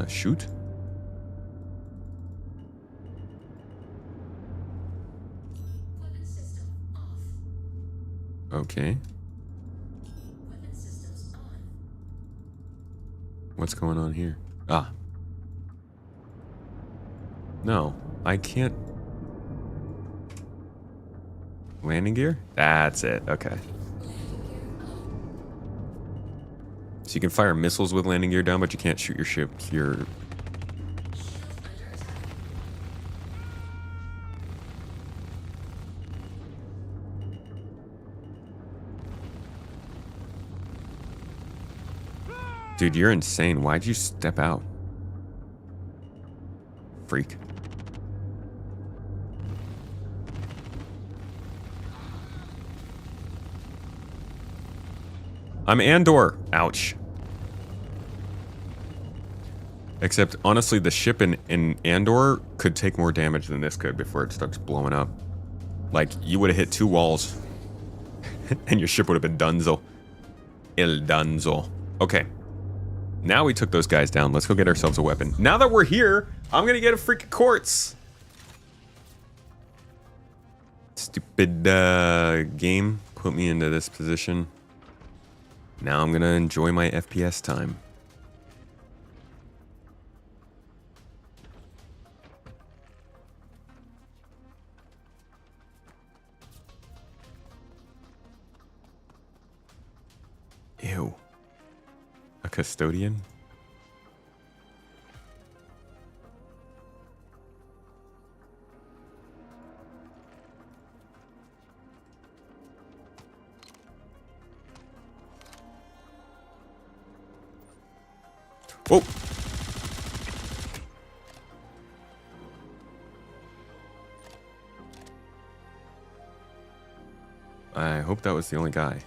Speaker 1: Shoot. Okay. What's going on here? Ah. No, I can't. Landing gear? That's it. Okay. So you can fire missiles with landing gear down, but you can't shoot your ship. Dude, you're insane. Why'd you step out? Freak. I'm Andor. Ouch. Except, honestly, the ship in Andor could take more damage than this could before it starts blowing up. Like, you would have hit 2 walls. And your ship would have been dunzo. El dunzo. Okay. Now we took those guys down. Let's go get ourselves a weapon. Now that we're here, I'm gonna get a freaking quartz. Stupid game put me into this position. Now I'm gonna enjoy my FPS time. Ew. A custodian? Oh! I hope that was the only guy.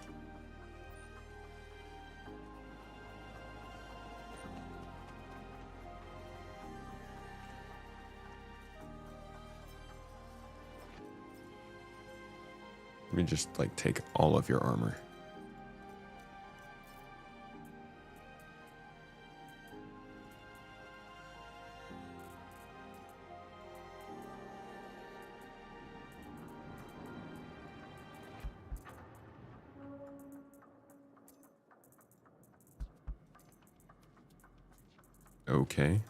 Speaker 1: Let me just, like, take all of your armor. Okay.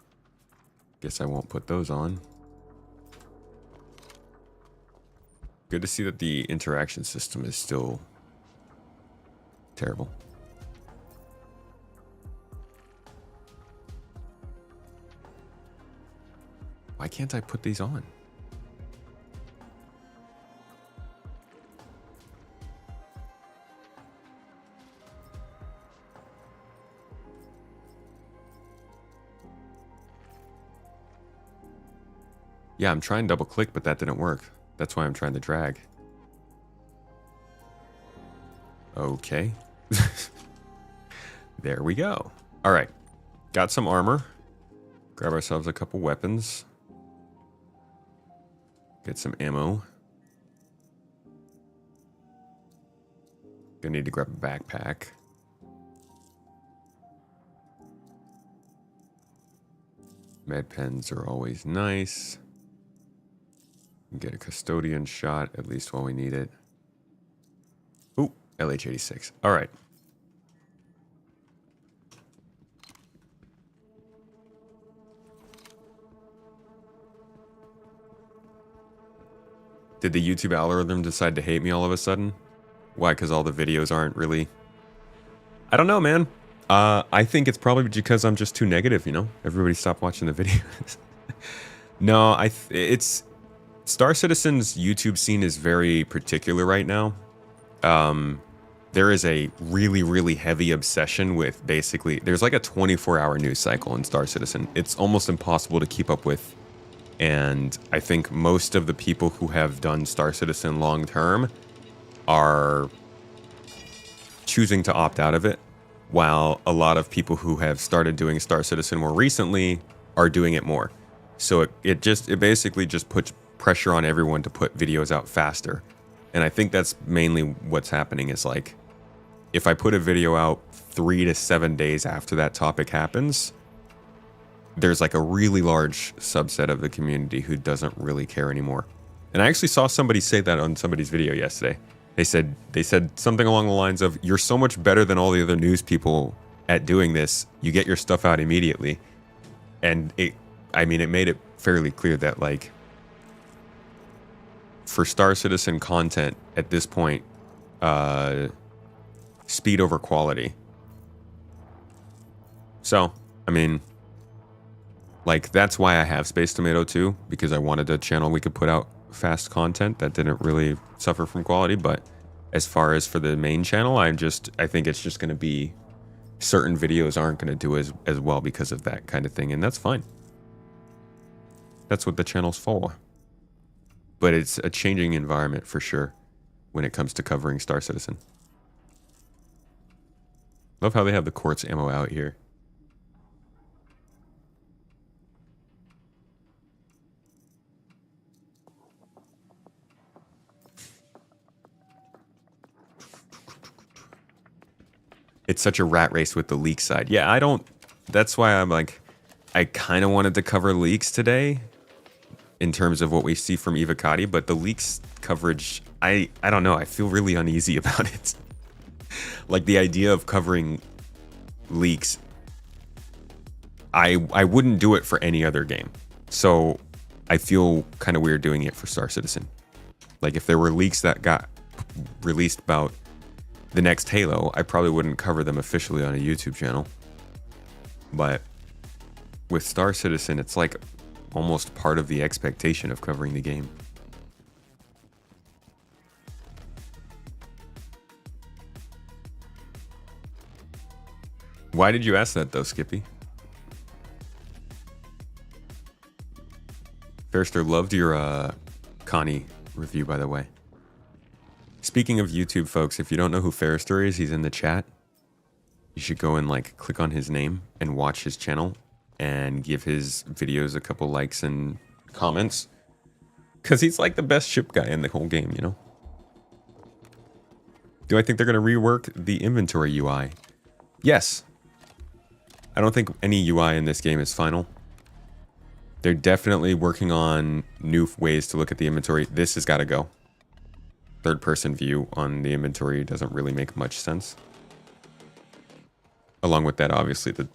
Speaker 1: Guess I won't put those on. Good to see that the interaction system is still terrible. Why can't I put these on? Yeah, I'm trying double click, but that didn't work. That's why I'm trying to drag. Okay. There we go. All right. Got some armor. Grab ourselves a couple weapons. Get some ammo. Gonna need to grab a backpack. Med pens are always nice. Get a custodian shot, at least while we need it. Ooh, LH-86. All right. Did the YouTube algorithm decide to hate me all of a sudden? Why? Because all the videos aren't really... I don't know, man. I think it's probably because I'm just too negative, you know? Everybody stop watching the videos. No, it's... Star Citizen's YouTube scene is very particular right now. There is a really, really heavy obsession with basically... There's like a 24-hour news cycle in Star Citizen. It's almost impossible to keep up with. And I think most of the people who have done Star Citizen long term are choosing to opt out of it, while a lot of people who have started doing Star Citizen more recently are doing it more. So it basically just puts pressure on everyone to put videos out faster. And I think that's mainly what's happening is like, if I put a video out 3 to 7 days after that topic happens, there's like a really large subset of the community who doesn't really care anymore. And I actually saw somebody say that on somebody's video yesterday. They said something along the lines of, "You're so much better than all the other news people at doing this. You get your stuff out immediately." And it made it fairly clear that like for Star Citizen content at this point, speed over quality. So, I mean, like that's why I have Space Tomato 2, because I wanted a channel we could put out fast content that didn't really suffer from quality. But as far as for the main channel, I think it's just going to be certain videos aren't going to do as well because of that kind of thing, and that's fine. That's what the channel's for. But it's a changing environment for sure when it comes to covering Star Citizen. Love how they have the quartz ammo out here. It's such a rat race with the leak side. Yeah, that's why I'm like, I kind of wanted to cover leaks today in terms of what we see from Evocati, but the leaks coverage, I don't know, I feel really uneasy about it. Like the idea of covering leaks, I wouldn't do it for any other game. So I feel kind of weird doing it for Star Citizen. Like if there were leaks that got released about the next Halo, I probably wouldn't cover them officially on a YouTube channel. But with Star Citizen, it's like almost part of the expectation of covering the game. Why did you ask that though, Skippy? Fairster loved your Connie review, by the way. Speaking of YouTube, folks, if you don't know who Fairster is, he's in the chat. You should go and like click on his name and watch his channel and give his videos a couple likes and comments. Because he's like the best ship guy in the whole game, you know? Do I think they're going to rework the inventory UI? Yes. I don't think any UI in this game is final. They're definitely working on new ways to look at the inventory. This has got to go. Third-person view on the inventory doesn't really make much sense. Along with that, obviously, the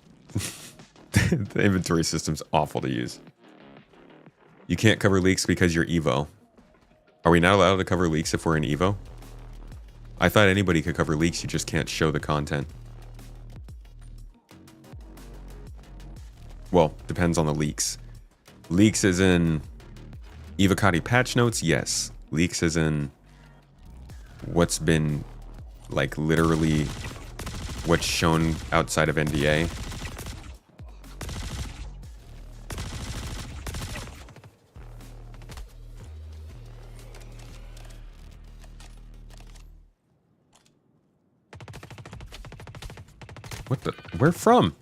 Speaker 1: inventory system's awful to use. You can't cover leaks because you're Evo. Are we not allowed to cover leaks if we're in Evo? I thought anybody could cover leaks, you just can't show the content. Well, depends on the leaks. Leaks as in Evocati patch notes? Yes. Leaks as in what's been, like, literally what's shown outside of NDA. What the? Where from?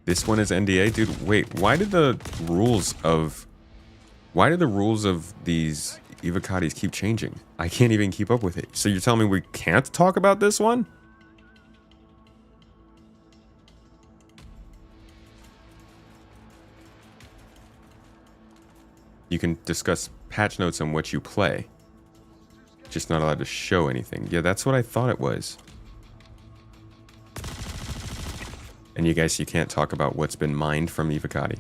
Speaker 1: This one is NDA? Dude, wait, why did the rules of these Evocatis keep changing? I can't even keep up with it. So you're telling me we can't talk about this one? You can discuss patch notes on what you play. Just not allowed to show anything. Yeah, that's what I thought it was. And you guys, you can't talk about what's been mined from Evocati.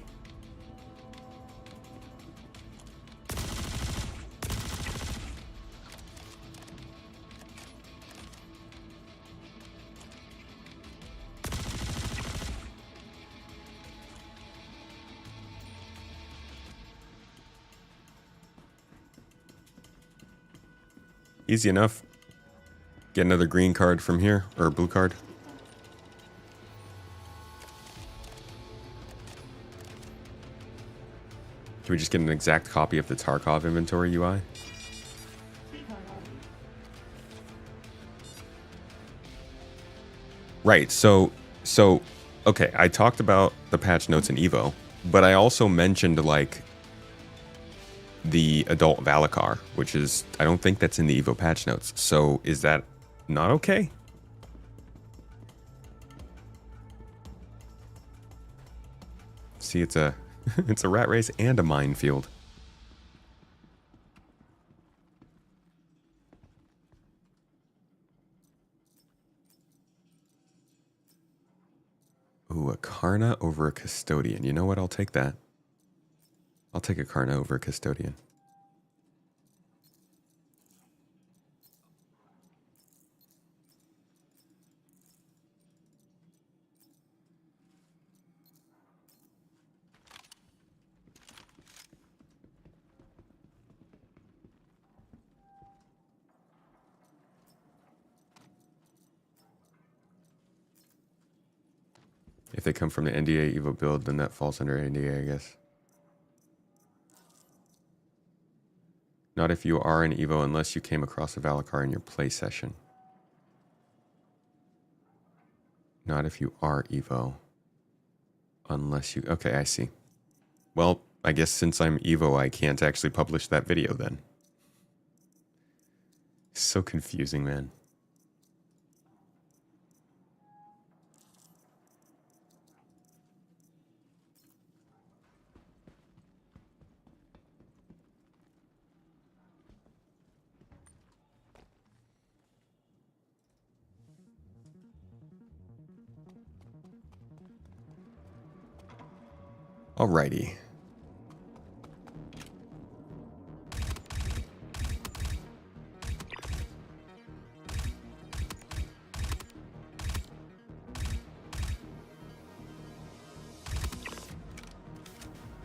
Speaker 1: Easy enough. Get another green card from here, or a blue card. Can we just get an exact copy of the Tarkov inventory UI? Right, so, okay, I talked about the patch notes in Evo, but I also mentioned, like, the adult Valakar, which is, I don't think that's in the Evo patch notes. So is that not okay? See, it's a it's a rat race and a minefield. Ooh, a Karna over a Custodian. You know what? I'll take that. I'll take a Karna over a Custodian. If they come from the NDA Evo build, then that falls under NDA, I guess. Not if you are an Evo unless you came across a Valakar in your play session. Not if you are Evo. Unless you... Okay, I see. Well, I guess since I'm Evo, I can't actually publish that video then. So confusing, man. Alrighty.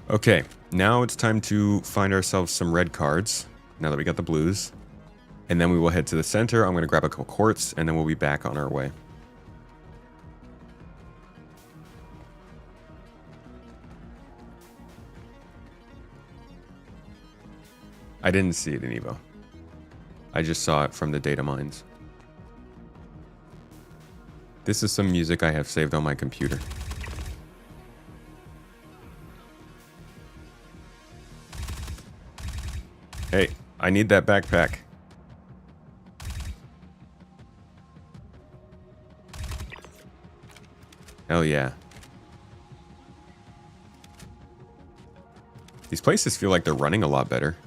Speaker 1: Okay, now it's time to find ourselves some red cards, now that we got the blues. And then we will head to the center. I'm going to grab a couple quartz, and then we'll be back on our way. I didn't see it in Evo. I just saw it from the data mines. This is some music I have saved on my computer. Hey, I need that backpack. Hell yeah. These places feel like they're running a lot better.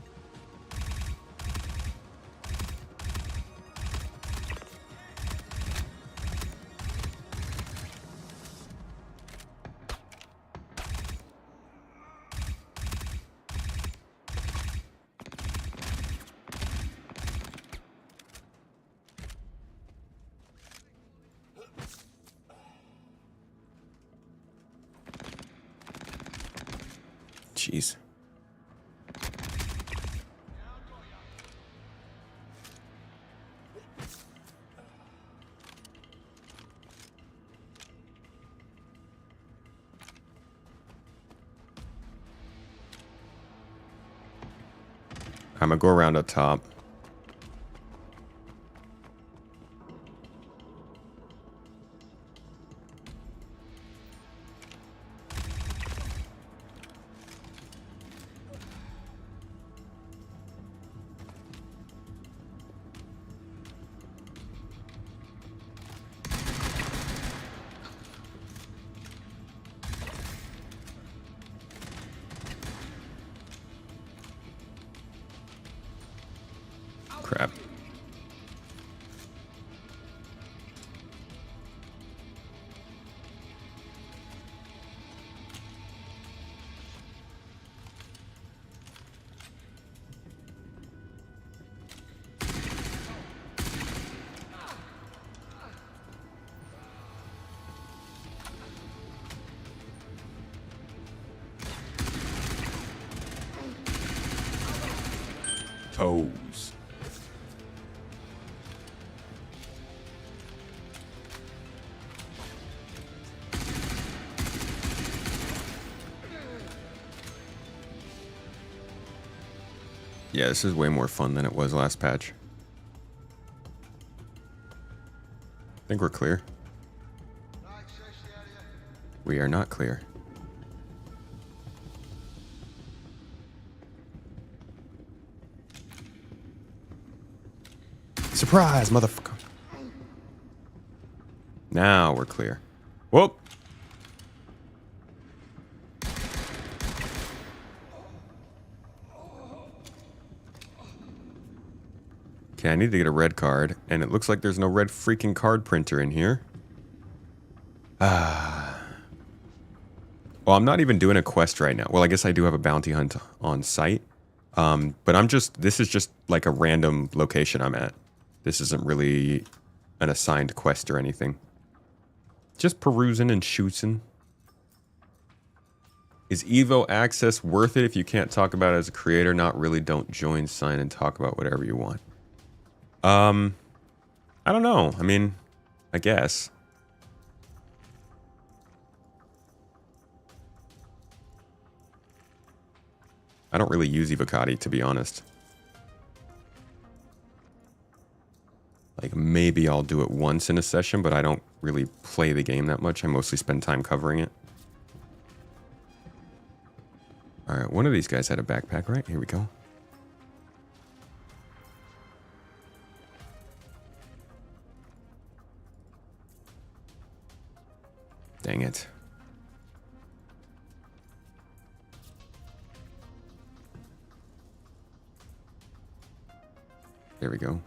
Speaker 1: Jeez. I'm gonna go around up top. Crap. Toes. Yeah, this is way more fun than it was last patch. I think we're clear. We are not clear. Surprise, motherfucker. Now we're clear. Whoop. Okay, I need to get a red card, and it looks like there's no red freaking card printer in here. Well, I'm not even doing a quest right now. Well, I guess I do have a bounty hunt on site. But this is just like a random location I'm at. This isn't really an assigned quest or anything. Just perusing and shooting. Is Evo access worth it if you can't talk about it as a creator? Not really. Don't join, sign, and talk about whatever you want. I don't know. I mean, I guess. I don't really use Evocati, to be honest. Like, maybe I'll do it once in a session, but I don't really play the game that much. I mostly spend time covering it. Alright, one of these guys had a backpack, right? Here we go. Dang it. There we go.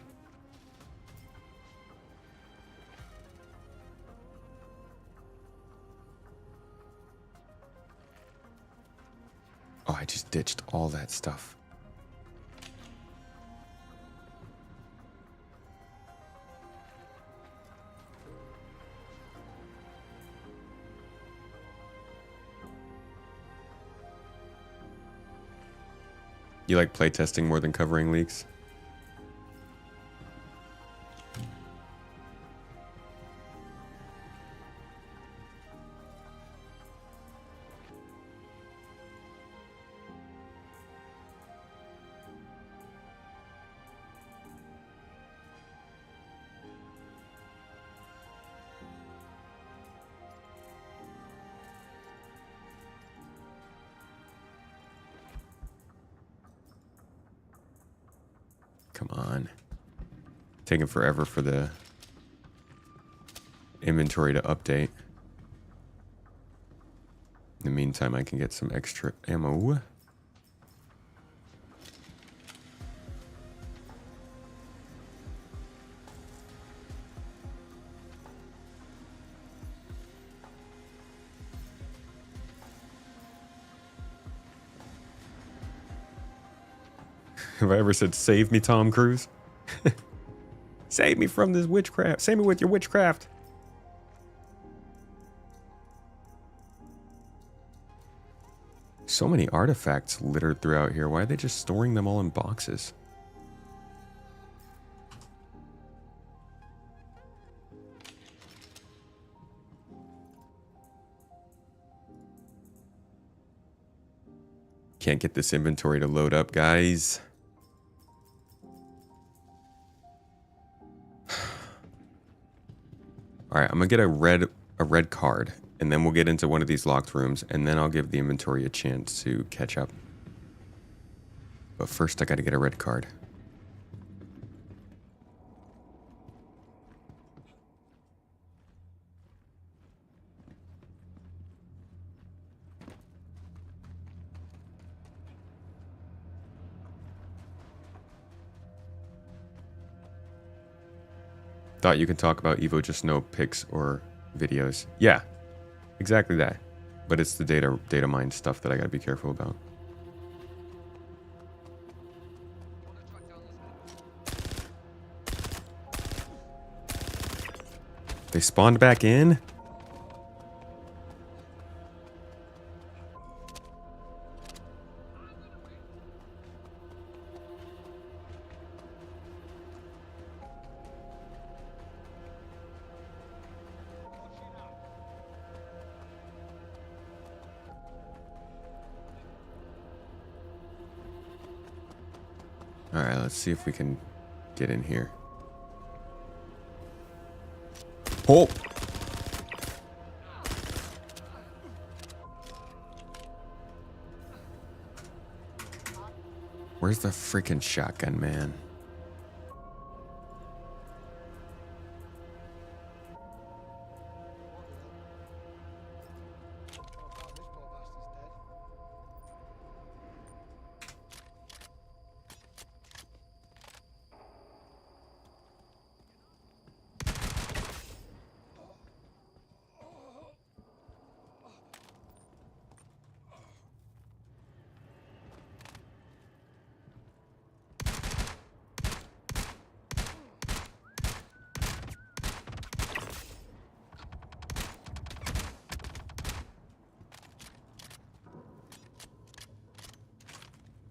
Speaker 1: Oh, I just ditched all that stuff. You like playtesting more than covering leaks? Come on. Taking forever for the inventory to update. In the meantime, I can get some extra ammo. Have I ever said, save me, Tom Cruise? Save me from this witchcraft. Save me with your witchcraft. So many artifacts littered throughout here. Why are they just storing them all in boxes? Can't get this inventory to load up, guys. All right, I'm gonna get a red card, and then we'll get into one of these locked rooms, and then I'll give the inventory a chance to catch up. But first, I gotta get a red card. Thought you could talk about Evo, just no pics or videos. Yeah, exactly that. But it's the data mine stuff that I gotta be careful about. They spawned back in? Alright, let's see if we can get in here. Oh! Where's the freaking shotgun, man?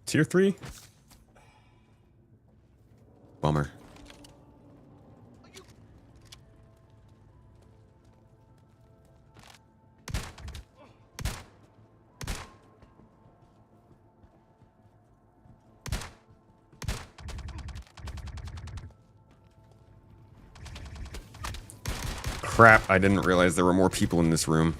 Speaker 1: Tier 3? Bummer. Crap, I didn't realize there were more people in this room.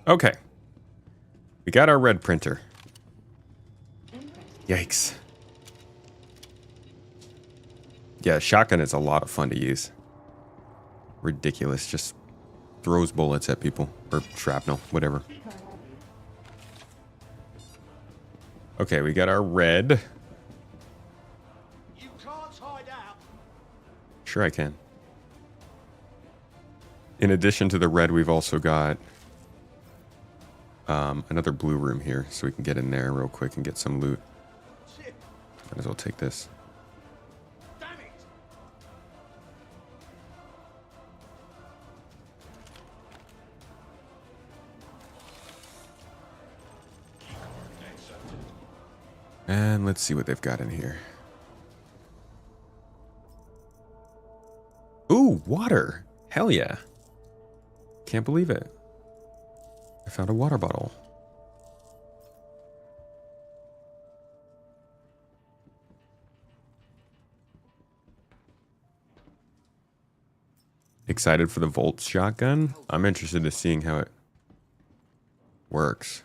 Speaker 1: Okay. We got our red printer. Yikes. Yeah, shotgun is a lot of fun to use. Ridiculous. Just throws bullets at people. Or shrapnel, whatever. Okay, we got our red.
Speaker 15: You can't hide out.
Speaker 1: Sure I can. In addition to the red, we've also got another blue room here, so we can get in there real quick and get some loot. Might as well take this.
Speaker 15: Damn it.
Speaker 1: And let's see what they've got in here. Ooh, water. Hell yeah. Can't believe it. I found a water bottle. Excited for the Volt shotgun? I'm interested in seeing how it works.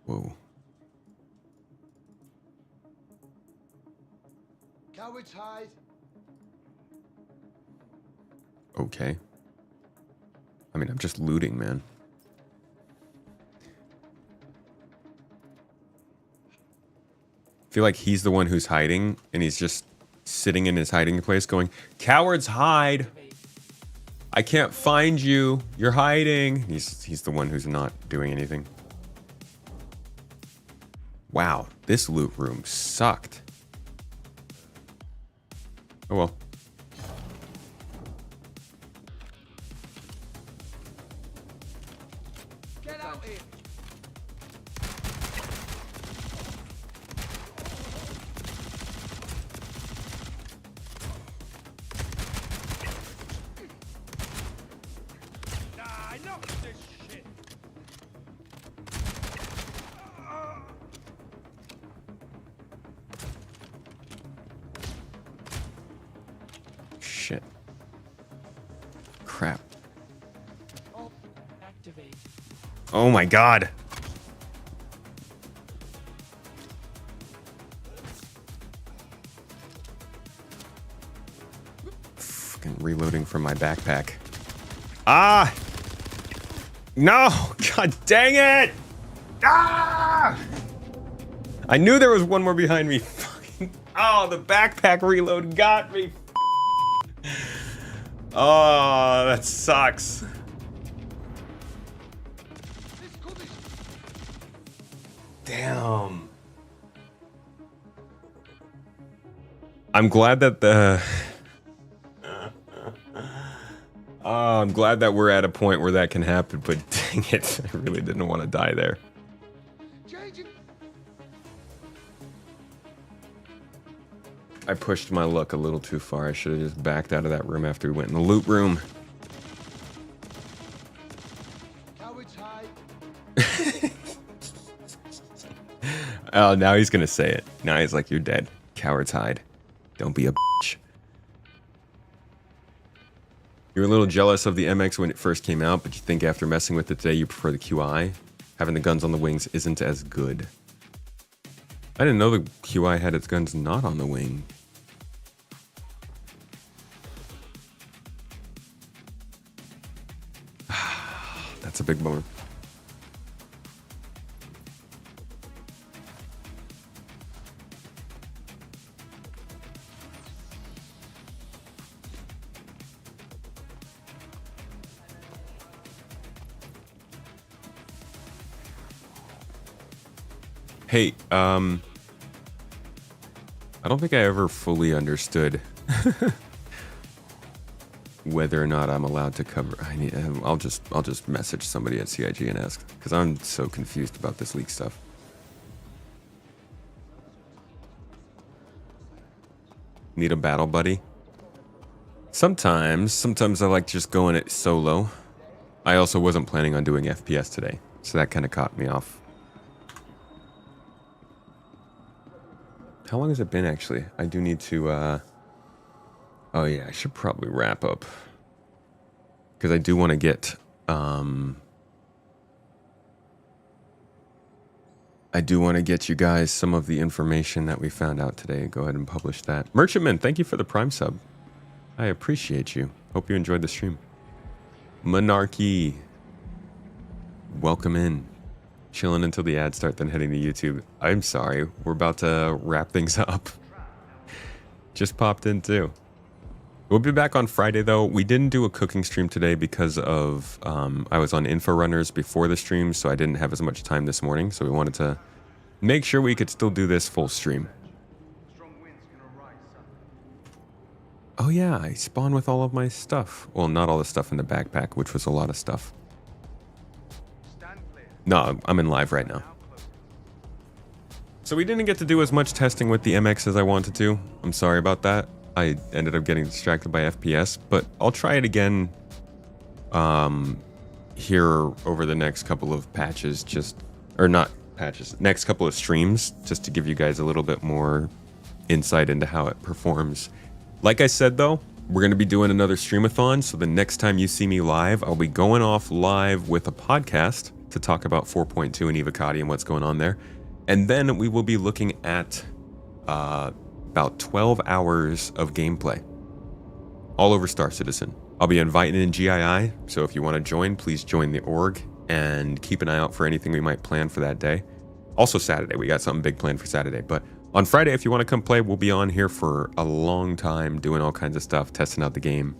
Speaker 1: Whoa.
Speaker 15: Cowards hide.
Speaker 1: Okay. I mean, I'm just looting, man. I feel like he's the one who's hiding, and he's just sitting in his hiding place going, "Cowards hide! I can't find you! You're hiding!" He's the one who's not doing anything. Wow, this loot room sucked. Oh well.
Speaker 15: Get out here. Nah, not
Speaker 1: shit. Crap. Oh my god. Fucking reloading from my backpack. Ah! No! God dang it! Ah! I knew there was one more behind me. Fucking, oh, the backpack reload got me. Oh, that sucks. Damn. I'm glad that I'm glad that we're at a point where that can happen, but dang it, I really didn't want to die there. I pushed my luck a little too far. I should have just backed out of that room after we went in the loot room. Oh, now he's gonna say it. Now he's like, you're dead. Cowards hide. Don't be a bitch. You're a little jealous of the MX when it first came out, but you think after messing with it today, you prefer the QI? Having the guns on the wings isn't as good. I didn't know the QI had its guns not on the wing. That's a big bummer. Hey, I don't think I ever fully understood whether or not I'm allowed to cover. I'll just message somebody at CIG and ask, because I'm so confused about this leak stuff. Need a battle buddy? Sometimes I like just going it solo. I also wasn't planning on doing FPS today, so that kind of caught me off. How long has it been, actually? I do need to, oh yeah, I should probably wrap up. Because I do want to get, you guys some of the information that we found out today. Go ahead and publish that. Merchantman, thank you for the Prime sub. I appreciate you. Hope you enjoyed the stream. Monarchy, welcome in. Chilling until the ads start, then heading to YouTube. I'm sorry, we're about to wrap things up. Just popped in too. We'll be back on Friday though. We didn't do a cooking stream today because of I was on info runners before the stream, so I didn't have as much time this morning. So we wanted to make sure we could still do this full stream. Oh yeah, I spawned with all of my stuff. Well, not all the stuff in the backpack, which was a lot of stuff. No, I'm in live right now. So we didn't get to do as much testing with the MX as I wanted to. I'm sorry about that. I ended up getting distracted by FPS, but I'll try it again here over the next couple of patches, next couple of streams, just to give you guys a little bit more insight into how it performs. Like I said though, we're going to be doing another streamathon, so the next time you see me live, I'll be going off live with a podcast to talk about 4.2 and Evocati and what's going on there. And then we will be looking at about 12 hours of gameplay all over Star Citizen. I'll be inviting in GII, so if you want to join, please join the org and keep an eye out for anything we might plan for that day. Also Saturday, we got something big planned for Saturday. But on Friday, if you want to come play, we'll be on here for a long time doing all kinds of stuff, testing out the game,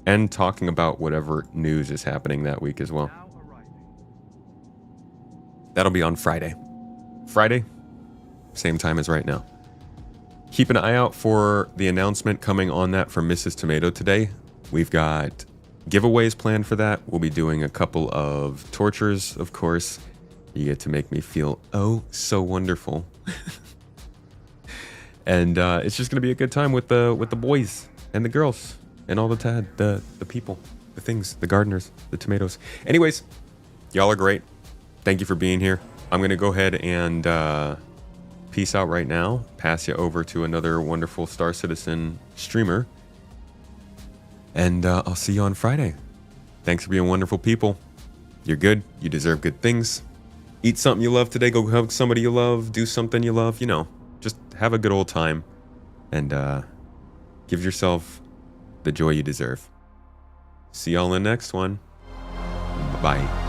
Speaker 1: and talking about whatever news is happening that week as well. That'll be on Friday. Friday, same time as right now. Keep an eye out for the announcement coming on that from Mrs. Tomato today. We've got giveaways planned for that. We'll be doing a couple of tortures, of course. You get to make me feel oh so wonderful. And it's just gonna be a good time with the boys and the girls and all the people, the things, the gardeners, the tomatoes. Anyways, y'all are great. Thank you for being here. I'm going to go ahead and peace out right now. Pass you over to another wonderful Star Citizen streamer. And I'll see you on Friday. Thanks for being wonderful people. You're good. You deserve good things. Eat something you love today. Go hug somebody you love. Do something you love. You know, just have a good old time. And give yourself the joy you deserve. See y'all in the next one. Bye-bye.